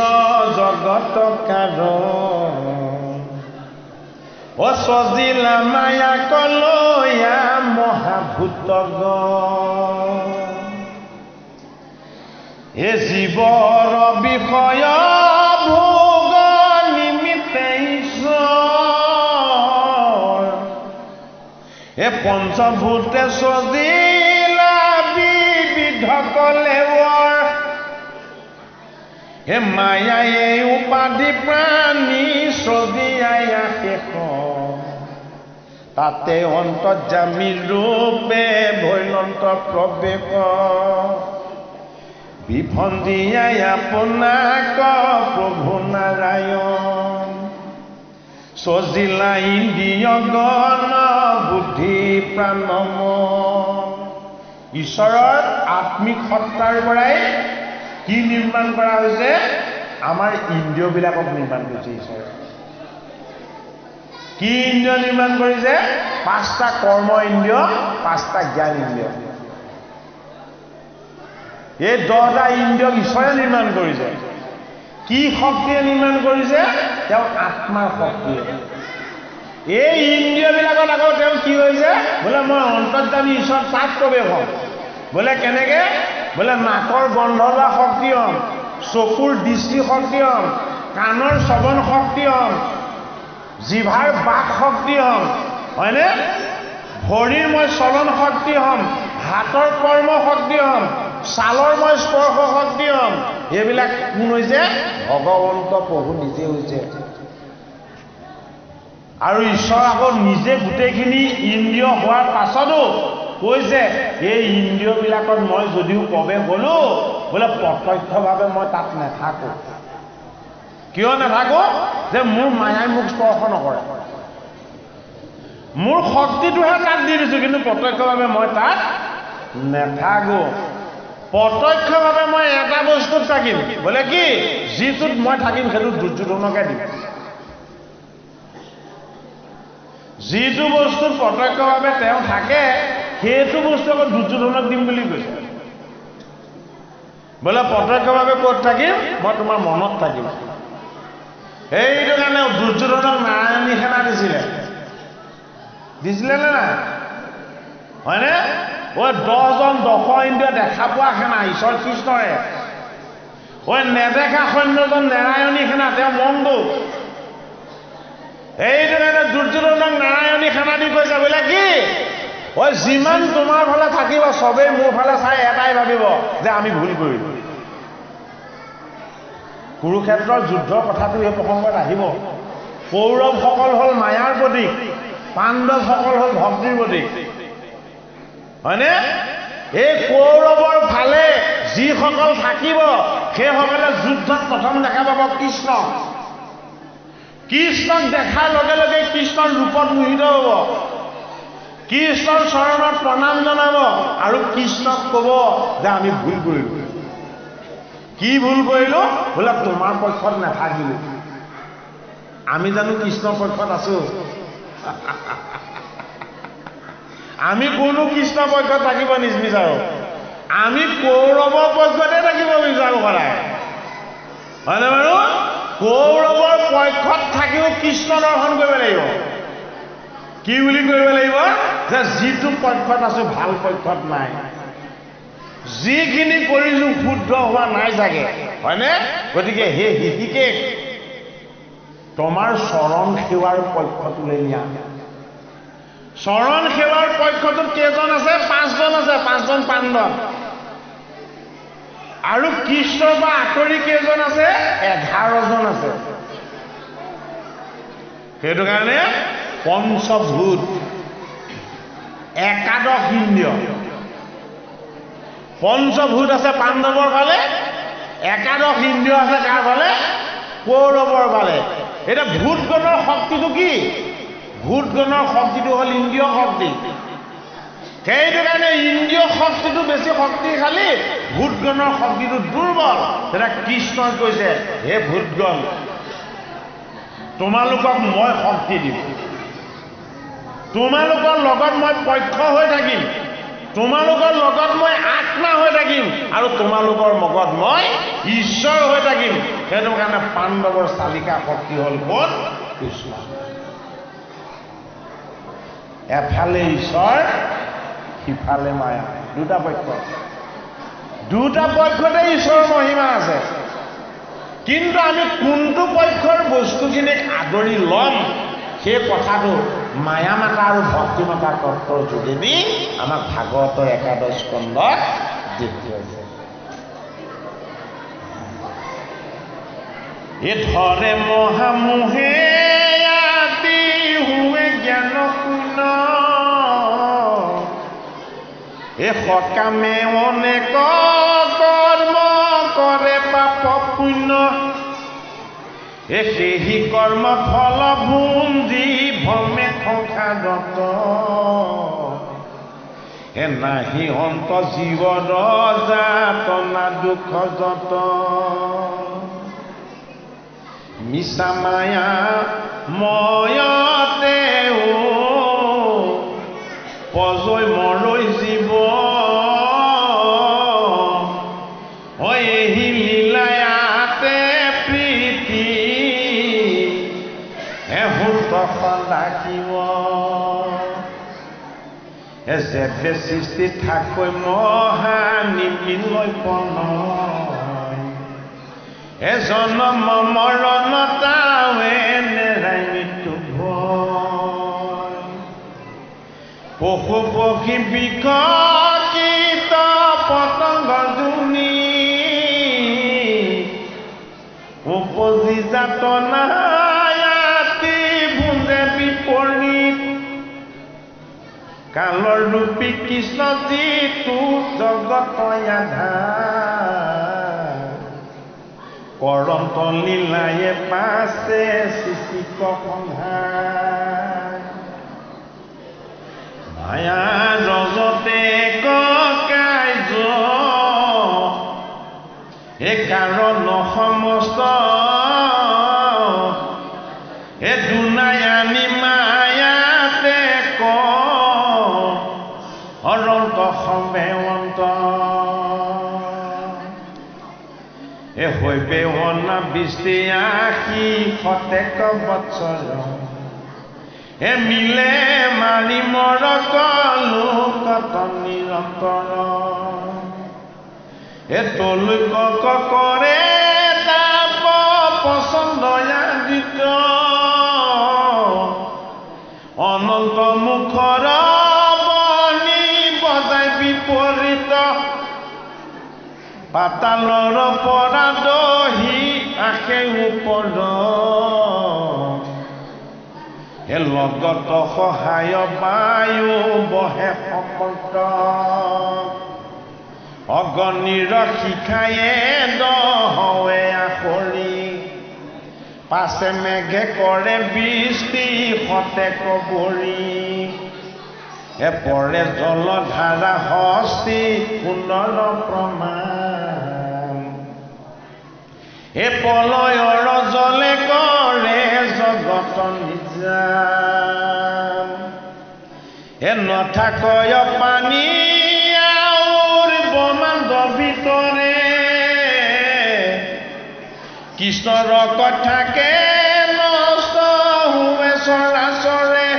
জগত কাৰণ অসজিলা মায়া কলয়া মহাভূত হে জীৱৰ বিষয় ভোগ নিমিত্তে ঈশ্বৰ হে পঞ্চভূতে সজিলা বিবিধ কলেৱৰ হে মায়ায়ে উপাধি প্ৰাণী সজিয়ায়া শেষ তাতে অন্তৰ্যামী ৰূপে ভৈলন্ত প্ৰৱেশ বিভঞ্জিয়াই আপোনাক প্ৰভু নাৰায়ণ সজিলা ইন্দ্ৰিয় গণ বুদ্ধি প্ৰাণম ঈশ্বৰৰ আত্মিক সত্তাৰ পৰাই কি নিৰ্মাণ কৰা হৈছে আমাৰ ইন্দ্ৰিয়বিলাকক নিৰ্মাণ কৰিছে ঈশ্বৰে কি ইন্দ্ৰিয় নিৰ্মাণ কৰিছে 5টা কৰ্ম ইন্দ্ৰিয় 5টা জ্ঞান ইন্দ্ৰিয় এই 10টা ইন্দ্ৰিয়ক ঈশ্বৰে নিৰ্মাণ কৰিছে কি শক্তিয়ে নিৰ্মাণ কৰিছে তেওঁ আত্মাৰ শক্তিয়ে এই ইন্দ্ৰিয়বিলাকত আকৌ তেওঁ কি হৈছে বোলে মই অন্তৰ্যামী ঈশ্বৰ তাত প্ৰৱেশ হ'ম বোলে কেনেকে বোলে নাকৰ গন্ধ লোৱা শক্তি হ'ম চকুৰ দৃষ্টি শক্তি হ'ম কাণৰ শ্ৰৱণ শক্তি হ'ম জিভাৰ বাক শক্তি হ'ম হয়নে ভৰিৰ মই চলন শক্তি হ'ম হাতৰ কৰ্ম শক্তি হ'ম ছালৰ মই স্পৰ্শ শক্তি হ'ম এইবিলাক কোন হৈছে ভগৱন্ত প্ৰভু নিজে হৈছে আৰু ঈশ্বৰ আকৌ নিজে গোটেইখিনি ইন্দ্ৰিয় হোৱাৰ পাছতো কৈছে এই ইন্দ্ৰিয়বিলাকত মই যদিও প্ৰৱেশ হ'লো বোলে প্ৰত্যক্ষভাৱে মই তাত নাথাকো কিয় নাথাকো যে মোৰ মায়াই মোক স্পৰ্শ নকৰে মোৰ শক্তিটোহে তাত দি দিছো কিন্তু প্ৰত্যক্ষভাৱে মই তাত নাথাকো প্ৰত্যক্ষভাৱে মই এটা বস্তুত থাকিম বোলে কি যিটোত মই থাকিম সেইটো দুৰ্যোধনকে দিম যিটো বস্তুত প্ৰত্যক্ষভাৱে তেওঁ থাকে সেইটো বস্তু আকৌ দুৰ্যোধনক দিম বুলি কৈছে বোলে প্ৰত্যক্ষভাৱে ক'ত থাকিম মই তোমাৰ মনত থাকিম এইটো কাৰণে দুৰ্যোধনক নাৰায়ণী সেনা দিছিলে নে নাই হয়নে ঐ 10জন 10 ইন্দ্ৰিয় দেখা পোৱা সেনা ঈশ্বৰ কৃষ্ণৰে ঐ নেদেখা সৈন্যজন নাৰায়ণী সেনা তেওঁ মনটো এইটো কাৰণে দুৰ্যোধনক নাৰায়ণী সেনা দি কৈছে বোলে কি ঐ যিমান তোমাৰ ফালে থাকিব চবেই মোৰ ফালে চাই এটাই ভাবিব যে আমি ভুল কৰিলো কুৰুক্ষেত্ৰৰ যুদ্ধৰ কথাটো এই প্ৰসংগত আহিব কৌৰৱসকল হ'ল মায়াৰ প্ৰতীক পাণ্ডৱসকল হ'ল ভক্তিৰ প্ৰতীক হয়নে এই কৌৰৱৰ ফালে যিসকল থাকিব সেইসকলে যুদ্ধত প্ৰথম দেখা পাব কৃষ্ণক দেখাৰ লগে লগে কৃষ্ণৰ ৰূপত মোহিত হ'ব কৃষ্ণৰ চৰণত প্ৰণাম জনাব আৰু কৃষ্ণক ক'ব যে আমি ভুল কৰিলো কি ভুল কৰিলো বোলে তোমাৰ পক্ষত নাথাকিলো আমি জানো কৃষ্ণৰ পক্ষত আছো আমি কোনো কৃষ্ণ পক্ষত থাকিব নিবিচাৰো আমি কৌৰৱৰ পক্ষতে থাকিব বিচাৰো সদায় হয়নে বাৰু কৌৰৱৰ পক্ষত থাকিও কৃষ্ণ দৰ্শন কৰিব লাগিব কি বুলি কৰিব লাগিব যে যিটো পক্ষত আছো ভাল পক্ষত নাই যিখিনি কৰিছো শুদ্ধ হোৱা নাই চাগে হয়নে গতিকে হে হিকে তোমাৰ চৰণ সেৱাৰ পক্ষটোলৈ নিয়া চৰণ সেৱাৰ পক্ষটোত কেইজন আছে 5জন আছে 5জন পাণ্ডৱ আৰু কৃষ্ণৰ বা আঁতৰি কেইজন আছে 11জন আছে সেইটো কাৰণে পঞ্চভূত একাদশ ইন্দ্ৰিয় পঞ্চভূত আছে পাণ্ডৱৰ ফালে একাদশ ইন্দ্ৰিয় আছে কাৰ ফালে কৌৰৱৰ ফালে এতিয়া ভূতগণৰ শক্তিটো কি ভূতগণৰ শক্তিটো হ'ল ইন্দ্ৰিয় শক্তি সেইটো কাৰণে ইন্দ্ৰিয় শক্তিটো বেছি শক্তিশালী ভূতগণৰ শক্তিটো দুৰ্বল তেতিয়া কৃষ্ণই কৈছে হে ভূতগণ তোমালোকক মই শক্তি দিম তোমালোকৰ লগত মই পক্ষ হৈ থাকিম তোমালোকৰ লগত মই আত্মা হৈ থাকিম আৰু তোমালোকৰ মগত মই ঈশ্বৰ হৈ থাকিম সেইটো কাৰণে পাণ্ডৱৰ চালিকা শক্তি হ'ল কোন কৃষ্ণ এফালে ঈশ্বৰ সিফালে মায়া দুটা পক্ষতে ঈশ্বৰৰ মহিমা আছে কিন্তু আমি কোনটো পক্ষৰ বস্তুখিনিক আদৰি ল'ম সেই কথাটো মায়া মাতা আৰু ভক্তি মাতা তত্ত্বৰ যোগেদি আমাক ভাগৱতৰ 11 স্কন্ধত দেখুৱাইছে এ ধৰে মহামোহে আদি হুৱে জ্ঞান শূন্য এ সকামে অনেক কৰ্ম কৰে পাপ পুণ্য এ সেই কৰ্ম ফল ভুঞ্জি ভ্ৰমে সংসাৰত নাহি অন্ত জীৱৰ যাতনা দুখ যত মিছা মায়া ময়তে পজৈ মৰৈ জীৱ এহি লীলায়াতে প্ৰীতি এহুত সদাকিব যেতে সৃষ্টি থাকৈ মহা নিমিলয় প্ৰণয় জনম মৰণ তাৱে নেৰাই মৃত্যু ভয় পশু পক্ষী বৃক্ষ কীট পতংগ জুনি উপজি যাতনায়াতি ভুঁজে বিপৰীত কালৰ ৰূপী কৃষ্ণ যিটো জগত আধাৰ কৰন্ত লীলায়ে পাছে সৃষ্টিক সংহাৰ মায়া ৰজতে কাৰ্য কাৰণ সমস্ত দুনায়ানি মায়াতে অনন্ত সমবেৱন্ত হৈবে অনাবৃষ্টি আশী শতেক বৎসৰ মিলে মাৰি মৰ লোকত নিৰন্তৰ তলৈক কৰে তাপ পচন্দ আদিত অনন্ত মুখৰ বিপৰীত পাতালৰ পৰা দহি আশে ওপৰ লগত সহায় বায়ু বহে সমন্ত অগণিৰ শিখায়ে দহৱে আখৰি পাছে মেঘে কৰে বৃষ্টি শতেক বৰি পৰে জলধাৰা হস্তি পুনৰ প্ৰমাণ প্ৰলয়ৰ জলে কৰে জগত নিজান নথাকয় পানী আউৰ ব্ৰহ্মাণ্ড ভিতৰে কৃষ্ণৰ কথাকে নষ্ট হোৱে চৰাচৰে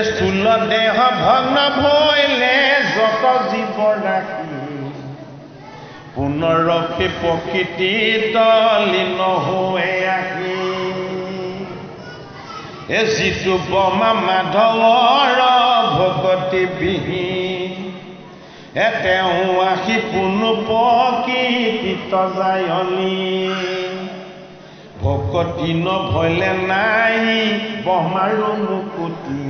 স্থূল দেহ ভগ্ন ভৈলে যত জীৱ ৰাখি পুনৰপি প্ৰকৃতিত লীন হৈ আহি যিটো ব্ৰহ্মা মাধৱৰ ভকতি বিহীন তেওঁ আহি পুনু প্ৰকৃতিত জায়নি ভকতি নভৈলে নাই ব্ৰহ্মাৰো মুকুতি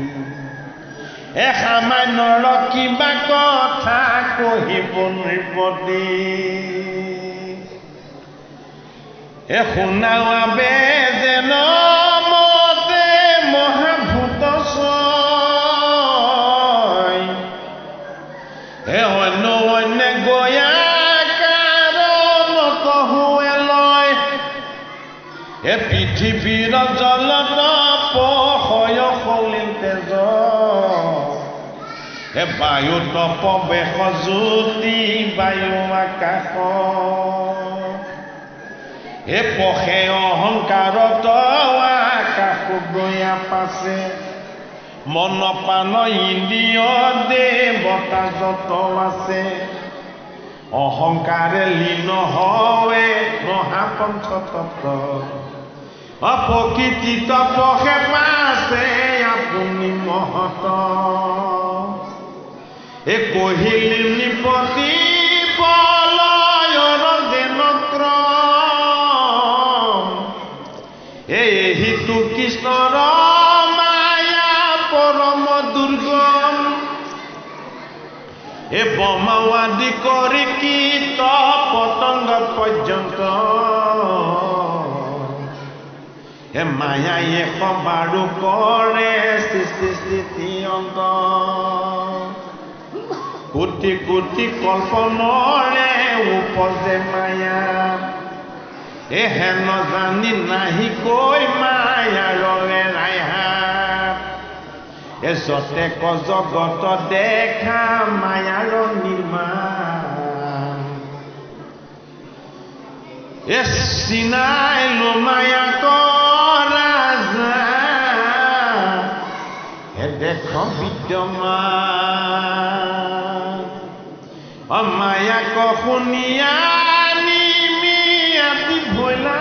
সামান্যৰ কিবা কথা কহিব নৃপতি শুনাৱে যেন মতে মহাভূত অন্য অন্য গয়া কাৰণত হুৱে লয় পৃথিৱীৰ জলত পহয় সলিল তেজ বায়ু তপ বেশ জ্যোতি বায়ু আকাশ পহে অহংকাৰত আকাশ গয়া পাছে মন প্ৰাণ ইন্দ্ৰিয় দেৱতা যত আছে অহংকাৰে লীন হয় মহাপঞ্চতত্ব প্ৰকৃতিত পহে পাছে আপুনি মহত কহিলি নৃপতি পলয়ৰ যেন ক্ৰম এহিটো কৃষ্ণৰ মায়া পৰম দুৰ্গম ব্ৰহ্মাদি কৰি কীট পতংগ পৰ্যন্ত মায়ায়ে সবাৰো কৰে সৃষ্টি স্থিতি অন্ত কোটি কোটি কল্পনৰে উপজে মায়া হেন জানি নাহি কৈ মায়া ৰঙে ৰাইহা যতে ক জগত দেখা মায়াৰ নিৰ্মাণ চিনাইলো মায়াক ৰাজা দেখ বিদ্যমান মায়াক শুনিয়া নিমিয়াতি ভৈলা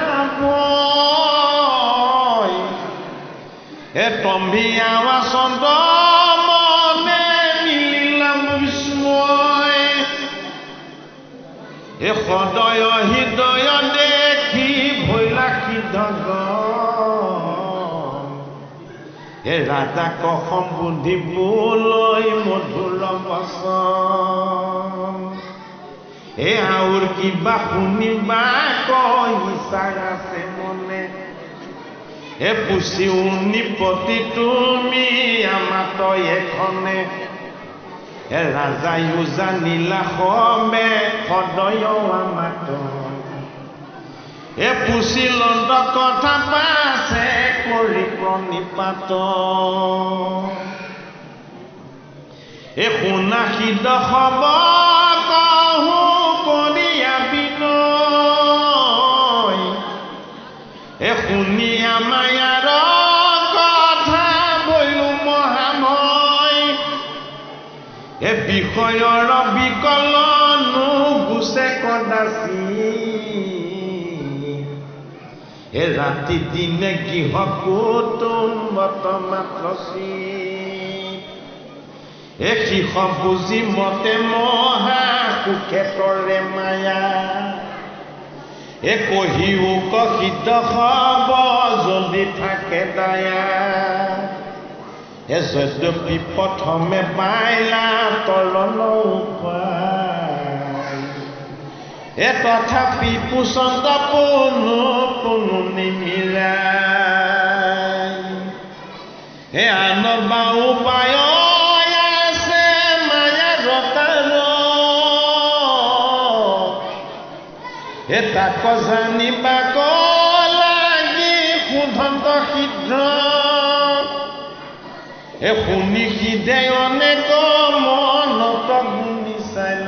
তম্ভিয়া বাচন্ত মনে মিলিলাম বিস্ময় সদয় হৃদয় দেখি ভৈলা সিদ্ধগ ৰাজাক সম্বোধিবলৈ মধুৰ বচন আউৰ কিবা শুনিবা কয় ইচ্ছাৰ আছে মনে পুচি নিপতি তুমি আমাত এখনে ৰাজায়ো জানিলা সবে সদয় আমাত পুচি লণ্ড কথা পাছে কৰি প্ৰণিপাত শুনা সিদ্ধ হব কহো কৰিয়া বিনয় শুনিয়া মায়াৰ কথা বৈলো মহাময় বিষয়ৰ বিকলনো গুছে কদাচি ৰাতি দিনে গৃহ কুটুম্বত মাত্ৰ শিষ বুজি মতে মহা সুখে তৰে মায়া কহিও কহিত হব যদি থাকে দয়া যদ্যপি প্ৰথমে পাইলা তৰণ উপায় তথাপি পুচন্ত পুনু পুনু নিমিলাই আন বা উপায় আছে মায়া ৰতাৰ তাক জানিবাক লাগি সুধন্ত সিদ্ধ শুনি সিধে অনেক মনত গুণি চাইল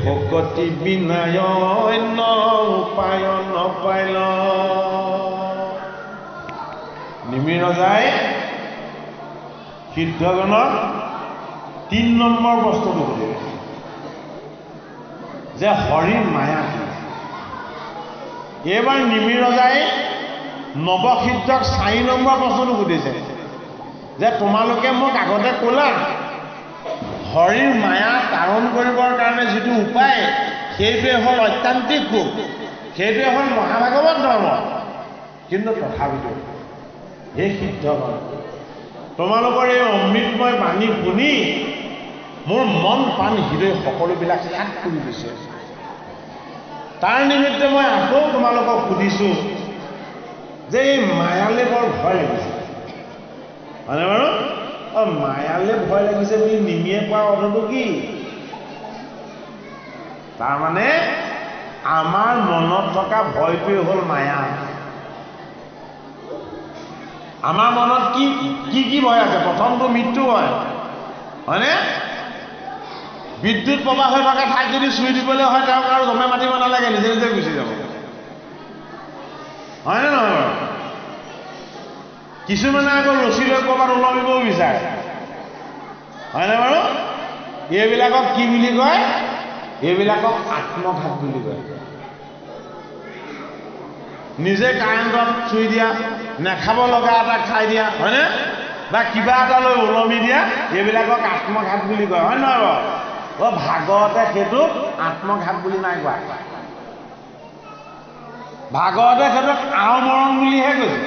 ভকতি বিনায় অন্য উপায় নপাইল নিমি ৰজাই সিদ্ধজনক 3 নম্বৰ বস্তুটো সুধিলে যে হৰিৰ মায়া কি এইবাৰ নিমি ৰজাই নৱসিদ্ধক 4 নম্বৰ প্ৰশ্নটো সুধিছে যে তোমালোকে মোক আগতে ক'লা হৰিৰ মায়া কাৰণ কৰিবৰ কাৰণে যিটো উপায় সেইটোৱে হ'ল ঐকান্তিক সুখ সেইটোৱে হ'ল মহাভাগৱত ধৰ্ম কিন্তু তথাপিতো এই সিদ্ধগণ তোমালোকৰ এই অমৃতময় বাণী শুনি মোৰ মন প্ৰাণ হৃদয় সকলোবিলাক সাত কৰি দিছে তাৰ নিমিত্তে মই আকৌ তোমালোকক সুধিছোঁ যে এই মায়ালে বৰ ভয় লাগিছে হয়নে বাৰু মায়ালে ভয় লাগিছে বুলি নিমিয়ে কোৱাৰ অৰ্থটো কি তাৰমানে আমাৰ মনত থকা ভয়টোৱে হ'ল মায়া আমাৰ মনত কি কি কি ভয় আছে প্ৰথমটো মৃত্যু ভয় হয়নে বিদ্যুৎ প্ৰবাহ হৈ থকা ঠাইত যদি চুই দিবলৈ হয় তেওঁক আৰু জমে মাতিব নালাগে নিজে নিজে গুচি যাব হয়নে নহয় কিছুমানে আকৌ ৰছী লৈ ক'ৰবাত ওলমিবও বিচাৰে হয়নে বাৰু এইবিলাকক কি বুলি কয় এইবিলাকক আত্মঘাত বুলি কয় নিজে কাৰেণ্টত চুই দিয়া নেখাব লগা এটা খাই দিয়া হয়নে বা কিবা এটা লৈ ওলমি দিয়া এইবিলাকক আত্মঘাত বুলি কয় হয় নহয় বাৰু ভাগৱতে সেইটো আত্মঘাত বুলি নাই কোৱা ভাগৱতে সেইটো আওমৰণ বুলিহে কৈছে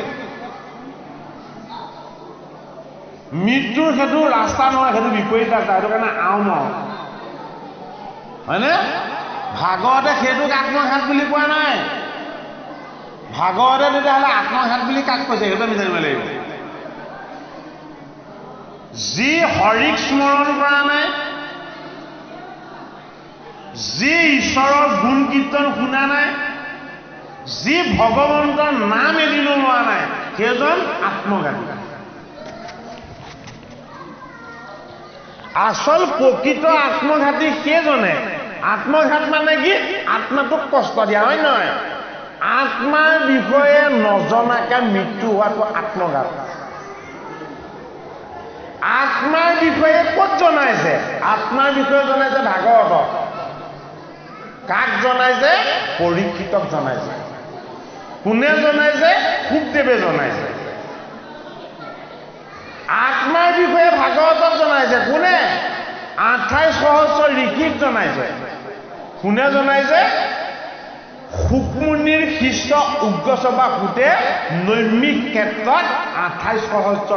মৃত্যুৰ সেইটো ৰাস্তা নহয় সেইটো বিপৰীত ৰাস্তা সেইটো কাৰণে আওমৰণ হয়নে ভাগৱতে সেইটোক আত্মঘাত বুলি কোৱা নাই ভাগৱতে তেতিয়াহ'লে আত্মঘাত বুলি কাক কৈছে সেইটো আমি জানিব লাগিব যি হৰিক স্মৰণ কৰা নাই, যি ঈশ্বৰৰ গুণ কীৰ্তন শুনা নাই, যি ভগৱন্তৰ নাম এদিনো লোৱা নাই, সেইজন আত্মঘাতী। আচল প্ৰকৃত আত্মঘাতী সেইজনে। আত্মঘাত মানে কি? আত্মাটোক কষ্ট দিয়া, হয় নহয়? আত্মাৰ বিষয়ে নজনাকে মৃত্যু হোৱাটো আত্মঘাত। আত্মাৰ বিষয়ে ক'ত জনাইছে? আত্মাৰ বিষয়ে জনাইছে ভাগৱতত। কাক জনাইছে? পৰীক্ষিতক জনাইছে। কোনে জনাইছে? শুকদেৱে জনাইছে। আত্মাৰ বিষয়ে ভাগৱতক জনাইছে কোনে? 28 সহস্ৰ ঋষিক জনাইছে। কোনে জনাইছে? শুকমুনিৰ শিষ্য উগ্ৰসভা সুতে নৈমিক ক্ষেত্ৰত 28 সহস্ৰ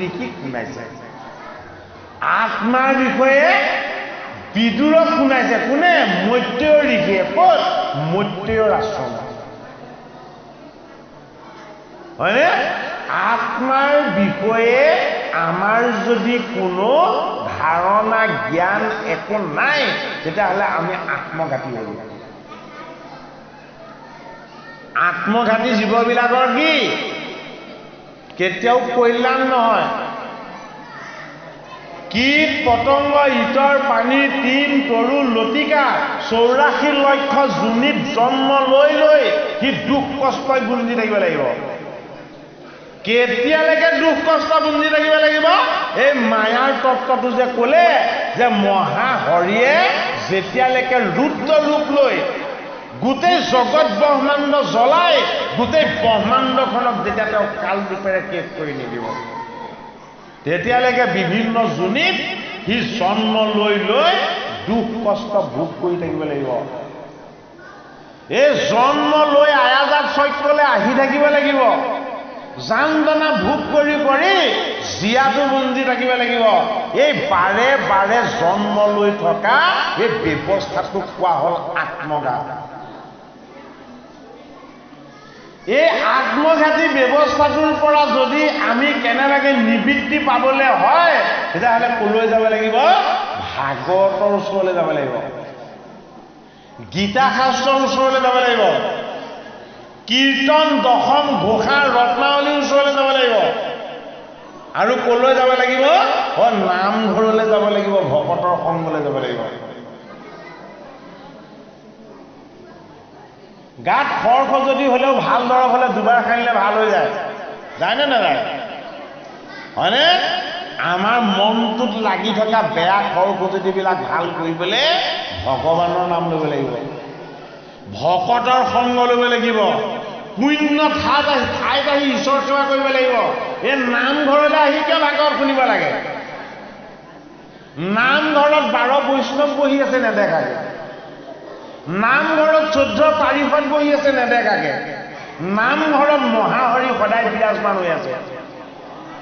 ঋষিক শুনাইছে। আত্মাৰ বিষয়ে বিদুৰক শুনাইছে কোনে? মৈত্ৰেয় ঋষিয়ে। ক'ত? মৈত্ৰেয়ৰ আশ্ৰম, হয়নে? আত্মাৰ বিষয়ে আমাৰ যদি কোনো ধাৰণা জ্ঞান একো নাই, তেতিয়াহ'লে আমি আত্মঘাতী হলো। আত্মঘাতী জীৱবিলাকৰ কি? কেতিয়াও কল্যাণ নহয়। কীট পতংগ ইতৰ পানীৰ টিম তৰু লতিকা 84 লক্ষ জুনিত জন্ম লৈ লৈ সি দুখ কষ্টই গুঞ্জি থাকিব লাগিব। কেতিয়ালৈকে দুখ কষ্ট গুঞ্জি থাকিব লাগিব? এই মায়াৰ তত্ত্বটো যে ক'লে যে মহা হৰিয়ে যেতিয়ালৈকে ৰুদ্ৰ ৰূপ লৈ গোটেই জগত ব্ৰহ্মাণ্ড জ্বলাই গোটেই ব্ৰহ্মাণ্ডখনক যেতিয়া তেওঁ কাল ৰূপেৰে শেষ কৰি নিদিব, তেতিয়ালৈকে বিভিন্ন জুনিত সি জন্ম লৈ লৈ দুখ কষ্ট ভোগ কৰি থাকিব লাগিব। এই জন্ম লৈ আয়াজাত চক্ৰলৈ আহি থাকিব লাগিব। যান্ত্ৰণা ভোগ কৰি কৰি জীয়াটো বঞ্জি থাকিব লাগিব। এই বাৰে বাৰে জন্ম লৈ থকা এই ব্যৱস্থাটোক কোৱা হ'ল আত্মঘাত। এই আত্মঘাতী ব্যৱস্থাটোৰ পৰা যদি আমি কেনেবাকৈ নিবৃত্তি পাবলৈ হয়, তেতিয়াহ'লে ক'লৈ যাব লাগিব? ভাগৱতৰ ওচৰলৈ যাব লাগিব, গীতা শাস্ত্ৰৰ ওচৰলৈ যাব লাগিব, কীৰ্তন দশম ঘোষা ৰত্নাৱলীৰ ওচৰলৈ যাব লাগিব, আৰু ক'লৈ যাব লাগিব? নামঘৰলৈ যাব লাগিব, ভকতৰ সংগলৈ যাব লাগিব। গাত খৰ খজুৱতি হ'লেও ভাল দৰৱ হ'লে দুবাৰ খাইলে ভাল হৈ যায়, যায়নে নাযায়? হয়নে? আমাৰ মনটোত লাগি থকা বেয়া খৰ খজুৱতিবিলাক ভাল কৰিবলৈ ভগৱানৰ নাম ল'ব লাগিব, ভকতৰ সংগ ল'ব লাগিব, পুণ্য ঠাইত আহি ঈশ্বৰ সেৱা কৰিব লাগিব। এই নামঘৰলৈ আহি কিয় ভাগৱত শুনিব লাগে? নামঘৰত 12 বৈষ্ণৱ বহি আছে নেদেখাকে, নামঘৰত 14 পাৰিষদ বহি আছে নেদেখাকে, নামঘৰত মহাহৰি সদায় বিৰাজমান হৈ আছে,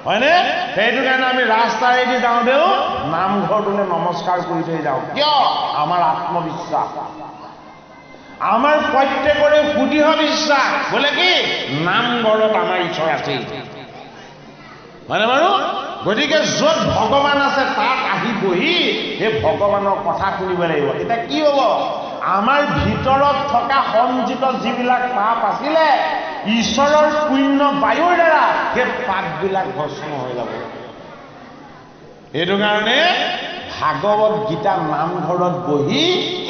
হয়নে? সেইটো কাৰণে আমি ৰাস্তাৰেদি যাওঁতেও নামঘৰটোলৈ নমস্কাৰ কৰি থৈ যাওঁ। কিয়? আমাৰ আত্মবিশ্বাস, আমাৰ প্ৰত্যেকৰে সুদৃঢ় বিশ্বাস বোলে কি নামঘৰত আমাৰ ঈশ্বৰ আছে, হয়নে বাৰু? গতিকে য'ত ভগৱান আছে তাত আহি বহি সেই ভগৱানৰ কথা শুনিব লাগিব। এতিয়া কি হ'ব? আমাৰ ভিতৰত থকা সঞ্চিত যিবিলাক পাপ আছিলে ঈশ্বৰৰ পুণ্য বায়ুৰ দ্বাৰা সেই পাপবিলাক ভস্ম হৈ যাব। সেইটো কাৰণে ভাগৱত গীতা নামঘৰত বহি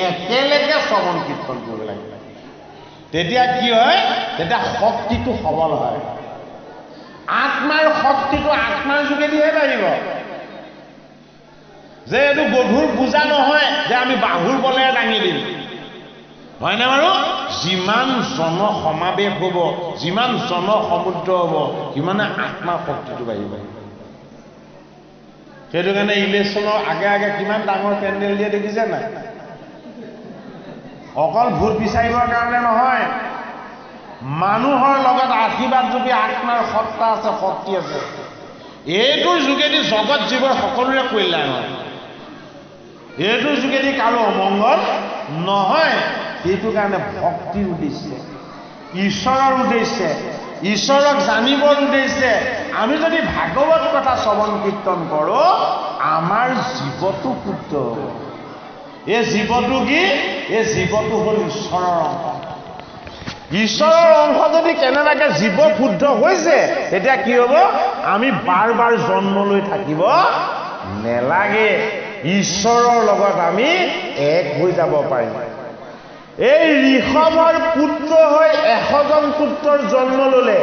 একেলগে শ্ৰৱণ কীৰ্তন কৰিব লাগিব। তেতিয়া কি হয়? তেতিয়া শক্তিটো সবল হয়। আত্মাৰ শক্তিটো আত্মাৰ যোগেদিহে বাঢ়িব। যে এইটো গধুৰ বোজা নহয় যে আমি বাহুৰ বলেৰে দাঙি দিম, হয়নে বাৰু? যিমান জন সমাৱেশ হ'ব, যিমান জন সমুদ্ৰ হ'ব, সিমানে আত্মাৰ শক্তিটো বাঢ়িব। সেইটো কাৰণে ইলেকশ্যনৰ আগে আগে কিমান ডাঙৰ পেণ্ডেল দিয়ে দেখিছে নাই? অকল ভোট বিচাৰিবৰ কাৰণে নহয়, মানুহৰ লগত আশীৰ্বাদ ৰূপী আত্মাৰ সত্তা আছে, শক্তি আছে। এইটোৰ যোগেদি জগত জীৱৰ সকলোৰে কল্যাণ হয়, এইটোৰ যোগেদি কাৰো অমংগল নহয়। সেইটো কাৰণে ভক্তিৰ উদ্দেশ্যে, ঈশ্বৰৰ উদ্দেশ্যে ঈশ্বৰক জানিবৰ উদ্দেশ্যে আমি যদি ভাগৱত কথা শ্ৰৱণ কীৰ্তন কৰোঁ আমাৰ জীৱটো শুদ্ধ হ'ব। এই জীৱটো কি? এই জীৱটো হ'ল ঈশ্বৰৰ অংশ। ঈশ্বৰৰ অংশ যদি কেনেবাকৈ জীৱ শুদ্ধ হৈছে তেতিয়া কি হ'ব? আমি বাৰ বাৰ জন্ম লৈ থাকিব নেলাগে। ঈশ্বৰৰ লগত আমি এক হৈ যাব পাৰিম। এই ঋষভৰ পুত্ৰ হৈ 100জন পুত্ৰৰ জন্ম ল'লে,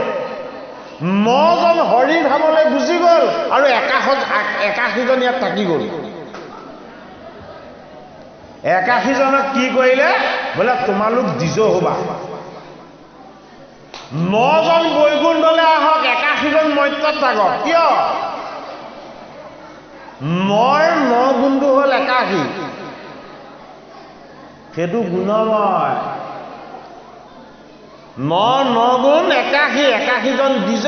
9জন হৰি ধামলৈ গুচি গ'ল আৰু 81জন ইয়াত থাকি গ'ল। 81জনক কি কৰিলে? বোলে তোমালোক দ্বিজ হ'বা। 9জন বৈকুণ্ঠলৈ আহক, 81জন মৰ্ত্যত থাকক। কিয়? 9ৰ 9 গুণটো হ'ল 81। সেইটো গুণময়। 9 গুণ 81, 81জন দ্বিজ।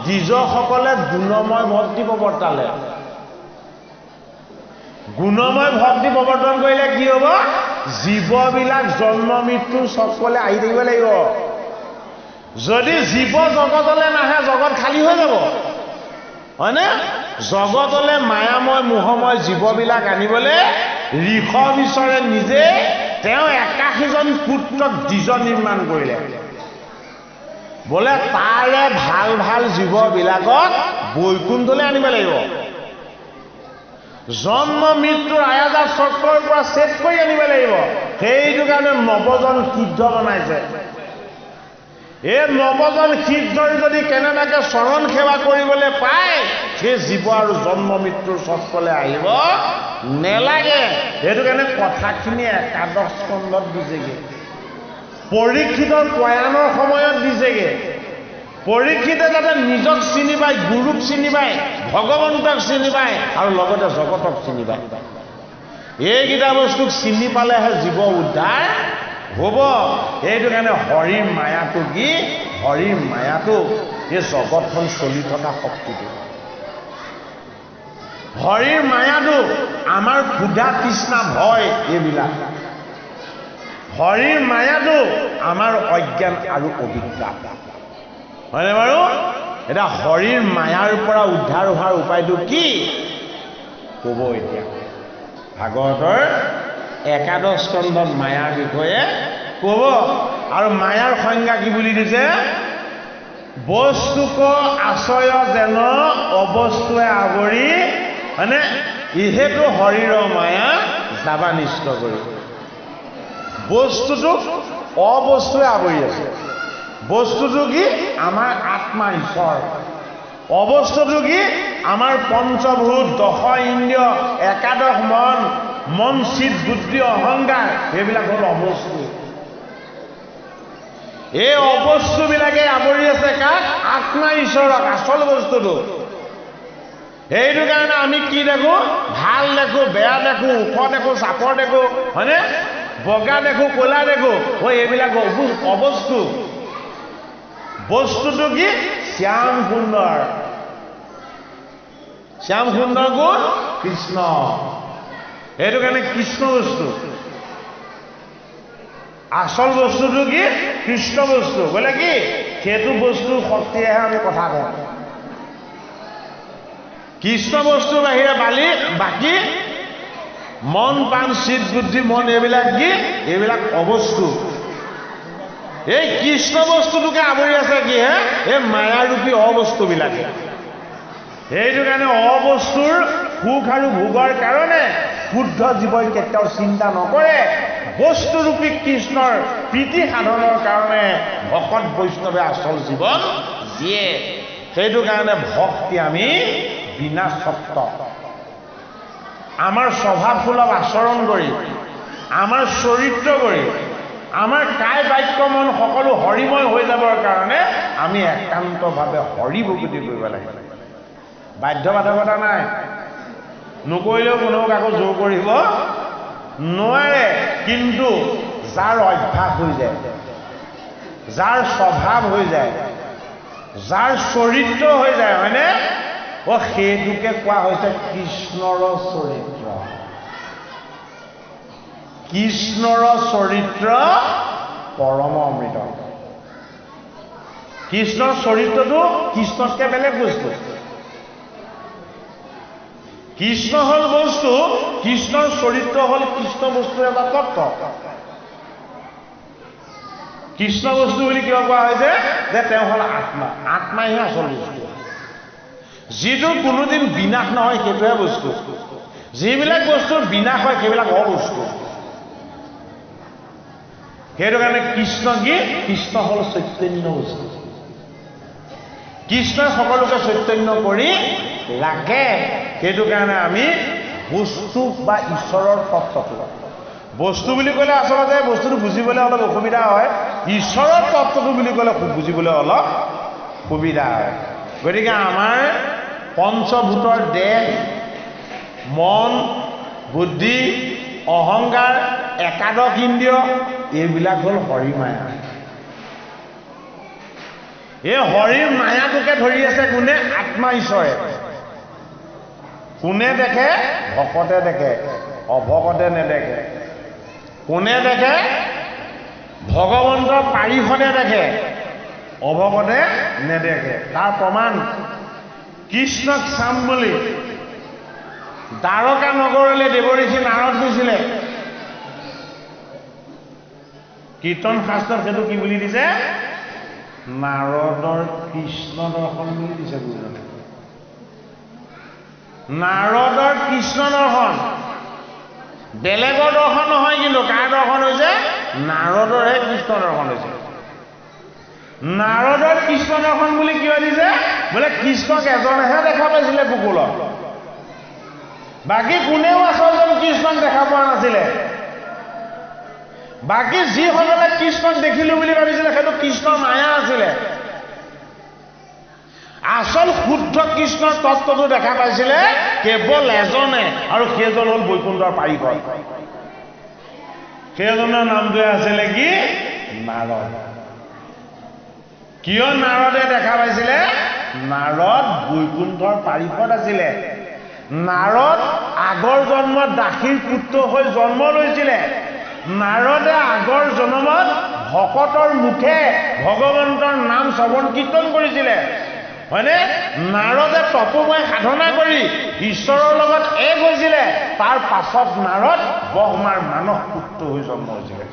দ্বিজসকলে গুণময় ভক্তি প্ৰৱৰ্তালে। গুণময় ভক্তি প্ৰৱৰ্তন কৰিলে কি হ'ব? জীৱবিলাক জন্ম মৃত্যুৰ চক্ৰলৈ আহি থাকিব লাগিব। যদি জীৱ জগতলৈ নাহে জগত খালী হৈ যাব, হয়নে? জগতলৈ মায়াময় মোহময় জীৱবিলাক আনিবলৈ ঋষভ ঈশ্বৰে নিজে তেওঁ 81জন পুত্ৰক দ্বিজ নিৰ্মাণ কৰিলে। বোলে তাৰে ভাল ভাল জীৱবিলাকক বৈকুণ্ঠলৈ আনিব লাগিব, জন্ম মৃত্যুৰ আয়াজাৰ চক্ৰৰ পৰা ছেদ কৰি আনিব লাগিব। সেইটো কাৰণে 9জন সিদ্ধ বনাইছে। এই 9জন সিদ্ধৰ যদি কেনেবাকৈ চৰণ সেৱা কৰিবলৈ পায় সেই জীৱ আৰু জন্ম মৃত্যুৰ চক্ৰলৈ আহিব নেলাগে। সেইটো কাৰণে কথাখিনি একাদশ স্কন্ধত দিছেগৈ, পৰীক্ষিতৰ প্ৰয়াণৰ সময়ত দিছেগৈ। পৰীক্ষিতে যাতে নিজক চিনি পায়, গুৰুক চিনি পায়, ভগৱন্তক চিনি পায় আৰু লগতে জগতক চিনি পায়। এইকেইটা বস্তুক চিনি পালেহে জীৱ উদ্ধাৰ হ'ব। সেইটো কাৰণে হৰিৰ মায়াটো কি? হৰিৰ মায়াটো এই জগতখন চলি থকা শক্তিটো। হৰিৰ মায়াটো আমাৰ ক্ষুধা তৃষ্ণা ভয় এইবিলাক। হৰিৰ মায়াটো আমাৰ অজ্ঞান আৰু অবিদ্যা, হয়নে বাৰু? এতিয়া হৰিৰ মায়াৰ পৰা উদ্ধাৰ হোৱাৰ উপায়টো কি ক'ব এতিয়া? ভাগৱতৰ একাদশ স্কন্ধত মায়াৰ বিষয়ে ক'ব। আৰু মায়াৰ সংজ্ঞা কি বুলি দিছে? বস্তুক আশ্ৰয় যেন অবস্তুৱে আৱৰি, হয়নে? ইহেতু শৰীৰ মায়া যাবা নিষ্ট কৰি। বস্তুটোক অবস্তুৱে আৱৰি আছে। বস্তুটো কি? আমাৰ আত্মা ঈশ্বৰ। অবস্তুটো কি? আমাৰ পঞ্চভূত, 10 ইন্দ্ৰিয়, একাদশ মন চিত বুদ্ধি অহংকাৰ, এইবিলাক হ'ল অবস্তু। এই অবস্তুবিলাকে আৱৰি আছে কাক? আত্মা ঈশ্বৰক, আচল বস্তুটো। সেইটো কাৰণে আমি কি দেখো? ভাল দেখো, বেয়া দেখো, ওখ দেখো, চাপৰ দেখো, হয়নে? বগা দেখো, ক'লা দেখো। এইবিলাক অবস্তু। বস্তুটো কি? শ্যাম সুন্দৰ। শ্যাম সুন্দৰ গুণ কৃষ্ণ। সেইটো কাৰণে কৃষ্ণ বস্তু। আচল বস্তুটো কি? কৃষ্ণ বস্তু। বোলে কি? সেইটো বস্তুৰ শক্তিয়েহে আমি কথা কওঁ। কৃষ্ণ বস্তুৰ বাহিৰে বাকী মন প্ৰাণ চিত বুদ্ধি মন এইবিলাক কি? এইবিলাক অবস্তু। এই কৃষ্ণ বস্তুটোকে আৱৰি আছে কি হে? এই মায়াৰূপী অবস্তুবিলাকে। সেইটো কাৰণে অবস্তুৰ সুখ আৰু ভোগৰ কাৰণে শুদ্ধ জীৱই কেতিয়াও চিন্তা নকৰে। বস্তুৰূপী কৃষ্ণৰ প্ৰীতি সাধনৰ কাৰণে ভকত বৈষ্ণৱে আচল জীৱন দিয়ে। সেইটো কাৰণে ভক্তি আমি বিনা সত্য আমাৰ স্বভাৱসুলভ আচৰণ কৰি, আমাৰ চৰিত্ৰ কৰি, আমাৰ কায় বাক্য মন সকলো হৰিময় হৈ যাবৰ কাৰণে আমি একান্তভাৱে হৰি ভক্তি কৰিব লাগে। বাধ্যবাধকতা নাই। নকৰিলেও কোনেও কাকো জোৰ কৰিব নোৱাৰে। কিন্তু যাৰ অভ্যাস হৈ যায়, যাৰ স্বভাৱ হৈ যায়, যাৰ চৰিত্ৰ হৈ যায়, হয়নে? সেইটোকে কোৱা হৈছে কৃষ্ণৰ চৰিত্ৰ। কৃষ্ণৰ চৰিত্ৰ পৰম অমৃত। কৃষ্ণৰ চৰিত্ৰটো কৃষ্ণতকৈ বেলেগ বস্তু। কৃষ্ণ হ'ল বস্তু, কৃষ্ণৰ চৰিত্ৰ হ'ল কৃষ্ণ বস্তুৰ এটা তত্ত্ব। কৃষ্ণ বস্তু বুলি কিয় কোৱা হৈছে যে তেওঁ হ'ল আত্মা, আত্মাইহে আচল বস্তু। যিটো কোনোদিন বিনাশ নহয় সেইটোহে বস্তু। যিবিলাক বস্তুৰ বিনাশ হয় সেইবিলাক অবস্তু। সেইটো কাৰণে কৃষ্ণ কি? কৃষ্ণ হ'ল চৈতন্য বস্তু। কৃষ্ণই সকলোকে চৈতন্য কৰি ৰাখে। সেইটো কাৰণে আমি বস্তু বা ঈশ্বৰৰ তত্ত্বটো, বস্তু বুলি ক'লে আচলতে বস্তুটো বুজিবলৈ অলপ অসুবিধা হয়, ঈশ্বৰৰ তত্ত্বটো বুলি ক'লে বুজিবলৈ অলপ সুবিধা হয়। গতিকে আমাৰ পঞ্চভূতৰ দেহ, মন, বুদ্ধি, অহংকাৰ, একাদশ ইন্দ্ৰিয় এইবিলাক হ'ল হৰি মায়া। এই হৰিৰ মায়াটোকে ধৰি আছে কোনে? আত্মা ঈশ্বৰে। কোনে দেখে? ভকতে দেখে, অভকতে নেদেখে। কোনে দেখে? ভগৱন্তৰ পাৰিষদে দেখে, অভকতে নেদেখে। তাৰ প্ৰমাণ কৃষ্ণক চাম বুলি দ্বাৰকা নগৰলৈ দেৱঋষি নাৰদ গৈছিলে। কীৰ্তন শাস্ত্ৰত সেইটো কি বুলি দিছে? নাৰদৰ কৃষ্ণ দৰ্শন বুলি দিছে গুৰুজনে। নাৰদৰ কৃষ্ণ দৰ্শন, বেলেগৰ দৰ্শন নহয়। কিন্তু কাৰ দৰ্শন হৈছে? নাৰদৰহে কৃষ্ণ দৰ্শন হৈছে। নাৰদৰ কৃষ্ণ দৰ্শন বুলি কিয় দিছে? বোলে কৃষ্ণক এজনেহে দেখা পাইছিলে গোকুলত, বাকী কোনেও আচলতে কৃষ্ণক দেখা পোৱা নাছিলে। বাকী যিসকলে কৃষ্ণক দেখিলো বুলি ভাবিছিলে সেইটো কৃষ্ণৰ মায়া আছিলে। আচল শুদ্ধ কৃষ্ণৰ তত্ত্বটো দেখা পাইছিলে কেৱল এজনে, আৰু সেইজন হ'ল বৈকুণ্ঠৰ পাৰিষদ। সেইজনৰ নামটোৱে আছিলে কি? নাৰদ। কিয় নাৰদে দেখা পাইছিলে? নাৰদ বৈকুণ্ঠৰ পাৰিষদ আছিলে। নাৰদ আগৰ জন্মত দাসীৰ পুত্ৰ হৈ জন্ম লৈছিলে। নাৰদে আগৰ জন্মত ভকতৰ মুখে ভগৱন্তৰ নাম শ্ৰৱণ কীৰ্তন কৰিছিলে, হয়নে? নাৰদে তপোময় সাধনা কৰি ঈশ্বৰৰ লগত এক হৈছিলে। তাৰ পাছত নাৰদ ব্ৰহ্মাৰ মানস পুত্ৰ হৈ জন্ম হৈছিলে।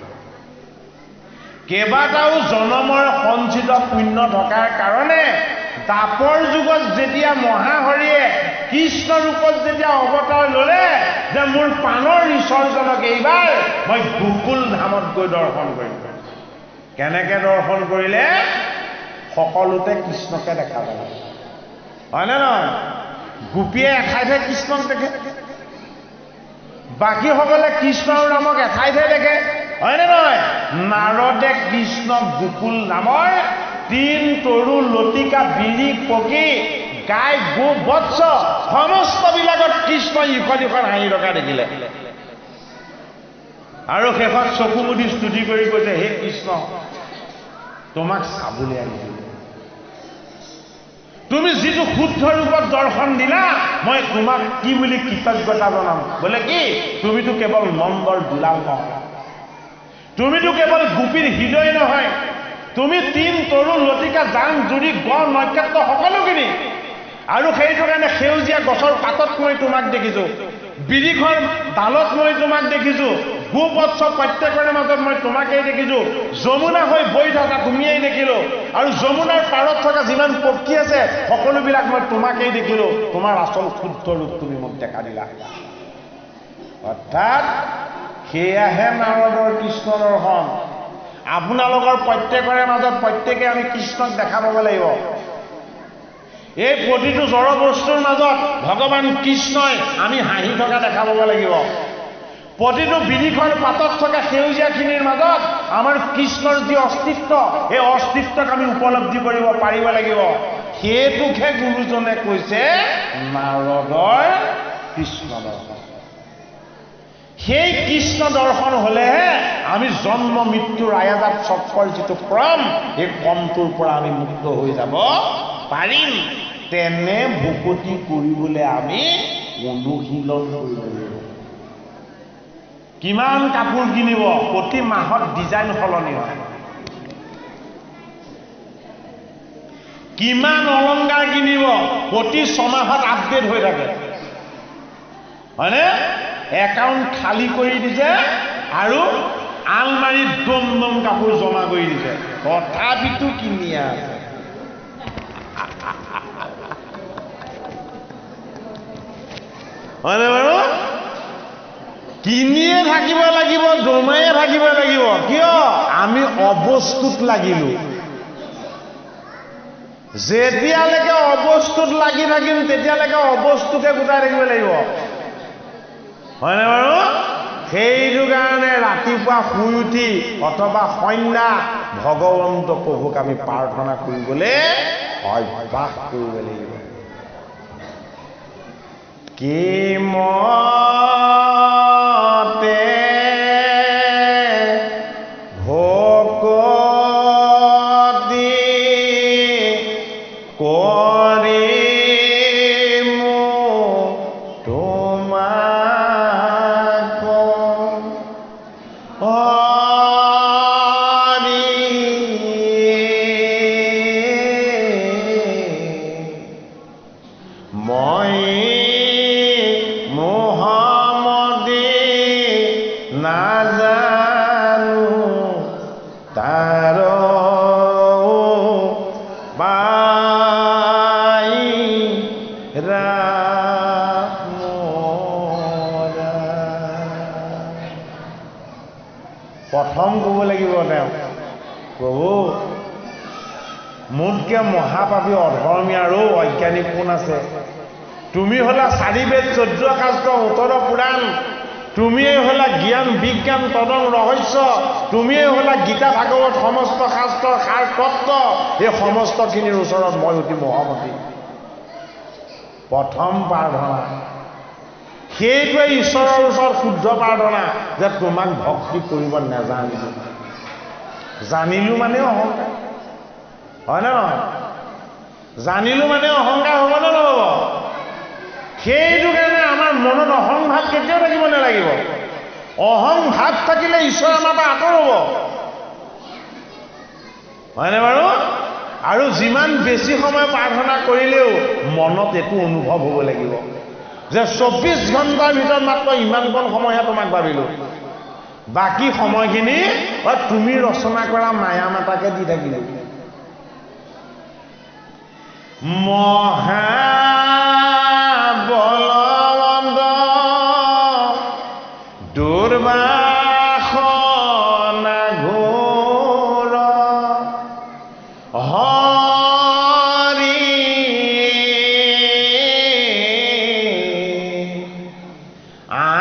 কেইবাটাও জনমৰ সঞ্চিত পুণ্য থকাৰ কাৰণে দাপৰ যুগত যেতিয়া মহাহৰিয়ে কৃষ্ণ ৰূপত যেতিয়া অৱতাৰ ললে যে মোৰ প্ৰাণৰ ঈশ্বৰজনক এইবাৰ মই গোকুল ধামত গৈ দৰ্শন কৰিম। কেনেকে দৰ্শন কৰিলে? সকলোতে কৃষ্ণকে দেখা পালে, হয়নে নহয়? গোপীয়ে এঠাইতহে কৃষ্ণক দেখে, বাকীসকলে কৃষ্ণ আৰু ৰামক এঠাইতহে দেখে, হয়নে নহয়? নাৰদে কৃষ্ণক গোকুল নামৰ ৩ তৰু লতিকা বিৰি পকী গাই গো বৎস সমস্ত বিলাকত কৃষ্ণ ইখন ইখন হাঁহি থকা দেখিলে। আৰু শেষত চকু মুদি স্তুতি কৰি কৈছে, হে কৃষ্ণ, তোমাক চাবলৈ আহিছিল। তুমি যিটো শুদ্ধ ৰূপত দৰ্শন দিলা, মই তোমাক কি বুলি কৃতজ্ঞতা জনাম? বোলে কি? তুমিতো কেৱল নন্দৰ দুলাল নহয়, তুমিতো কেৱল গোপীৰ হৃদয় নহয়, তুমি ৩ তৰু লতিকা জান জুৰি গড় নক্ষত্ৰ সকলোখিনি। আৰু সেইটো কাৰণে সেউজীয়া গছৰ পাতত মই তোমাক দেখিছো, বিৰিখৰ ডালত মই তোমাক দেখিছো, গোবৎস প্ৰত্যেকৰে মাজত মই তোমাকেই দেখিছো, যমুনা হৈ বৈ থকা তুমিয়েই দেখিলো, আৰু যমুনাৰ পাৰত থকা যিমান পক্ষী আছে সকলোবিলাক মই তোমাকেই দেখিলো। তোমাৰ আচল শুদ্ধ ৰূপ তুমি মোক দেখা দিলা। অৰ্থাৎ সেয়াহে নাৰদৰ কৃষ্ণ দৰ্শন। আপোনালোকৰ প্ৰত্যেকৰে মাজত প্ৰত্যেকে আমি কৃষ্ণক দেখা পাব লাগিব। এই প্ৰতিটো জড় বস্তুৰ মাজত ভগৱান কৃষ্ণই আমি হাঁহি থকা দেখা পাব লাগিব। প্ৰতিটো বিৰিখৰ পাতত থকা সেউজীয়াখিনিৰ মাজত আমাৰ কৃষ্ণৰ যি অস্তিত্ব, এই অস্তিত্বক আমি উপলব্ধি কৰিব পাৰিব লাগিব। সেইটোকহে গুৰুজনে কৈছে নাৰদৰ কৃষ্ণ দৰ্শন। সেই কৃষ্ণ দৰ্শন হলেহে আমি জন্ম মৃত্যুৰ আয়াজাত চক্ৰৰ যিটো ক্ৰম, এই ক্ৰমটোৰ পৰা আমি মুক্ত হৈ যাব পাৰিম। তেনে ভকতি কৰিবলৈ আমি অনুশীলন কৰিব লাগিব। কিমান কাপোৰ কিনিব? প্ৰতি মাহত ডিজাইন সলনি হয়। কিমান অলংকাৰ কিনিব, প্ৰতি ছমাহত আপডেট হৈ থাকে, হয়নে? একাউণ্ট খালী কৰি দিছে আৰু আলমাৰীত দম দম কাপোৰ জমা কৰি দিছে, তথাপিতো কিনি আছে। হয়নে বাৰু? কিনিয়ে থাকিব লাগিব, জমায়ে থাকিব লাগিব। কিয়? আমি অবস্তুত লাগিলো। যেতিয়ালৈকে অবস্তুত লাগি থাকিম তেতিয়ালৈকে অবস্তুকে গোটাই থাকিব লাগিব, হয়নে বাৰু? সেইটো কাৰণে ৰাতিপুৱা শুই উঠি অথবা সন্ধ্যা ভগৱন্ত প্ৰভুক আমি প্ৰাৰ্থনা কৰিবলৈ অভ্যাস কৰিব লাগিব। কি মতে ভকতি কৰিম তোমাক হৰি, মই নাজানো তাৰ বাহিৰা প্ৰথম ক'ব লাগিব তেওঁ, প্ৰভু মোতকে মহাপাপী অধৰ্মী আৰু অজ্ঞানী কোন আছে? তুমি হলা 4 বেদ 14 শাস্ত্ৰ 17 পুৰাণ, তুমিয়ে হলা জ্ঞান বিজ্ঞান তদং ৰহস্য, তুমিয়ে হলা গীতা ভাগৱত সমস্ত শাস্ত্ৰৰ সাৰ তত্ত্ব। এই সমস্তখিনিৰ ওচৰত মই অতি মহামতী। প্ৰথম প্ৰাৰ্থনা সেইটোৱে ঈশ্বৰৰ ওচৰত শুদ্ধ প্ৰাৰ্থনা, যে তোমাক ভক্তি কৰিব নাজানিলো। জানিলো মানে অহংকাৰ, হয়নে নহয়? জানিলো মানে অহংকাৰ হ'ব নে নহ'ব? সেইটো কাৰণে আমাৰ মনত অহংভাৱ কেতিয়াও থাকিব নালাগিব। অহংভাৱ থাকিলে ঈশ্বৰ আমাৰ পৰা আঁতৰ হ'ব, হয়নে বাৰু? আৰু যিমান বেছি সময় প্ৰাৰ্থনা কৰিলেও মনত এইটো অনুভৱ হ'ব লাগিব যে 24 ঘণ্টাৰ ভিতৰত মাত্ৰ ইমানকণ সময়হে তোমাক ভাবিলো, বাকী সময়খিনি তুমি ৰচনা কৰা মায়া মাতাকে দি থাকিলো। মহাবলৱন্ত দুৰ্বাসনা ঘোৰ হৰি,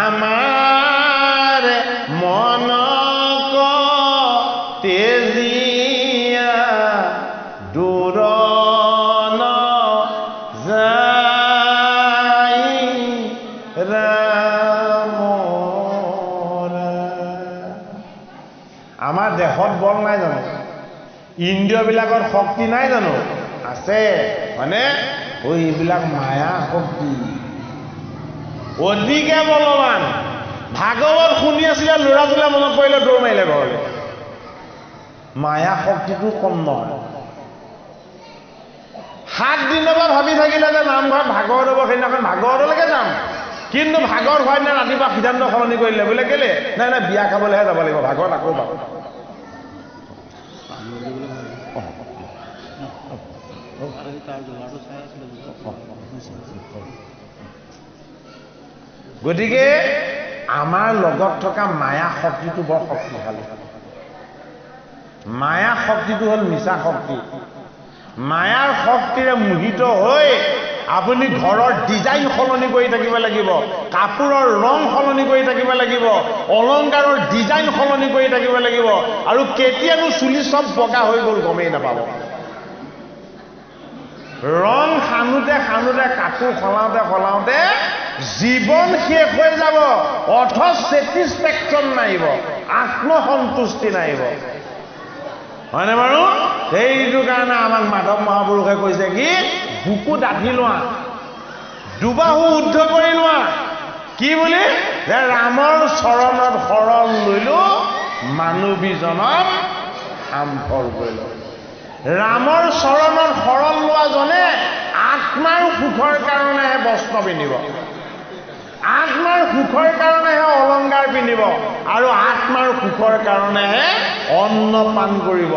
আমাৰ মনক তেজিয়া দূৰ আমাৰ দেহত বল নাই জানো? ইন্দ্ৰিয়বিলাকত শক্তি নাই জানো? আছে, মানে এইবিলাক মায়া শক্তি অধিকে বলৱান। ভাগৱত শুনি আছিলে, ল'ৰাটোলে মনত পৰিলে দৌৰ মাৰিলে ঘৰলৈ। মায়া শক্তিটো কম নহয়। 7 দিনৰ পৰা ভাবি থাকিলে যে নামঘৰত ভাগৱত হ'ব, সেইদিনাখন ভাগৱতলৈকে যাম, কিন্তু ভাগৱত হোৱাৰ দিনা ৰাতিপুৱা সিদ্ধান্ত সলনি কৰিলে। বোলে কেলে? নাই নাই, বিয়া খাবলৈহে যাব লাগিব, ভাগৱত আকৌ পাব। গতিকে আমাৰ লগত থকা মায়া শক্তিটো বৰ শক্তিশালী। মায়া শক্তিটো হ'ল মিছা শক্তি। মায়াৰ শক্তিৰে মোহিত হৈ আপুনি ঘৰৰ ডিজাইন সলনি কৰি থাকিব লাগিব, কাপোৰৰ ৰং সলনি কৰি থাকিব লাগিব, অলংকাৰৰ ডিজাইন সলনি কৰি থাকিব লাগিব, আৰু কেতিয়ানো চুলি চব বগা হৈ গ'ল গমেই নাপাব। ৰং সানোতে সানোতে, কাপোৰ সলাওঁতে সলাওঁতে জীৱন শেষ হৈ যাব, অৰ্থ ছেটিছফেকশ্যন নাহিব, আত্মসন্তুষ্টি নাহিব, হয়নে বাৰু? সেইটো কাৰণে আমাক মাধৱ মহাপুৰুষে কৈছে কি, বুকু ডাঠি লোৱা, দুবাহু উদ্ধ কৰি লোৱা। কি বুলি? যে ৰামৰ চৰণত শৰণ লৈলো, মানৱী জনম সাম্ভৰ কৰিলো। ৰামৰ চৰণত শৰণ লোৱাজনে আত্মাৰ সুখৰ কাৰণেহে বস্ত্ৰ পিন্ধিব, আত্মাৰ সুখৰ কাৰণেহে অলংকাৰ পিন্ধিব আৰু আত্মাৰ সুখৰ কাৰণেহে অন্ন পান কৰিব।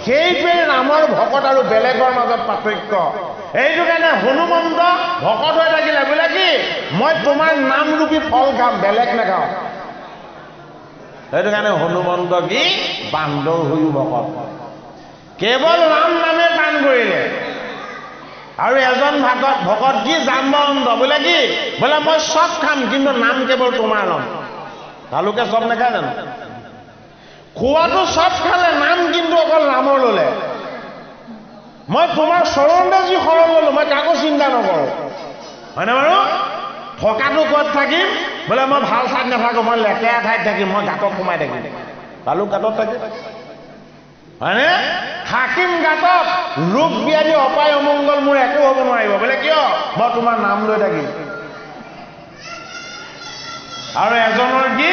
সেইটোৱে ৰামৰ ভকত আৰু বেলেগৰ মাজত পাৰ্থক্য। এইটো কাৰণে হনুমন্ত ভকত হৈ থাকিলে বোলে কি মই তোমাৰ নামৰূপী ফল খাম, বেলেগ নাখাওঁ। সেইটো কাৰণে হনুমন্ত কি বান্দৰ হৈও ভকত, কেৱল ৰাম নামে পান কৰিলে। আৰু এজন ভকত কি জাম্বৱন্ত বোলে কি বোলে মই চব খাম কিন্তু নাম কেৱল তোমাৰ নাম। ভালুকে চব নাখায় জানো? খোৱাটো চব খালে, নাম কিন্তু অকল ৰামৰ ললে। মই তোমাৰ চৰণতে যি শৰণ ললো, মই কাকো চিন্তা নকৰো, হয়নে বাৰু? থকাটো ক'ত থাকিম বোলে মই ভাল ঠাইত নাথাকো, মই লেতেৰা ঠাইত থাকিম, মই গাঁতত সোমাই থাকিম। ভালুক গাঁতত থাকিম, হয়নে? থাকিম গাঁতত, ৰোগ ব্যাধি অপায় অমংগল মোৰ একো হ'ব নোৱাৰিব। বোলে কিয়? মই তোমাৰ নাম লৈ থাকিম। আৰু এজনৰ কি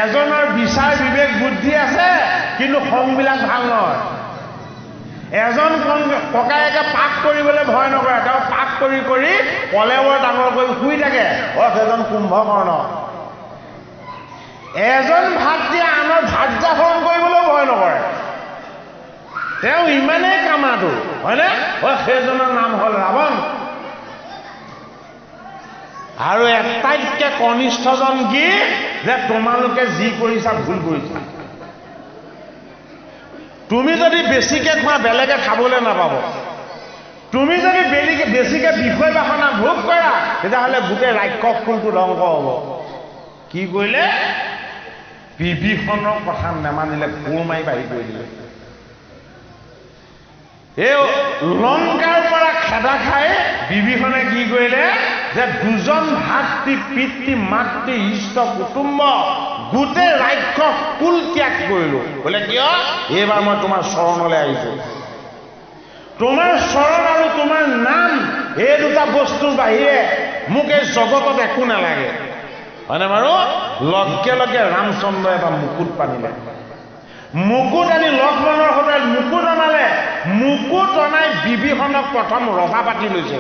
এজনৰ বিচাৰ বিবেক বুদ্ধি আছে কিন্তু সংবিলাক ভাল নহয়। এজন ককায়েকে পাক কৰিবলৈ ভয় নকৰে, তেওঁ পাক কৰি কৰি কলেবৰ ডাঙৰ কৰি শুই থাকে, সেইজন কুম্ভকৰ্ণ। এজন ভাতৃয়ে আনৰ ভাৰ্যাহৰণ কৰিবলৈ ভয় নকৰে, তেওঁ ইমানেই কামাটো, হয়নে? সেইজনৰ নাম হ'ল ৰাৱণ। আৰু এটাইতকে কনিষ্ঠজন কি যে তোমালোকে যি কৰিছা ভুল কৰিছা। তুমি যদি বেছিকে খোৱা বেলেগে খাবলৈ নাপাব, তুমি যদি বেছিকে বিষয় বাসনা ভোগ কৰা তেতিয়াহ'লে গোটেই ৰাক্ষস কুলটো ধ্বংস হ'ব। কি কৰিলে? বিভীষণৰ কথা নেমানিলে, কোৰ মাৰি বাহিৰ কৰি দিলে। এই লংকাৰ পৰা খেদা খাই বিভীষণে কি কৰিলে যে দুজন ভাতৃ পিতৃ মাতৃ ইষ্ট কুটুম্ব গোটেই ৰাক্ষস কুল ত্যাগ কৰিলো। বোলে কিয়? এইবাৰ মই তোমাৰ চৰণলৈ আহিছো, তোমাৰ চৰণ আৰু তোমাৰ নাম, এই দুটা বস্তুৰ বাহিৰে মোক এই জগতত একো নালাগে, হয়নে বাৰু? লগে লগে ৰামচন্দ্ৰই এটা মুকুট পানিলে, মুকুট আনি লক্ষ্মণৰ সৈতে মুকুট অনালে। মুকুট অনাই বিভীষণক প্ৰথম ৰজা পাতি লৈছে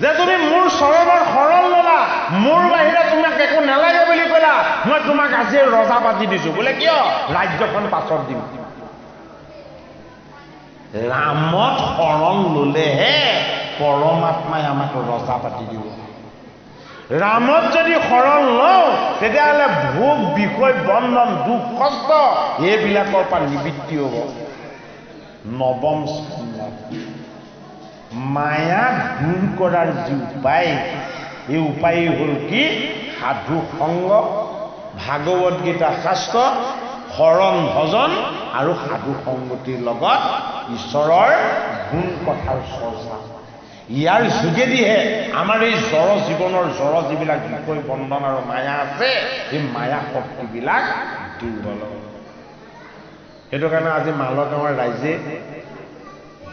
যে তুমি মোৰ চৰণৰ শৰণ ললা, মোৰ বাহিৰে তোমাক একো নালাগে বুলি ক'লা, মই তোমাক আজি ৰজা পাতি দিছো। বোলে কিয়? ৰাজ্যখন পাছত দিম। ৰামত শৰণ ললেহে পৰমাত্মাই আমাক ৰজা পাতি দিব। ৰামত যদি শৰণ লওঁ তেতিয়াহ'লে ভোগ বিষয় বন্ধন দুখ কষ্ট এইবিলাকৰ পৰা নিবৃত্তি হ'ব। নৱম স্কন্ধ মায়া দূৰ কৰাৰ যি উপায়, এই উপায় হ'ল কি? সাধু সংগ, ভাগৱত গীতা শাস্ত্ৰ, শৰণ ভজন আৰু সাধু সংগতিৰ লগত ঈশ্বৰৰ গুণ কথাৰ চৰ্চা। ইয়াৰ যোগেদিহে আমাৰ এই জড় জীৱনৰ জড় যিবিলাক বিষয় বন্ধন আৰু মায়া আছে, এই মায়া শক্তিবিলাক দুৰ্বল হ'ব। সেইটো কাৰণে আজি মালগাঁৱৰ ৰাইজে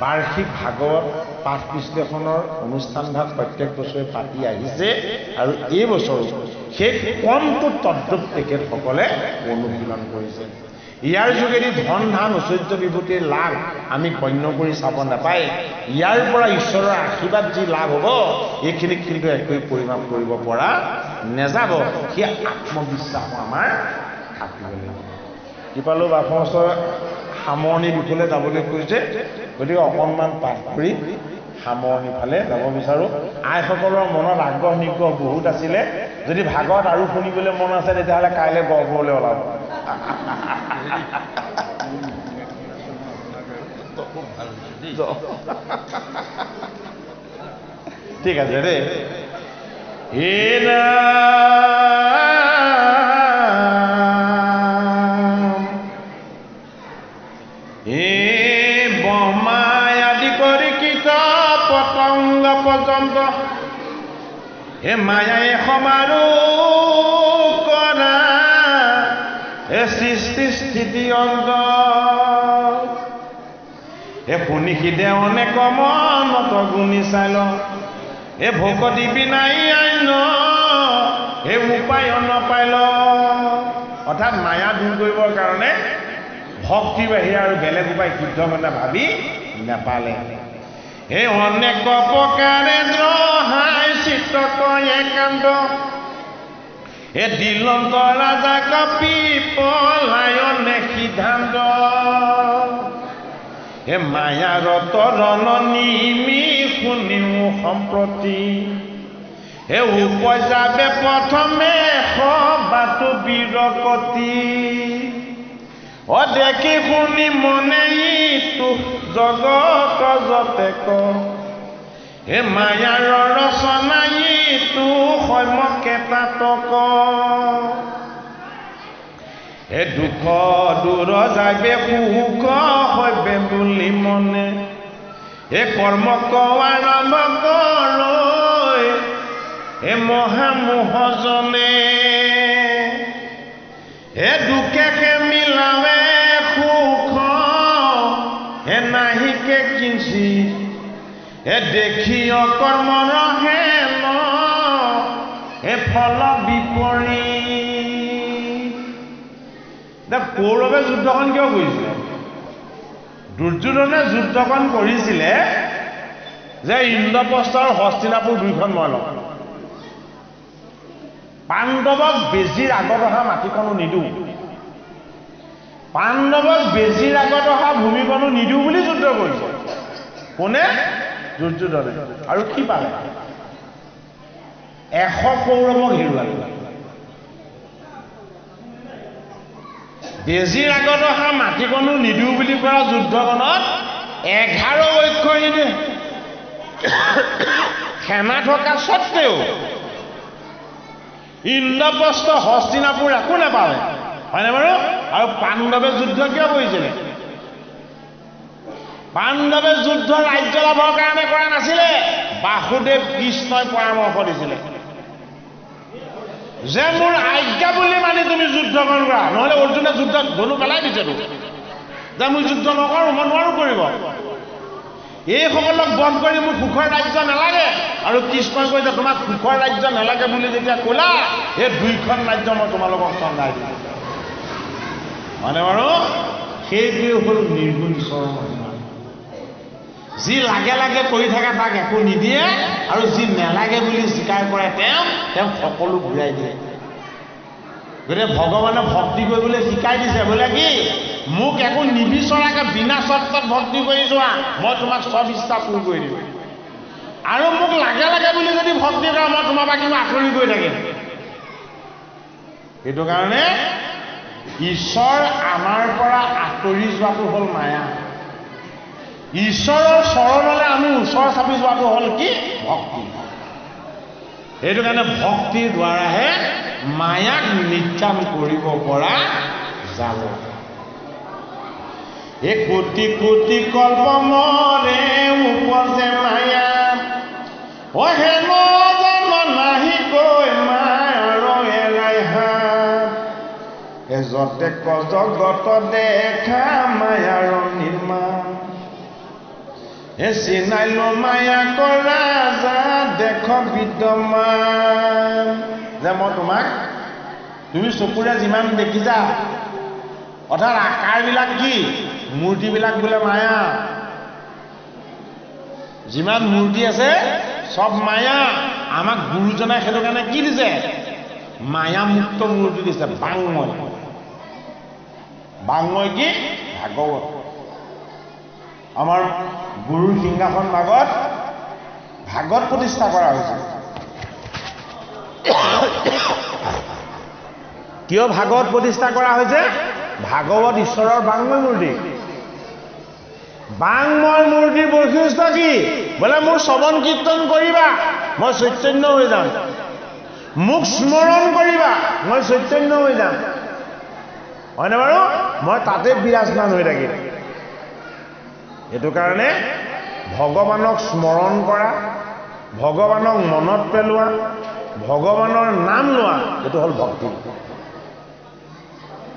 বাৰ্ষিক ভাগৱত পাঠ বিশ্লেষণৰ অনুষ্ঠানভাগ প্ৰত্যেক বছৰে পাতি আহিছে আৰু এই বছৰো সেই কমটো তদ্ৰূপ তেখেতসকলে অনুশীলন কৰিছে। ইয়াৰ যোগেদি ধন ধান ঐশ্বৰ্য বিভূতিৰ লাভ আমি গণ্য কৰি চাব নাপায়। ইয়াৰ পৰা ঈশ্বৰৰ আশীৰ্বাদ যি লাভ হ'ব এইখিনিক কিন্তু একোৱে পৰিমাপ কৰিব পৰা নেযাব। সেই আত্মবিশ্বাস আমাৰ থাকিব লাগিব। কৃপালু বাপৰ সামৰণি দিবলৈ যাবলৈ কৈছে, গতিকে অকণমান পাঠ কৰি সামৰণি ফালে যাব বিচাৰোঁ। আইসকলৰ মনত আগ্ৰহ নিগ্ৰহ বহুত আছিলে, যদি ভাগত আৰু শুনিবলৈ মন আছে তেতিয়াহ'লে কাইলৈ গহপুৰলৈ ওলাব। ঠিক আছে দেই। বমাই আদি কৰি কীট পতংগ পৰ্যন্ত হে মায়াই সমাৰো কৰা হে সৃষ্টি স্থিতি অন্ত হে শুনিষি দেৱনে কমনত গুণি চাই ল হে ভকতি বিনাই আইন হে উপায় নাপাই ল। অৰ্থাৎ মায়া দূৰ কৰিবৰ কাৰণে ভক্তি বাহিৰে আৰু বেলেগ উপায় শুদ্ধ কথা ভাবি নাপালে। এই অনেক প্ৰকাৰে দ্ৰহাই চিত্তক একান্ত এ দিলন্ত ৰাজা কপি পলায়নে সিদ্ধান্ত এ মায়াৰ তৰণ নিমি শুনিও সম্প্ৰতি এ উপজাবে প্ৰথমে সবাতো বীৰকতি অ দেখি শুনি মনে ইটো জগত যতেক এ মায়াৰ ৰচনা ইটো সমকে তাতক এ দুখ দূৰ যাবে সুখ হবে বুলি মনে এ কৰ্মক আৰম্ভ কৰ এ মহামোহজনে এ দুখেকে মিলাৱে সুখ এ নাহিকে কিঞ্চি এ দেখি অকৰ্মৰ হেন এ ফল বিপৰীত। কৌৰৱে যুদ্ধখন কিয় কৰিছিলে? দুৰ্যোধনে যুদ্ধখন কৰিছিলে যে ইন্দ্ৰপ্ৰস্থ আৰু হস্তিনাপুৰ দুইখন মই লওঁ, পাণ্ডৱক বেজীৰ আগত অহা মাটিকণো নিদিওঁ, পাণ্ডৱক বেজীৰ আগত অহা ভূমিকণো নিদিওঁ বুলি যুদ্ধ কৰিছে। কোনে? দুৰ্যোধনে। আৰু কি পালে? 100 কৌৰৱক হেৰুৱালে। বেজীৰ আগত অহা মাটিকণো নিদিওঁ বুলি কৰা যুদ্ধখনত 11 অক্ষয়িনী সেনা থকা স্বত্তেও ইন্দ্ৰপ্ৰস্থ হস্তিনাপুৰ একো নাপালে, হয়নে বাৰু? আৰু পাণ্ডৱে যুদ্ধ কিয় কৰিছিলে? পাণ্ডৱে যুদ্ধ ৰাজ্য লাভৰ কাৰণে কৰা নাছিলে, বাসুদেৱ কৃষ্ণই পৰামৰ্শ দিছিলে যে মোৰ আজ্ঞা বুলি মানি তুমি যুদ্ধখন কৰা, নহলে অৰ্জুনে যুদ্ধত ধনু পেলাই দিছেতো যে মই যুদ্ধ নকৰোঁ, মই নোৱাৰোঁ কৰিব, এইসকলক বধ কৰি মোৰ সুখৰ ৰাজ্য নালাগে। আৰু কৃষ্ণই কৈছে তোমাক সুখৰ ৰাজ্য নালাগে বুলি যেতিয়া ক'লা, এই 2খন ৰাজ্য মই তোমালোকক চন্দাই দিম, মানে বাৰু সেইটোৱে হ'ল নিৰ্গুণ ঈশ্বৰৰ মহিমা। যি লাগে লাগে কৰি থাকে তাক একো নিদিয়ে, আৰু যি নেলাগে বুলি স্বীকাৰ কৰে তেওঁ সকলো ঘূৰাই দিয়ে। গতিকে ভগৱানে ভক্তি কৰিবলৈ শিকাই দিছে, বোলে কি মোক একো নিবিচৰাকে বিনা চৰ্তত ভক্তি কৰি যোৱা, মই তোমাক চব ইচ্ছা পূৰ কৰি দিম, আৰু মোক লাগে লাগে বুলি যদি ভক্তি কৰা মই তোমাৰ পৰা কিন্তু আঁতৰি গৈ থাকিম। সেইটো কাৰণে ঈশ্বৰ আমাৰ পৰা আঁতৰি যোৱাটো হ'ল মায়া, ঈশ্বৰৰ চৰণলৈ আমি ওচৰ চাপি যোৱাটো হ'ল কি? ভক্তি। সেইটো কাৰণে ভক্তিৰ দ্বাৰাহে মায়াক নিৰ্যাতন কৰিব পৰা যাব। এই কোটি কোটি কল্প মৰে উপজে মায়া, হেন জন্ম নাহি কৈ মায়াৰ এৰাই হাত, যতে জগত দেখা মায়াৰ নিৰ্মাণ, চিনাইলো মায়া কৰা যা দেখ বিদ্যমান। যে মই তোমাক তুমি চকুৰে যিমান দেখিছা, অৰ্থাৎ আকাৰবিলাক কি? মূৰ্তিবিলাক বোলে মায়া, যিমান মূৰ্তি আছে চব মায়া। আমাক গুৰুজনাই সেইটো কাৰণে কি দিছে? মায়ামুক্ত মূৰ্তি দিছে, বাংময়। বাংময় কি? ভাগৱত। আমাৰ গুৰুৰ সিংহাসন ভাগত ভাগৱত প্ৰতিষ্ঠা কৰা হৈছে। কিয় ভাগৱত প্ৰতিষ্ঠা কৰা হৈছে? ভাগৱত ঈশ্বৰৰ বাংময় মূৰ্তি। বাংময় মূৰ্তিৰ বৈশিষ্ট্য কি? বোলে মোৰ শ্ৰৱণ কীৰ্তন কৰিবা মই চৈতন্য হৈ যাম, মোক স্মৰণ কৰিবা মই চৈতন্য হৈ যাম, হয়নে বাৰু? মই তাতে বিৰাজমান হৈ থাকিম। এইটো কাৰণে ভগৱানক স্মৰণ কৰা, ভগৱানক মনত পেলোৱা, ভগৱানৰ নাম লোৱা, এইটো হ'ল ভক্তি।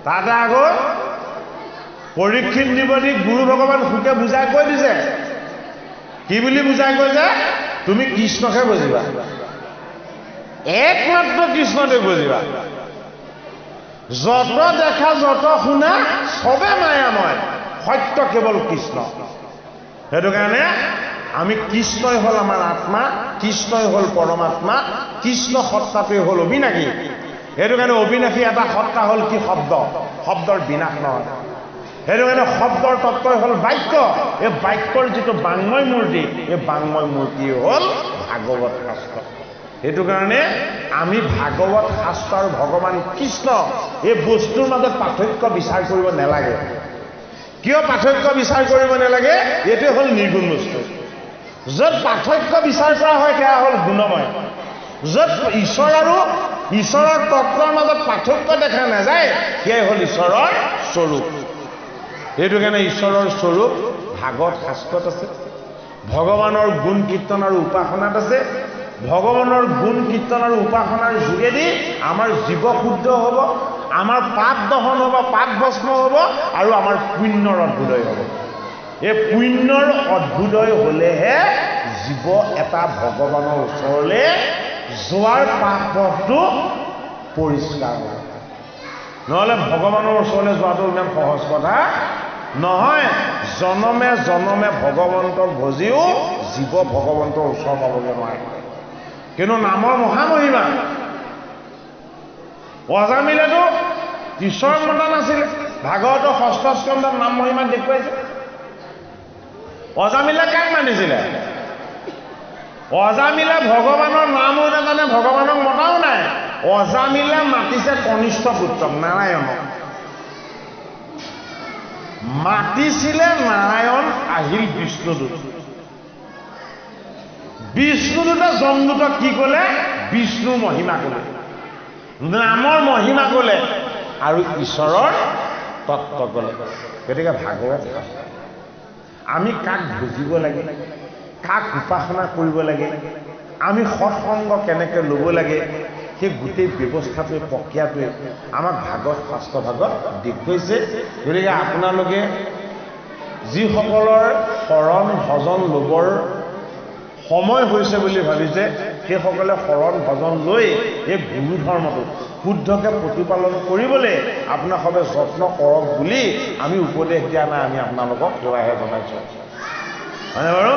তাতে আগত পৰীক্ষিত নিবদিক গুৰু ভগৱান সুকে বুজাই কৈ দিছে, কি বুলি বুজাই কৈছে? তুমি কৃষ্ণকে বুজিবা, একমাত্ৰ কৃষ্ণতে বুজিবা। যত দেখা যত শুনা চবে মায়াময়, সত্য কেৱল কৃষ্ণ। সেইটো কাৰণে আমি কৃষ্ণই হ'ল আমাৰ আত্মা, কৃষ্ণই হ'ল পৰমাত্মা, কৃষ্ণ সত্তাটোৱে হ'ল অবিনাশী। সেইটো কাৰণে অবিনাশী এটা সত্তা হ'ল কি? শব্দ। শব্দৰ বিনাশ নহয়। সেইটো কাৰণে শব্দৰ তত্ত্বই হ'ল বাক্য। এই বাক্যৰ যিটো বাংময় মূৰ্তি, এই বাংময় মূৰ্তি হ'ল ভাগৱত শাস্ত্ৰ। সেইটো কাৰণে আমি ভাগৱত শাস্ত্ৰ আৰু ভগৱান কৃষ্ণ এই বস্তুৰ মাজত পাৰ্থক্য বিচাৰ কৰিব নালাগে। কিয় পাৰ্থক্য বিচাৰ কৰিব নালাগে? এইটোৱে হ'ল নিৰ্গুণ বস্তু। য'ত পাৰ্থক্য বিচাৰ কৰা হয় সেয়া হ'ল গুণময়। য'ত ঈশ্বৰ আৰু ঈশ্বৰৰ তত্ত্বৰ মাজত পাৰ্থক্য দেখা নাযায় সেয়াই হ'ল ঈশ্বৰৰ স্বৰূপ। সেইটো কাৰণে ঈশ্বৰৰ স্বৰূপ ভাগৱত শাস্ত্ৰত আছে, ভগৱানৰ গুণ কীৰ্তন আৰু উপাসনাত আছে। ভগৱানৰ গুণ কীৰ্তন আৰু উপাসনাৰ যোগেদি আমাৰ জীৱ শুদ্ধ হ'ব, আমাৰ পাপ দহন হ'ব, পাপ ভস্ম হ'ব আৰু আমাৰ পুণ্যৰ অভ্যুদয় হ'ব। এই পুণ্যৰ অভ্যুদয় হ'লেহে জীৱ এটা ভগৱানৰ ওচৰলৈ যোৱাৰ পাপ পথটো পৰিষ্কাৰ হ'ব। নহ'লে ভগৱানৰ ওচৰলৈ যোৱাটো ইমান সহজ কথা নহয়। জনমে জনমে ভগৱন্তক ভজিও জীৱ ভগৱন্তৰ ওচৰ পাবলৈ নোৱাৰে। কিন্তু নামৰ মহামহিমা। অজামিলেতো ঈশ্বৰ মতা নাছিলে, ভাগৱতৰ 6ষ্ঠ স্কন্ধত নাম মহিমা দেখুৱাইছে। অজামিলে কাক মানিছিলে? অজামিলে ভগৱানৰ নামো নাজানে, ভগৱানক মতাও নাই। অজামিলে মাতিছে কনিষ্ঠ পুত্ৰক নাৰায়ণক। মাতিছিলে নাৰায়ণ, আহিল বিষ্ণুদূত। বিষ্ণুদূতে যমদূতক কি ক'লে? বিষ্ণুৰ মহিমা ক'লে, নামৰ মহিমা ক'লে আৰু ঈশ্বৰৰ তত্ত্ব ক'লে। গতিকে ভাগৱত আমি কাক বুজিব লাগে, কাক উপাসনা কৰিব লাগে, আমি সৎসংগ কেনেকৈ ল'ব লাগে, সেই গোটেই ব্যৱস্থাটোৱে প্ৰক্ৰিয়াটোৱে আমাক ভাগৱত শাস্ত্ৰ ভাগত দেখুৱাইছে। গতিকে আপোনালোকে যিসকলৰ শৰণ ভজন ল'বৰ সময় হৈছে বুলি ভাবিছে সেইসকলে শৰণ ভজন লৈ এই গুৰু ধৰ্মটো শুদ্ধকৈ প্ৰতিপালন কৰিবলৈ আপোনাক সবে যত্ন কৰক বুলি আমি উপদেশ দিয়া নাই, আমি আপোনালোকক সেৱাহে জনাইছোঁ। হয়নে বাৰু?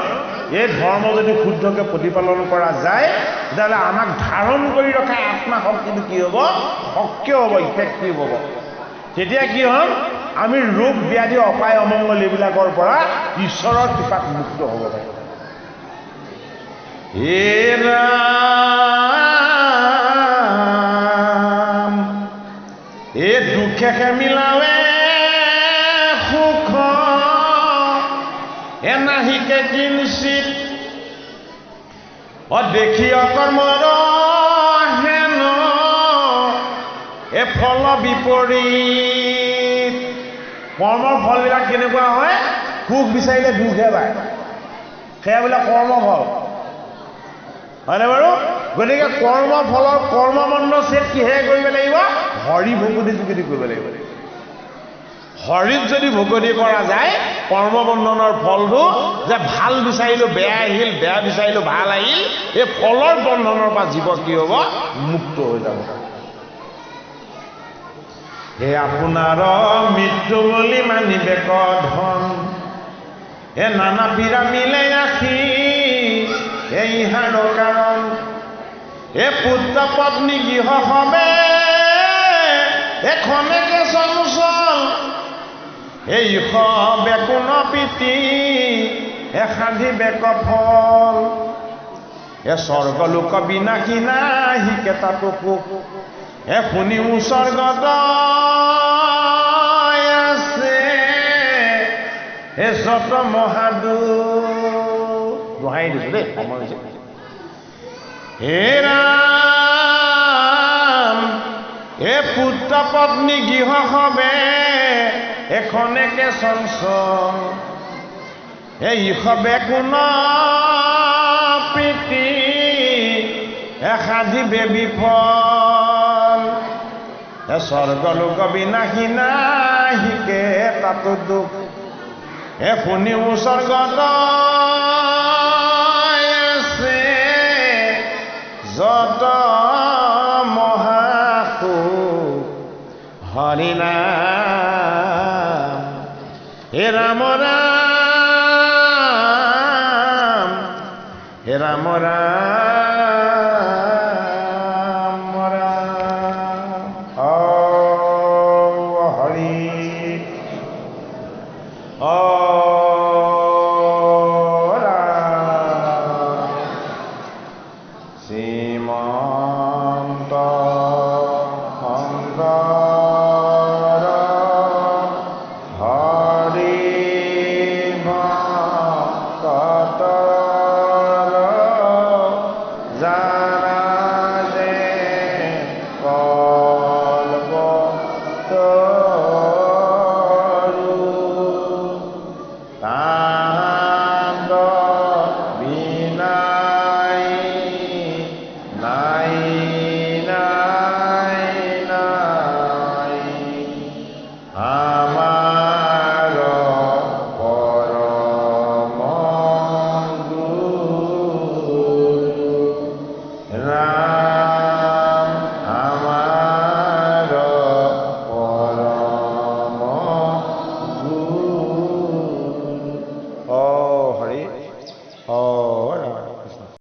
এই ধৰ্ম যদি শুদ্ধকৈ প্ৰতিপালন কৰা যায় তেতিয়াহ'লে আমাক ধাৰণ কৰি ৰখা আত্মা শক্তিটো কি হ'ব? সক্ৰিয় হ'ব, ইফেক্টিভ হ'ব। তেতিয়া কি হ'ল? আমি ৰোগ ব্যাধি অপায় অমংগল এইবিলাকৰ পৰা ঈশ্বৰৰ কৃপাত মুক্ত হ'ব পাৰিম। হে ৰাম, এই দুখে মিলাৱে সুখ, এনাহিকে কিঞ্চিত দেখি অকৰ্মৰ হেন এ ফল বিপৰীত। কৰ্মৰ ফলবিলাক কেনেকুৱা হয়? সুখ বিচাৰিলে দুখহে পায়, সেয়াবিলাক কৰ্মফল। হয়নে বাৰু? গতিকে কৰ্মফলৰ কৰ্মবন্ধ ছেদ কিহে কৰিব লাগিব? হৰি ভকতি যোগেদি কৰিব লাগিব। হৰিত যদি ভকতি কৰা যায় কৰ্মবন্ধনৰ ফলটো যে ভাল বিচাৰিলোঁ বেয়া আহিল, বেয়া বিচাৰিলোঁ ভাল আহিল, এই ফলৰ বন্ধনৰ পৰা জীৱ কি হ'ব? মুক্ত হৈ যাব। হে আপোনাৰ মৃত্যু বুলি মানিবে ধন, হে নানা পীৰা মিলে আখি এই হাড় কাৰণ, এ পুত্ৰ পত্নী গৃহ সবে এখনেকে চঞ্চল, এই সবে কোন প্ৰীতি এসাধিবে ফল, এ স্বৰ্গলোক বিনাশী নাহি কেতাতো সুখ, এ শুনিও স্বৰ্গত আছে এ যত মহাদুখ। দোহাই দিছো দেই, সময় হৈছে। হে ৰাম, এ পুত্ৰ পত্নী গৃহ সবে এখনেকে চঞ্চল, এই সবে কোন প্ৰীতি এসাধিবে বিফল, এ স্বৰ্গলোক বিনাশী নাহিকে তাতো দুখ, এ শুনিও স্বৰ্গত আছে যত মহাসুখ, ৰাম ৰাম, হে ৰাম ৰাম ৰাম। ও হৰি, ও ৰাম। শ্ৰীমন্ত শঙ্কৰ হৰি ভক্তৰ যাৰা